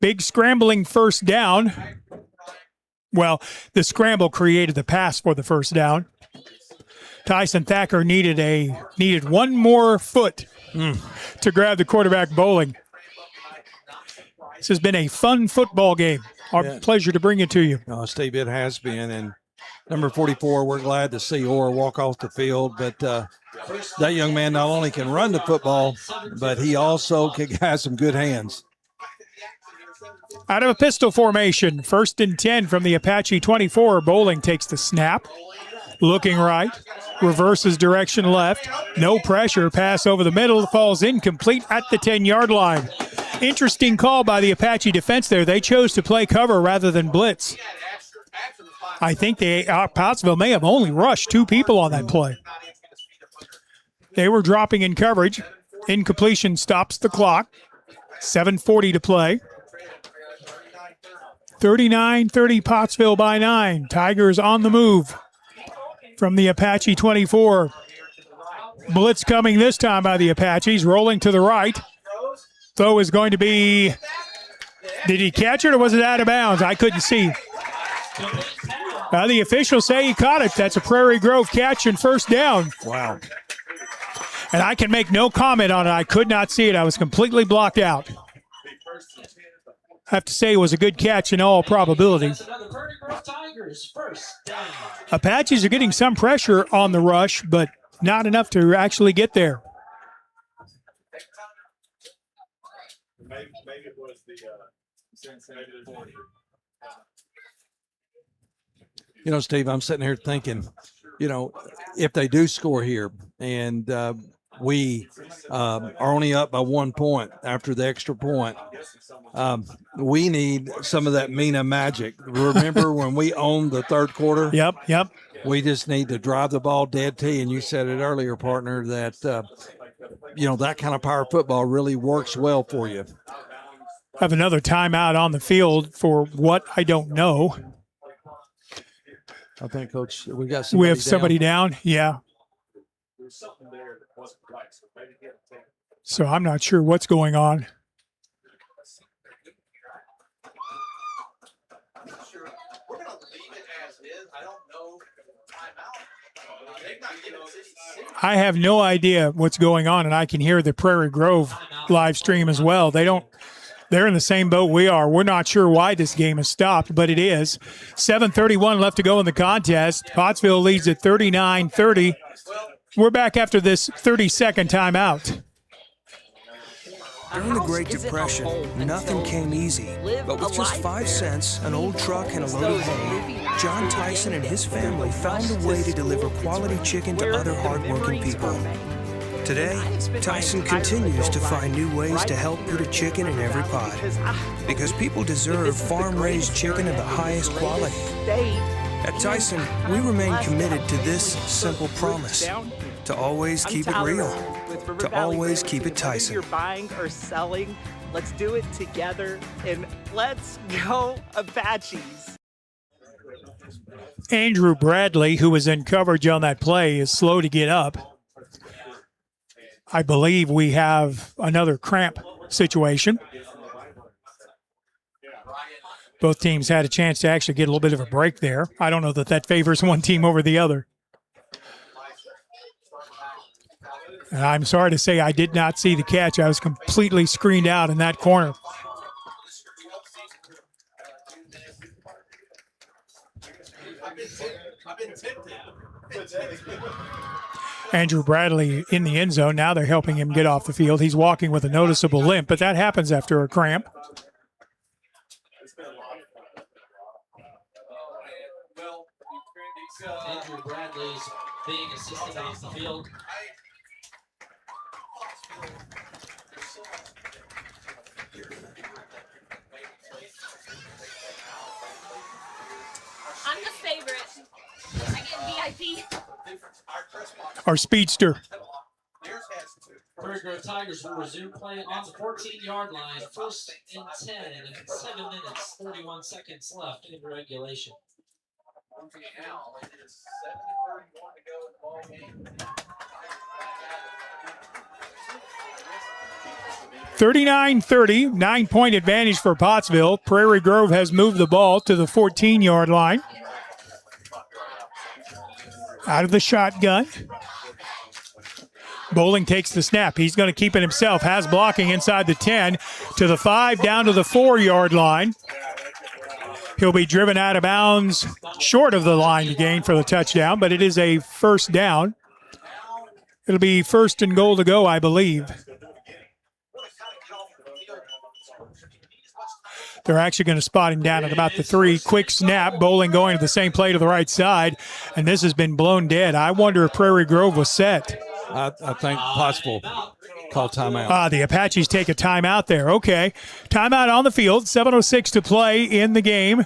Big scrambling first down. Well, the scramble created the pass for the first down. Tyson Thacker needed one more foot to grab the quarterback Bowling. This has been a fun football game. Our pleasure to bring it to you. Oh, Steve, it has been. And number 44, we're glad to see Orr walk off the field. But that young man not only can run the football, but he also has some good hands. Out of a pistol formation, 1st and 10 from the Apache 24. Bowling takes the snap, Looking right, reverses direction left, no pressure, pass over the middle, falls incomplete at the 10-yard line. Interesting call by the Apache defense there. They chose to play cover rather than blitz. I think Pottsville may have only rushed 2 people on that play. They were dropping in coverage. Incompletion stops the clock. 7:40 to play. 39-30 Pottsville by 9. Tigers on the move from the Apache 24. Blitz coming this time by the Apaches, rolling to the right. Throw is going to be, did he catch it or was it out of bounds? I couldn't see. The officials say he caught it. That's a Prairie Grove catch and first down. Wow. And I can make no comment on it. I could not see it. I was completely blocked out. I have to say it was a good catch in all probability. Apaches are getting some pressure on the rush, but not enough to actually get there. Maybe it was the You know, Steve, I'm sitting here thinking, you know, if they do score here and we are only up by 1 point after the extra point, we need some of that Mina magic. Remember when we owned the third quarter? Yep. We just need to drive the ball dead tee. And you said it earlier, partner, that, you know, that kind of power football really works well for you. Have another timeout on the field for what I don't know. I think, Coach, we got somebody have somebody down. Yeah. So I'm not sure what's going on. I have no idea what's going on, and I can hear the Prairie Grove live stream as well. They're in the same boat we are. We're not sure why this game has stopped, but it is. 7:31 left to go in the contest. Pottsville leads at 39-30. We're back after this 30-second timeout. During the Great Depression, nothing came easy. But with just 5 cents, an old truck, and a load of hay, John Tyson and his family found a way to deliver quality chicken to other hardworking people. Today, Tyson continues to find new ways to help put a chicken in every pot. Because people deserve farm-raised chicken of the highest quality. At Tyson, we remain committed to this simple promise: to always keep it real, to always keep it Tyson. You're buying or selling, let's do it together, and let's go Apaches. Andrew Bradley, who was in coverage on that play, is slow to get up. I believe we have another cramp situation. Both teams had a chance to actually get a little bit of a break there. I don't know that favors one team over the other. And I'm sorry to say I did not see the catch. I was completely screened out in that corner. Andrew Bradley in the end zone. Now they're helping him get off the field. He's walking with a noticeable limp, but that happens after a cramp. Andrew Bradley's being assisted off the field. I'm the favorite. I get VIP. Our speedster. Prairie Grove Tigers will resume playing on the 14-yard line. 1st and 10, 7 minutes, 31 seconds left in regulation. 39-30, 9-point advantage for Pottsville. Prairie Grove has moved the ball to the 14-yard line. Out of the shotgun. Bowling takes the snap. He's going to keep it himself. Has blocking inside the 10 to the 5, down to the 4-yard line. He'll be driven out of bounds short of the line to gain for the touchdown, but it is a first down. It'll be 1st and goal to go, I believe. They're actually going to spot him down at about the 3. Quick snap. Bowling going to the same play to the right side, and this has been blown dead. I wonder if Prairie Grove was set. I think Pottsville call timeout. The Apaches take a timeout there. Okay. Timeout on the field. 7:06 to play in the game.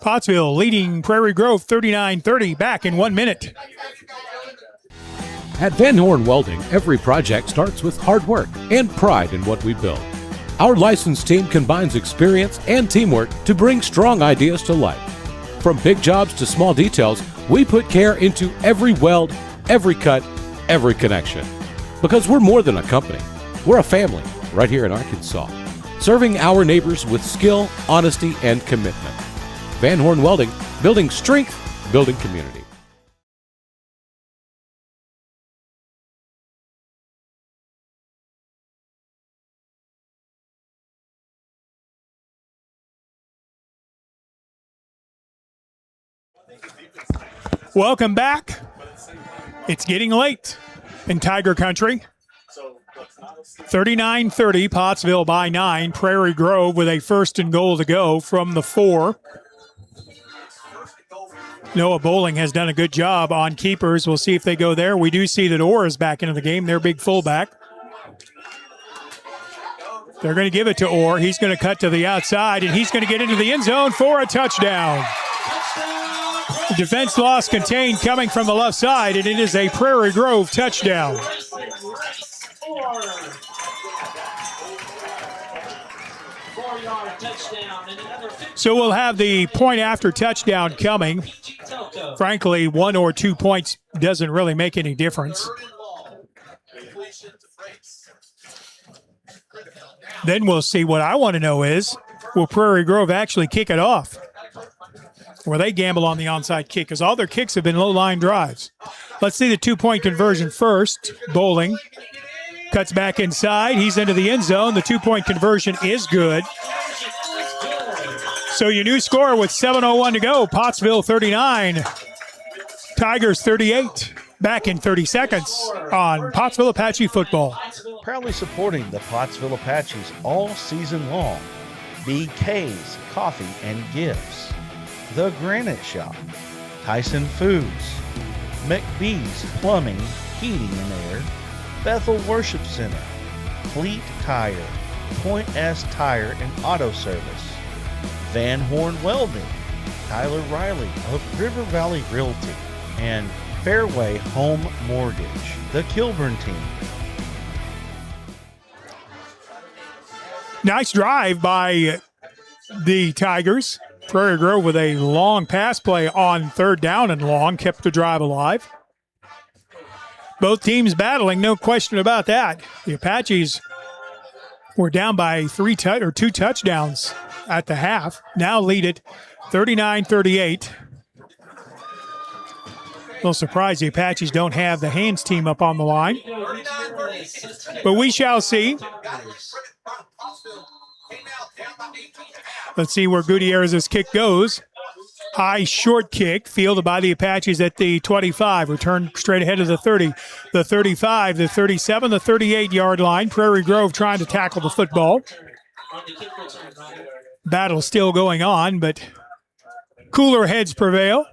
Pottsville leading Prairie Grove 39-30. Back in 1 minute. At Van Horn Welding, every project starts with hard work and pride in what we build. Our licensed team combines experience and teamwork to bring strong ideas to life. From big jobs to small details, we put care into every weld, every cut, every connection. Because we're more than a company. We're a family right here in Arkansas, serving our neighbors with skill, honesty, and commitment. Van Horn Welding, building strength, building community. Welcome back. It's getting late in Tiger Country. 39-30, Pottsville by 9. Prairie Grove with a 1st and goal to go from the 4. Noah Bowling has done a good job on keepers. We'll see if they go there. We do see that Orr is back into the game, their big fullback. They're going to give it to Orr. He's going to cut to the outside, and he's going to get into the end zone for a touchdown. The defense loss contained coming from the left side, and it is a Prairie Grove touchdown. So we'll have the point after touchdown coming. Frankly, 1 or 2 points doesn't really make any difference. Then we'll see. What I want to know is, will Prairie Grove actually kick it off? Where they gamble on the onside kick, because all their kicks have been low-line drives. Let's see the 2-point conversion first. Bowling cuts back inside. He's into the end zone. The 2-point conversion is good. So your new score with 7:01 to go, Pottsville 39, Tigers 38. Back in 30 seconds on Pottsville Apache football. Proudly supporting the Pottsville Apaches all season long. BK's Coffee and Gifts. The Granite Shop, Tyson Foods, McBee's Plumbing, Heating and Air, Bethel Worship Center, Fleet Tire, Point S Tire and Auto Service, Van Horn Welding, Tyler Riley of River Valley Realty, and Fairway Home Mortgage, the Kilburn team. Nice drive by the Tigers. Prairie Grove with a long pass play on 3rd down and long, kept the drive alive. Both teams battling, no question about that. The Apaches were down by 2 touchdowns at the half. Now lead it 39-38. A little surprised the Apaches don't have the hands team up on the line. But we shall see. Let's see where Gutierrez's kick goes. High short kick fielded by the Apaches at the 25. Return straight ahead of the 30, the 35, the 37, the 38-yard line. Prairie Grove trying to tackle the football. Battle still going on, but cooler heads prevail.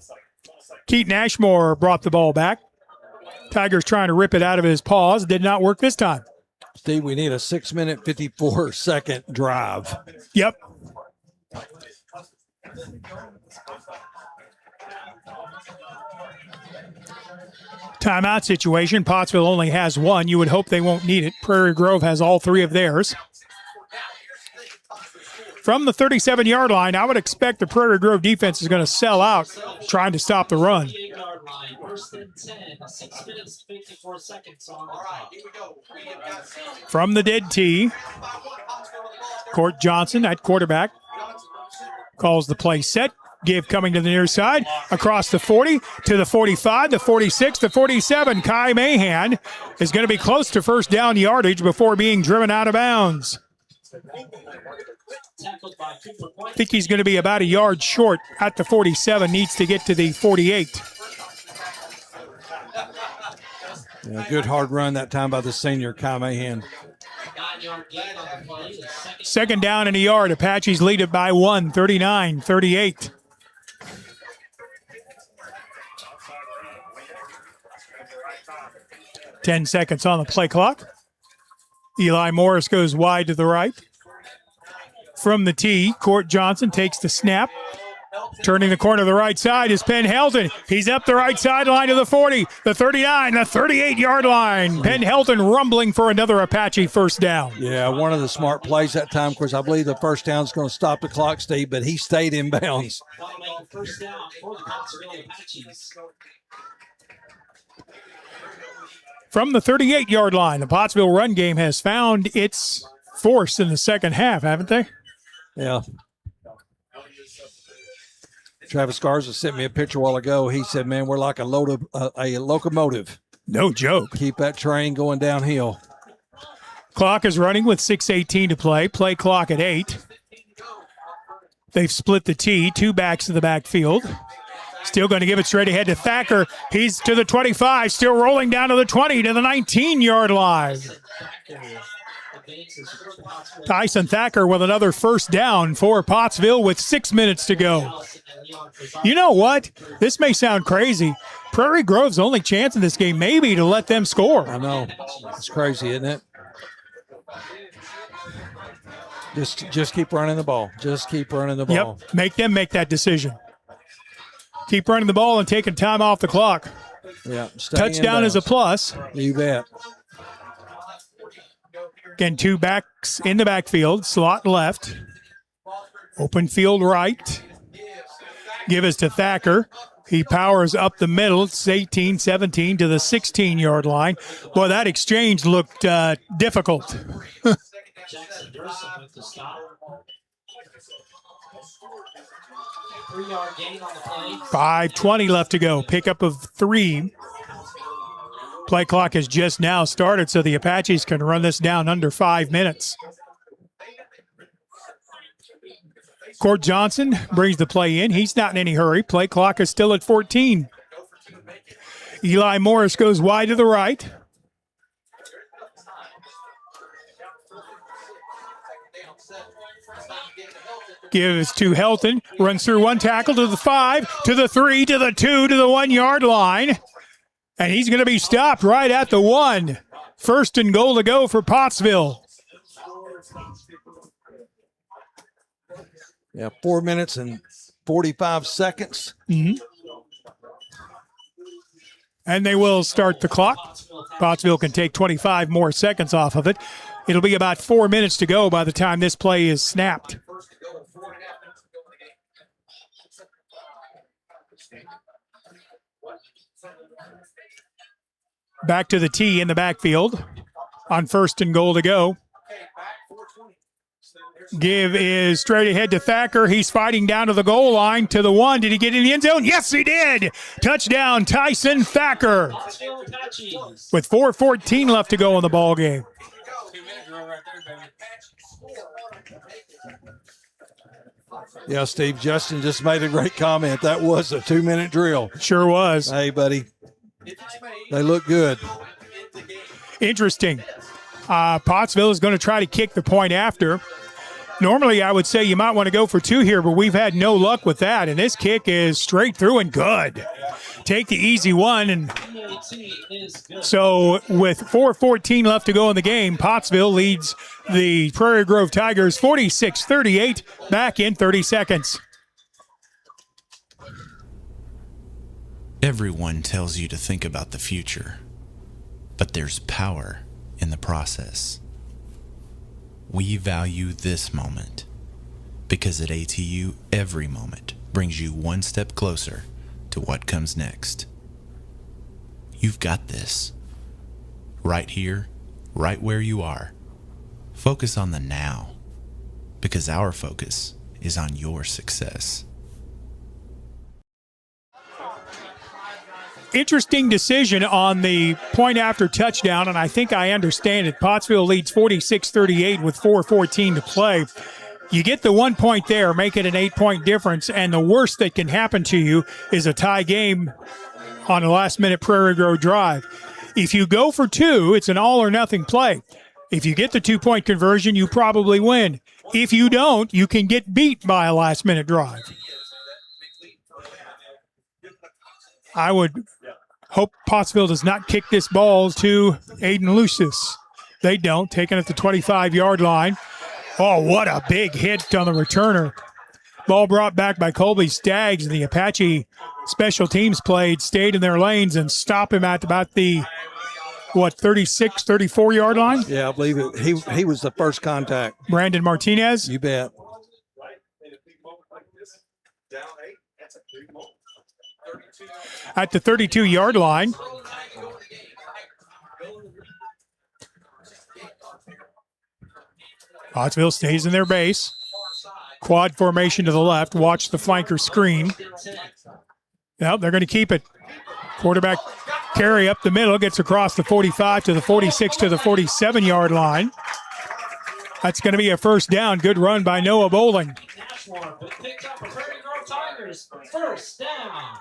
Keaton Ashmore brought the ball back. Tigers trying to rip it out of his paws. Did not work this time. Steve, we need a 6-minute, 54-second drive. Yep. Timeout situation. Pottsville only has 1. You would hope they won't need it. Prairie Grove has all 3 of theirs. From the 37-yard line, I would expect the Prairie Grove defense is going to sell out trying to stop the run. From the dead tee, Court Johnson at quarterback calls the play set. Give coming to the near side, across the 40, to the 45, the 46, the 47. Kai Mahan is going to be close to first down yardage before being driven out of bounds. I think he's going to be about a yard short at the 47, needs to get to the 48. Yeah, good hard run that time by the senior, Kai Mahan. Second down and a yard. Apaches lead it by 1, 39-38. Ten seconds on the play clock. Eli Morris goes wide to the right. From the tee, Court Johnson takes the snap. Turning the corner to the right side is Penn Helton. He's up the right sideline to the 40, the 39, the 38-yard line. Penn Helton rumbling for another Apache first down. Yeah, one of the smart plays that time. Of course, I believe the first down is going to stop the clock, Steve, but he stayed in bounds. First down for the Pottsville Apaches. From the 38-yard line, the Pottsville run game has found its force in the second half, haven't they? Yeah. Travis Garza sent me a picture a while ago. He said, man, we're like a locomotive. No joke. Keep that train going downhill. Clock is running with 6:18 to play. Play clock at 8. They've split the tee. 2 backs in the backfield. Still going to give it straight ahead to Thacker. He's to the 25, still rolling down to the 20, to the 19-yard line. Tyson Thacker with another first down for Pottsville with 6 minutes to go. You know what? This may sound crazy. Prairie Grove's only chance in this game may be to let them score. I know. It's crazy, isn't it? Just keep running the ball. Just keep running the ball. Yep. Make them make that decision. Keep running the ball and taking time off the clock. Yeah. Touchdown is a plus. You bet. Again, 2 backs in the backfield. Slot left. Open field right. Give us to Thacker. He powers up the middle. It's 18-17 to the 16-yard line. Boy, that exchange looked difficult. 3-yard gain on the play. 5:20 left to go. Pickup of 3. Play clock has just now started, so the Apaches can run this down under 5 minutes. Court Johnson brings the play in. He's not in any hurry. Play clock is still at 14. Eli Morris goes wide to the right. Gives to Helton. Runs through 1 tackle to the 5, to the 3, to the 2, to the 1-yard line. And he's going to be stopped right at the 1. First and goal to go for Pottsville. Yeah, 4 minutes and 45 seconds. Mm-hmm. And they will start the clock. Pottsville can take 25 more seconds off of it. It'll be about 4 minutes to go by the time this play is snapped. Back to the tee in the backfield on first and goal to go. Give is straight ahead to Thacker. He's fighting down to the goal line to the 1. Did he get in the end zone? Yes, he did. Touchdown, Tyson Thacker. With 4:14 left to go in the ball game. Yeah, Steve, Justin just made a great comment. That was a 2-minute drill. Sure was. Hey, buddy. They look good. Interesting. Pottsville is going to try to kick the point after. Normally, I would say you might want to go for 2 here, but we've had no luck with that. And this kick is straight through and good. Take the easy one. And so with 4:14 left to go in the game, Pottsville leads the Prairie Grove Tigers 46-38 back in 30 seconds. Everyone tells you to think about the future, but there's power in the process. We value this moment because at ATU, every moment brings you one step closer to what comes next. You've got this. Right here, right where you are. Focus on the now, because our focus is on your success. Interesting decision on the point after touchdown, and I think I understand it. Pottsville leads 46-38 with 4:14 to play. You get the 1 point there, make it an 8-point difference, and the worst that can happen to you is a tie game on a last-minute Prairie Grove drive. If you go for 2, it's an all-or-nothing play. If you get the 2-point conversion, you probably win. If you don't, you can get beat by a last-minute drive. I would hope Pottsville does not kick this ball to Aiden Lucius. They don't, taking it to the 25-yard line. Oh, what a big hit on the returner. Ball brought back by Colby Staggs, and the Apache special teams stayed in their lanes and stopped him at about the 36, 34-yard line? Yeah, I believe it. He was the first contact. Brandon Martinez? You bet. At the 32-yard line. Pottsville stays in their base. Quad formation to the left. Watch the flanker screen. Well, they're going to keep it. Quarterback carry up the middle, gets across the 45 to the 46 to the 47-yard line. That's going to be a first down. Good run by Noah Bowling. Picked up for Prairie Grove Tigers. First down.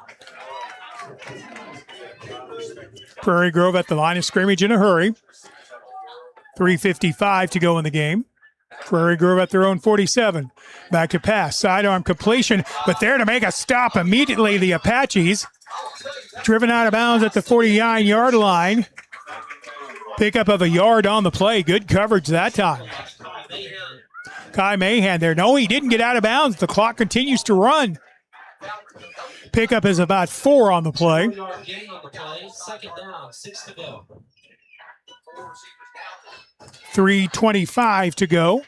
Prairie Grove at the line of scrimmage in a hurry. 3:55 to go in the game. Prairie Grove at their own 47. Back to pass. Sidearm completion, but there to make a stop immediately, the Apaches. Driven out of bounds at the 49-yard line. Pickup of a yard on the play. Good coverage that time. Kai Mahan there. No, he didn't get out of bounds. The clock continues to run. Pickup is about 4 on the play. Second down, 6 to go. 3:25 to go.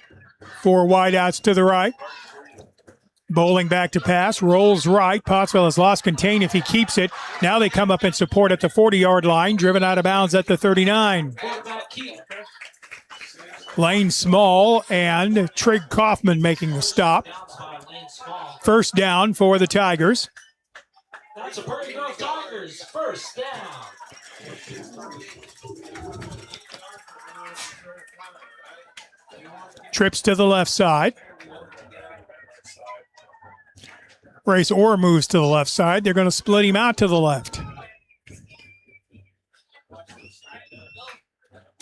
4 wideouts to the right. Bowling back to pass, rolls right. Pottsville has lost contain if he keeps it. Now they come up in support at the 40-yard line, driven out of bounds at the 39. Lane Small and Trig Kaufman making the stop. First down for the Tigers. That's a Prairie Grove Tigers. First down. Trips to the left side. Race Orr moves to the left side. They're going to split him out to the left.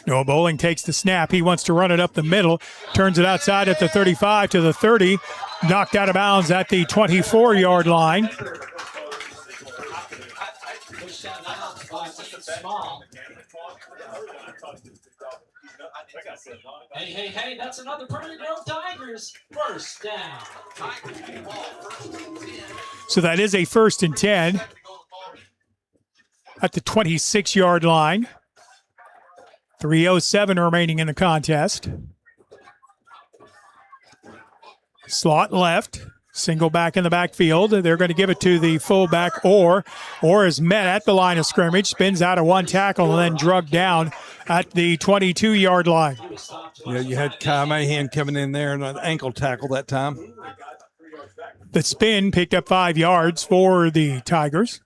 Noah Bowling takes the snap. He wants to run it up the middle. Turns it outside at the 35 to the 30. Knocked out of bounds at the 24-yard line. Hey, that's another Prairie Grove Tigers. First down. So that is a 1st and 10 at the 26-yard line. 3:07 remaining in the contest. Slot left. Single back in the backfield. They're going to give it to the fullback, Orr. Orr is met at the line of scrimmage, spins out of one tackle, and then drugged down at the 22-yard line. Yeah, you had Kai Mahan coming in there and an ankle tackle that time. The spin picked up 5 yards for the Tigers.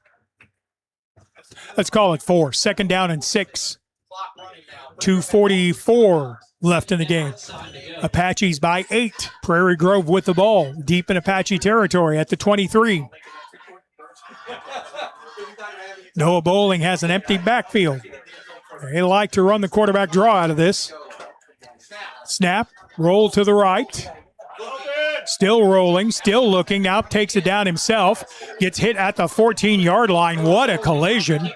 Let's call it 4. Second down and 6. 2:44 left in the game. Apaches by 8. Prairie Grove with the ball. Deep in Apache territory at the 23. Noah Bowling has an empty backfield. They like to run the quarterback draw out of this. Snap, roll to the right. Still rolling, still looking. Now takes it down himself. Gets hit at the 14-yard line. What a collision.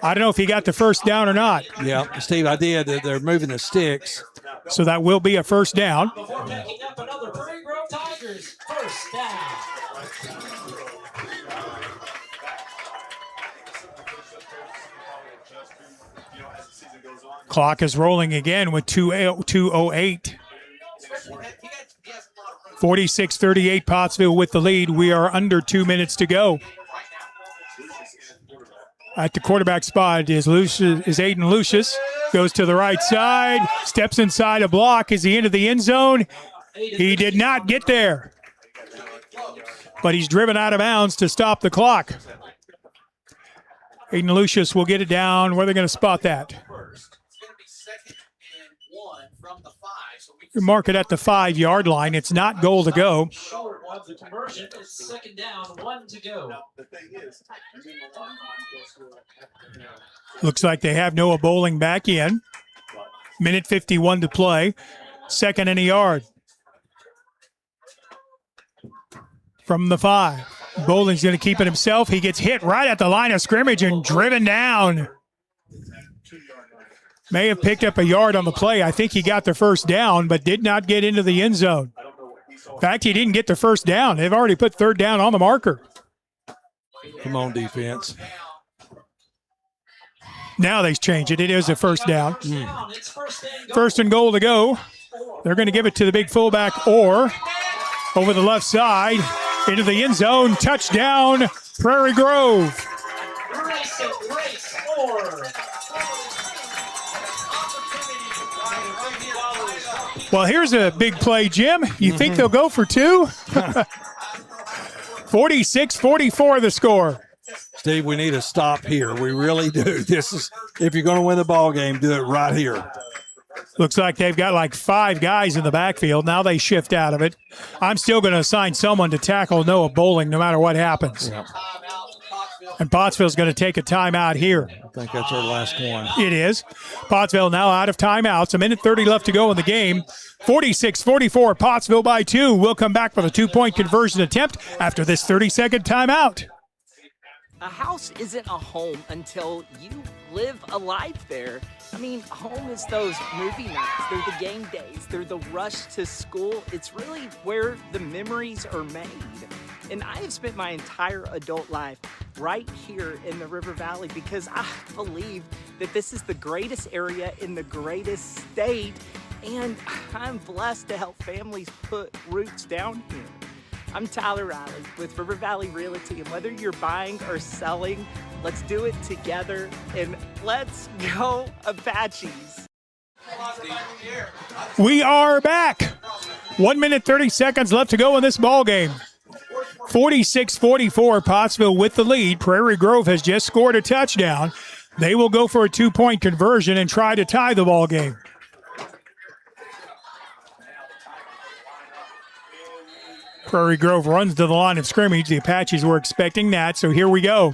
I don't know if he got the first down or not. Yeah, Steve, I did. They're moving the sticks. So that will be a first down. Before picking up another Prairie Grove Tigers. First down. Clock is rolling again with 2:08. 46-38 Pottsville with the lead. We are under 2 minutes to go. At the quarterback spot is Aiden Lucius. Goes to the right side. Steps inside a block. Is he into the end zone? He did not get there. But he's driven out of bounds to stop the clock. Aiden Lucius will get it down. Where are they going to spot that? Mark it at the 5-yard line. It's not goal to go. Short of the conversion. It's second down, 1 to go. Looks like they have Noah Bowling back in. Minute 51 to play. 2nd and a yard. From the 5. Bowling's going to keep it himself. He gets hit right at the line of scrimmage and driven down. May have picked up a yard on the play. I think he got the first down, but did not get into the end zone. In fact, he didn't get the first down. They've already put 3rd down on the marker. Come on, defense. Now they change it. It is a first down. 1st and goal to go. They're going to give it to the big fullback, Orr, over the left side into the end zone. Touchdown, Prairie Grove. Well, here's a big play, Jim. You think they'll go for 2? 46-44 the score. Steve, we need a stop here. We really do. This is, if you're going to win the ball game, do it right here. Looks like they've got like 5 guys in the backfield. Now they shift out of it. I'm still going to assign someone to tackle Noah Bowling no matter what happens. Yeah. And Pottsville's going to take a timeout here. I think that's our last one. It is. Pottsville now out of timeouts. A minute 30 left to go in the game. 46-44, Pottsville by 2. We'll come back with a 2-point conversion attempt after this 30-second timeout. A house isn't a home until you live a life there. I mean, home is those movie nights. They're the game days. They're the rush to school. It's really where the memories are made. And I have spent my entire adult life right here in the River Valley because I believe that this is the greatest area in the greatest state. And I'm blessed to help families put roots down here. I'm Tyler Riley with River Valley Realty, and whether you're buying or selling, let's do it together, and let's go Apaches. We are back. 1 minute, 30 seconds left to go in this ball game. 46-44, Pottsville with the lead. Prairie Grove has just scored a touchdown. They will go for a 2-point conversion and try to tie the ball game. Prairie Grove runs to the line of scrimmage. The Apaches were expecting that, so here we go.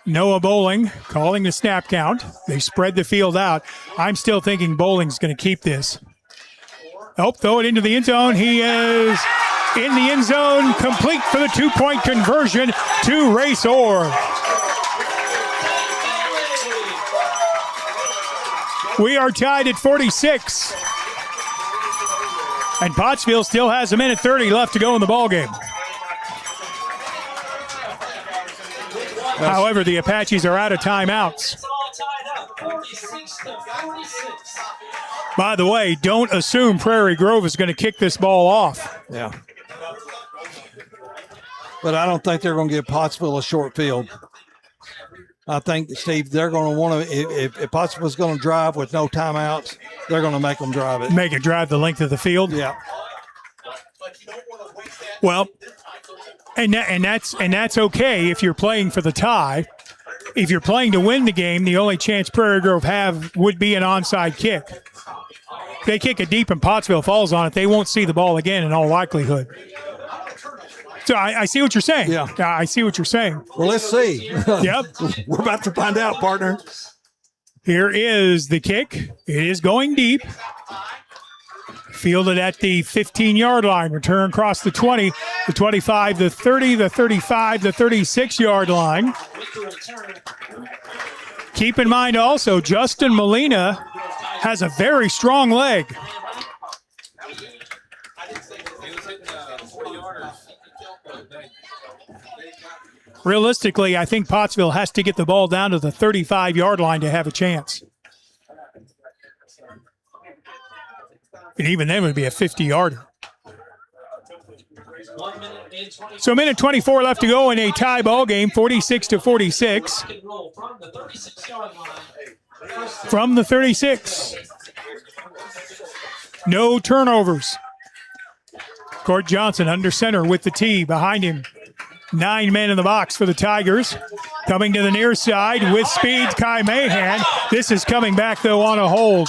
Noah Bowling calling the snap count. They spread the field out. I'm still thinking Bowling's going to keep this. Oh, throw it into the end zone. He is in the end zone, complete for the 2-point conversion to Race Orr. We are tied at 46. And Pottsville still has a minute 30 left to go in the ballgame. However, the Apaches are out of timeouts. By the way, don't assume Prairie Grove is going to kick this ball off. Yeah. But I don't think they're going to give Pottsville a short field. I think, Steve, they're going to want to, if Pottsville's going to drive with no timeouts, they're going to make them drive it. Make it drive the length of the field? Yeah. Well, and that's okay if you're playing for the tie. If you're playing to win the game, the only chance Prairie Grove have would be an onside kick. If they kick it deep and Pottsville falls on it, they won't see the ball again in all likelihood. So I see what you're saying. Yeah. I see what you're saying. Well, let's see. Yep. We're about to find out, partner. Here is the kick. It is going deep. Fielded at the 15-yard line. Return across the 20, the 25, the 30, the 35, the 36-yard line. Keep in mind also, Justin Molina has a very strong leg. Realistically, I think Pottsville has to get the ball down to the 35-yard line to have a chance. And even then would be a 50-yarder. So a minute 24 left to go in a tie ball game, 46-46. From the 36. No turnovers. Court Johnson under center with the tee behind him. 9 men in the box for the Tigers. Coming to the near side with speed, Kai Mahan. This is coming back, though, on a hold.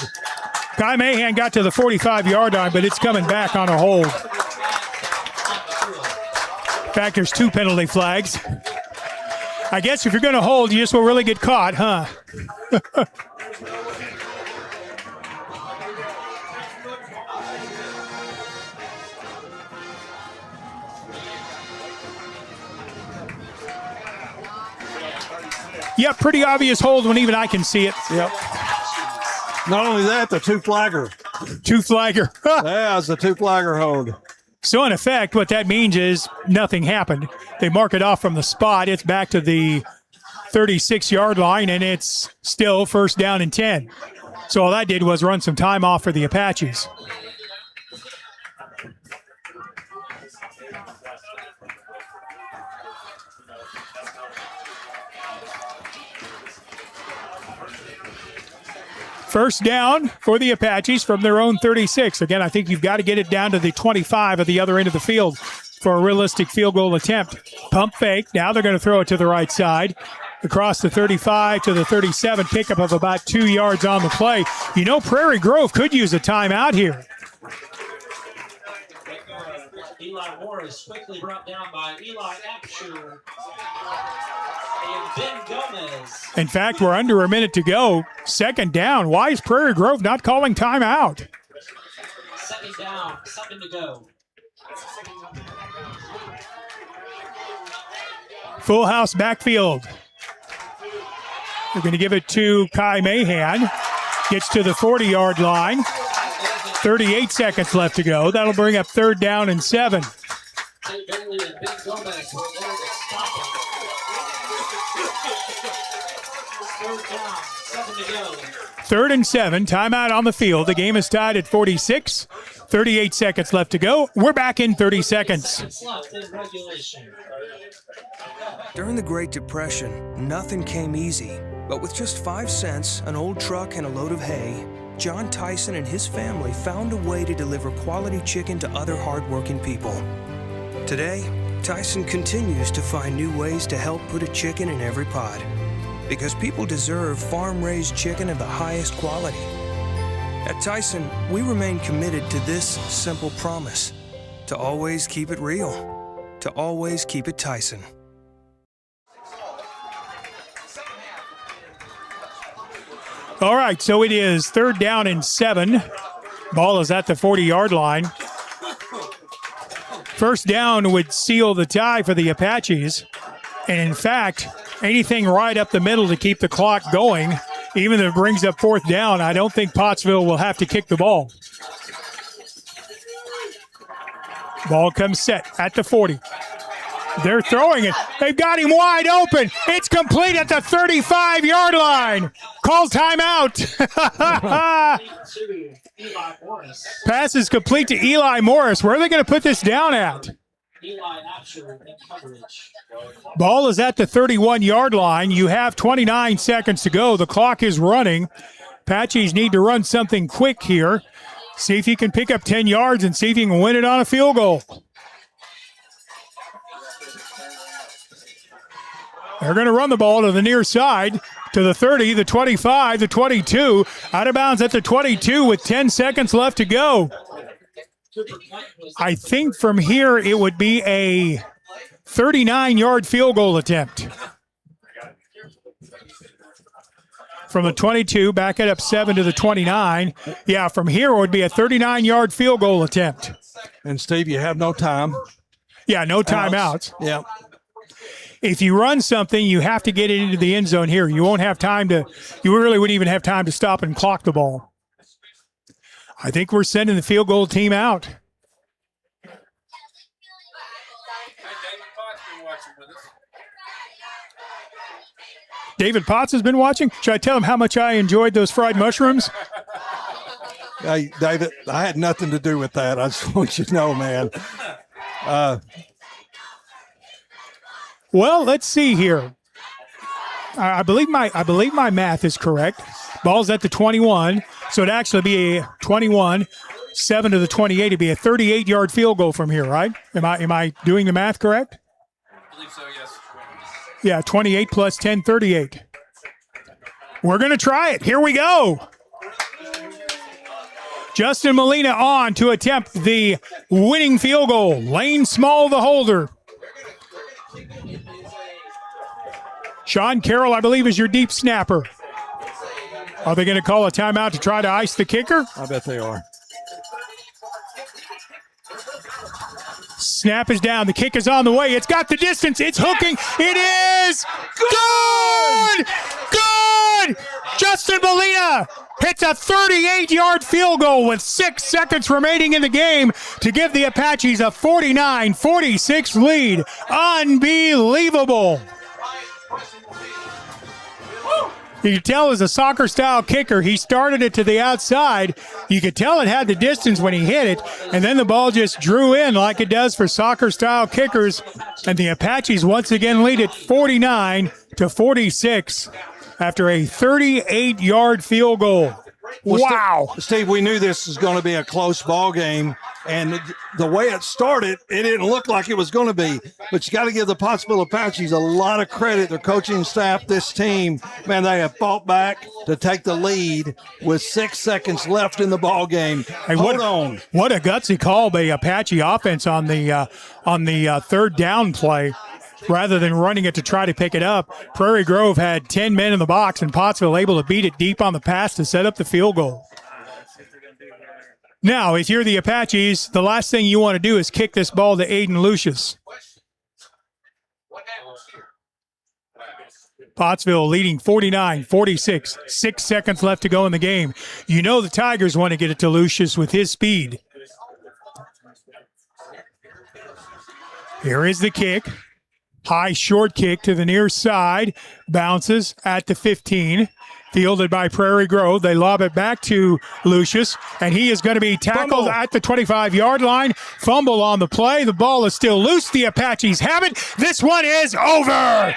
Kai Mahan got to the 45-yard line, but it's coming back on a hold. In fact, there's 2 penalty flags. I guess if you're going to hold, you just will really get caught, huh? Yeah, pretty obvious hold when even I can see it. Yep. Not only that, the two-flagger. Two-flagger. Yeah, it's a two-flagger hold. So, in effect, what that means is nothing happened. They mark it off from the spot. It's back to the 36-yard line, and it's still first down and 10. So all that did was run some time off for the Apaches. First down for the Apaches from their own 36. Again, I think you've got to get it down to the 25 at the other end of the field for a realistic field goal attempt. Pump fake. Now they're going to throw it to the right side. Across the 35 to the 37, pickup of about 2 yards on the play. You know, Prairie Grove could use a timeout here. Eli Morris quickly brought down by Eli Apsher and Ben Gomez. In fact, we're under a minute to go. Second down. Why is Prairie Grove not calling timeout? Second down, 7 to go. Full house backfield. They're going to give it to Kai Mahan. Gets to the 40-yard line. 38 seconds left to go. That'll bring up third down and 7. St. Bentley and Ben Gomez were there to stop him. Third down, 7 to go. Third and 7. Timeout on the field. The game is tied at 46. 38 seconds left to go. We're back in 30 seconds. Left in regulation. During the Great Depression, nothing came easy. But with just 5 cents, an old truck, and a load of hay, John Tyson and his family found a way to deliver quality chicken to other hardworking people. Today, Tyson continues to find new ways to help put a chicken in every pot. Because people deserve farm-raised chicken of the highest quality. At Tyson, we remain committed to this simple promise: to always keep it real, to always keep it Tyson. All right, so it is third down and 7. Ball is at the 40-yard line. First down would seal the tie for the Apaches. And in fact, anything right up the middle to keep the clock going, even if it brings up fourth down, I don't think Pottsville will have to kick the ball. Ball comes set at the 40. They're throwing it. They've got him wide open. It's complete at the 35-yard line. Call timeout. Pass is complete to Eli Morris. Where are they going to put this down at? Eli Apsher in coverage. Ball is at the 31-yard line. You have 29 seconds to go. The clock is running. Apaches need to run something quick here. See if you can pick up 10 yards and see if you can win it on a field goal. They're going to run the ball to the near side, to the 30, the 25, the 22. Out of bounds at the 22 with 10 seconds left to go. I think from here it would be a 39-yard field goal attempt. From the 22, back it up 7 to the 29. Yeah, from here it would be a 39-yard field goal attempt. And, Steve, you have no time. Yeah, no timeouts. Yeah. If you run something, you have to get it into the end zone here. You won't have time to, you really wouldn't even have time to stop and clock the ball. I think we're sending the field goal team out. David Potts has been watching. Should I tell him how much I enjoyed those fried mushrooms? Hey, David, I had nothing to do with that. I just want you to know, man. Well, let's see here. I believe my math is correct. Ball's at the 21, so it'd actually be a 21, 7 to the 28. It'd be a 38-yard field goal from here, right? Am I doing the math correct? I believe so, yes. Yeah, 28 plus 10, 38. We're going to try it. Here we go. Justin Molina on to attempt the winning field goal. Lane Small, the holder. Sean Carroll, I believe, is your deep snapper. Are they going to call a timeout to try to ice the kicker? I bet they are. Snap is down. The kick is on the way. It's got the distance. It's hooking. It is good! Good! Justin Molina hits a 38-yard field goal with 6 seconds remaining in the game to give the Apaches a 49-46 lead. Unbelievable. You could tell it was a soccer-style kicker. He started it to the outside. You could tell it had the distance when he hit it, and then the ball just drew in like it does for soccer-style kickers. And the Apaches once again lead it 49-46 after a 38-yard field goal. Well, Wow. Steve, we knew this was going to be a close ball game, and the way it started, it didn't look like it was going to be. But you got to give the Pottsville Apaches a lot of credit. Their coaching staff, this team, man, they have fought back to take the lead with 6 seconds left in the ball game. Hey, Hold on. What a gutsy call by Apache offense on the third down play. Rather than running it to try to pick it up, Prairie Grove had 10 men in the box, and Pottsville able to beat it deep on the pass to set up the field goal. Now, if you're the Apaches, the last thing you want to do is kick this ball to Aiden Lucius. Pottsville leading 49-46. 6 seconds left to go in the game. You know the Tigers want to get it to Lucius with his speed. Here is the kick. High short kick to the near side. Bounces at the 15. Fielded by Prairie Grove. They lob it back to Lucius, and he is going to be tackled at the 25-yard line. Fumble on the play. The ball is still loose. The Apaches have it. This one is over.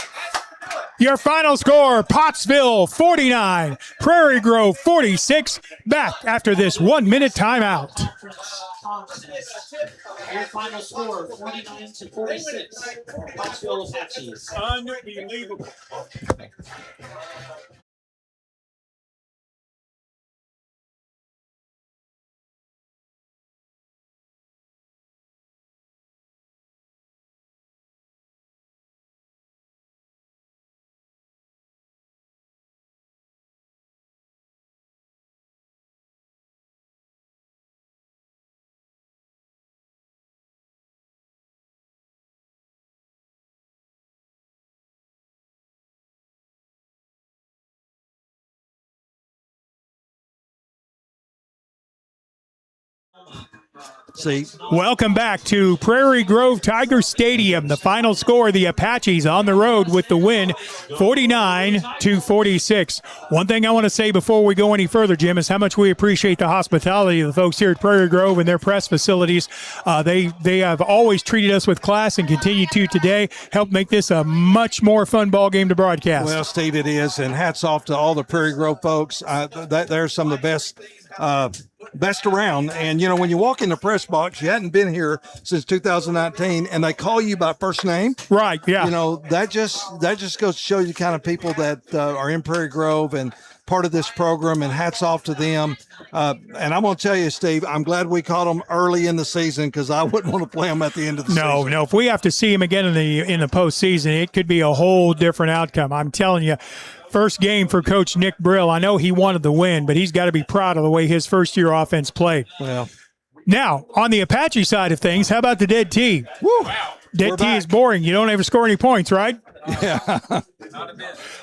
Your final score, Pottsville 49, Prairie Grove 46. Back after this 1-minute timeout. Your final score, 49-46. Pottsville Apaches. Unbelievable. See, welcome back to Prairie Grove Tiger Stadium. The final score, the Apaches on the road with the win, 49-46. One thing I want to say before we go any further, Jim, is how much we appreciate the hospitality of the folks here at Prairie Grove and their press facilities. They have always treated us with class and continue to today. Help make this a much more fun ball game to broadcast. Well, Steve, it is, and hats off to all the Prairie Grove folks. They're some of the best around. And you know, when you walk in the press box, you hadn't been here since 2019, and they call you by first name, right? Yeah, you know, that just goes to show you the kind of people that are in Prairie Grove and part of this program, and hats off to them. And I'm going to tell you, Steve, I'm glad we caught them early in the season, because I wouldn't want to play them at the end of the season. No, if we have to see them again in the postseason, it could be a whole different outcome. I'm telling you. First game for Coach Nick Brill. I know he wanted the win, but he's got to be proud of the way his first-year offense played. Well, now, on the Apache side of things, how about the dead tee? Woo! Dead tee is boring. You don't ever score any points, right? Yeah.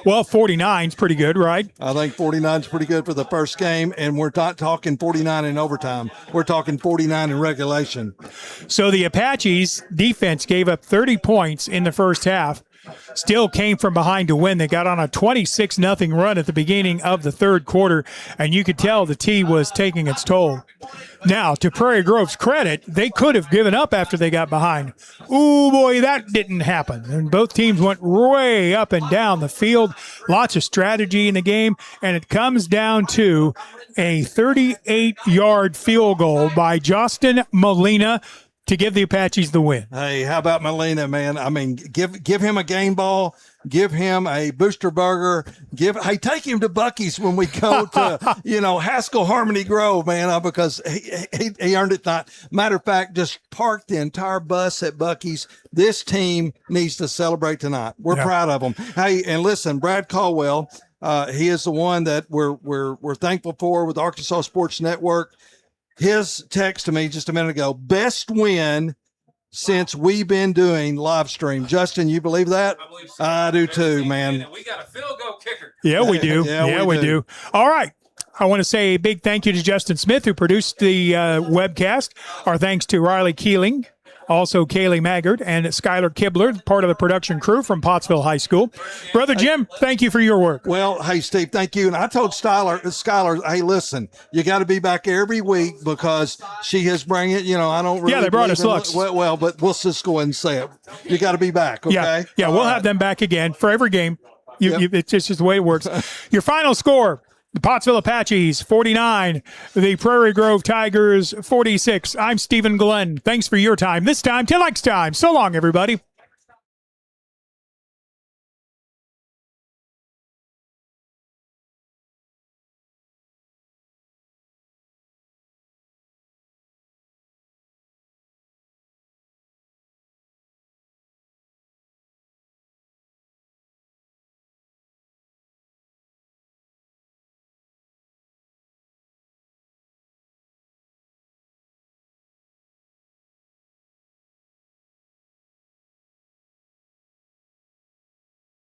Well, 49 is pretty good, right? I think 49 is pretty good for the first game, and we're not talking 49 in overtime. We're talking 49 in regulation. So the Apaches defense gave up 30 points in the first half. Still came from behind to win. They got on a 26-0 run at the beginning of the third quarter, and you could tell the tee was taking its toll. Now, to Prairie Grove's credit, they could have given up after they got behind. Ooh, boy, that didn't happen. And both teams went way up and down the field. Lots of strategy in the game, and it comes down to a 38-yard field goal by Justin Molina to give the Apaches the win. Hey, how about Molina, man? I mean, give him a game ball, give him a booster burger, take him to Buc-ee's when we go to, Haskell Harmony Grove, man, because he earned it. Not matter of fact, just parked the entire bus at Buc-ee's. This team needs to celebrate tonight. We're proud of them. Hey, and listen, Brad Caldwell, he is the one that we're thankful for with Arkansas Sports Network. his text to me just a minute ago, best win since we've been doing live stream. Justin, you believe that? I believe so. I do too, man. We got a field goal kicker. Yeah, we do. Yeah, we do. All right. I want to say a big thank you to Justin Smith, who produced the webcast. Our thanks to Riley Keeling, also Kaylee Maggard, and Skylar Kibler, part of the production crew from Pottsville High School. Brother Jim, thank you for your work. Well, hey, Steve, thank you. And I told Skylar, hey, listen, you got to be back every week because she has bring it. I don't really. Yeah, they brought us looks. Well, but we'll just go ahead and say it. You got to be back, okay? Yeah, we'll have them back again for every game. It's just the way it works. Your final score. The Pottsville Apaches, 49. The Prairie Grove Tigers, 46. I'm Stephen Glenn. Thanks for your time. This time, till next time. So long, everybody.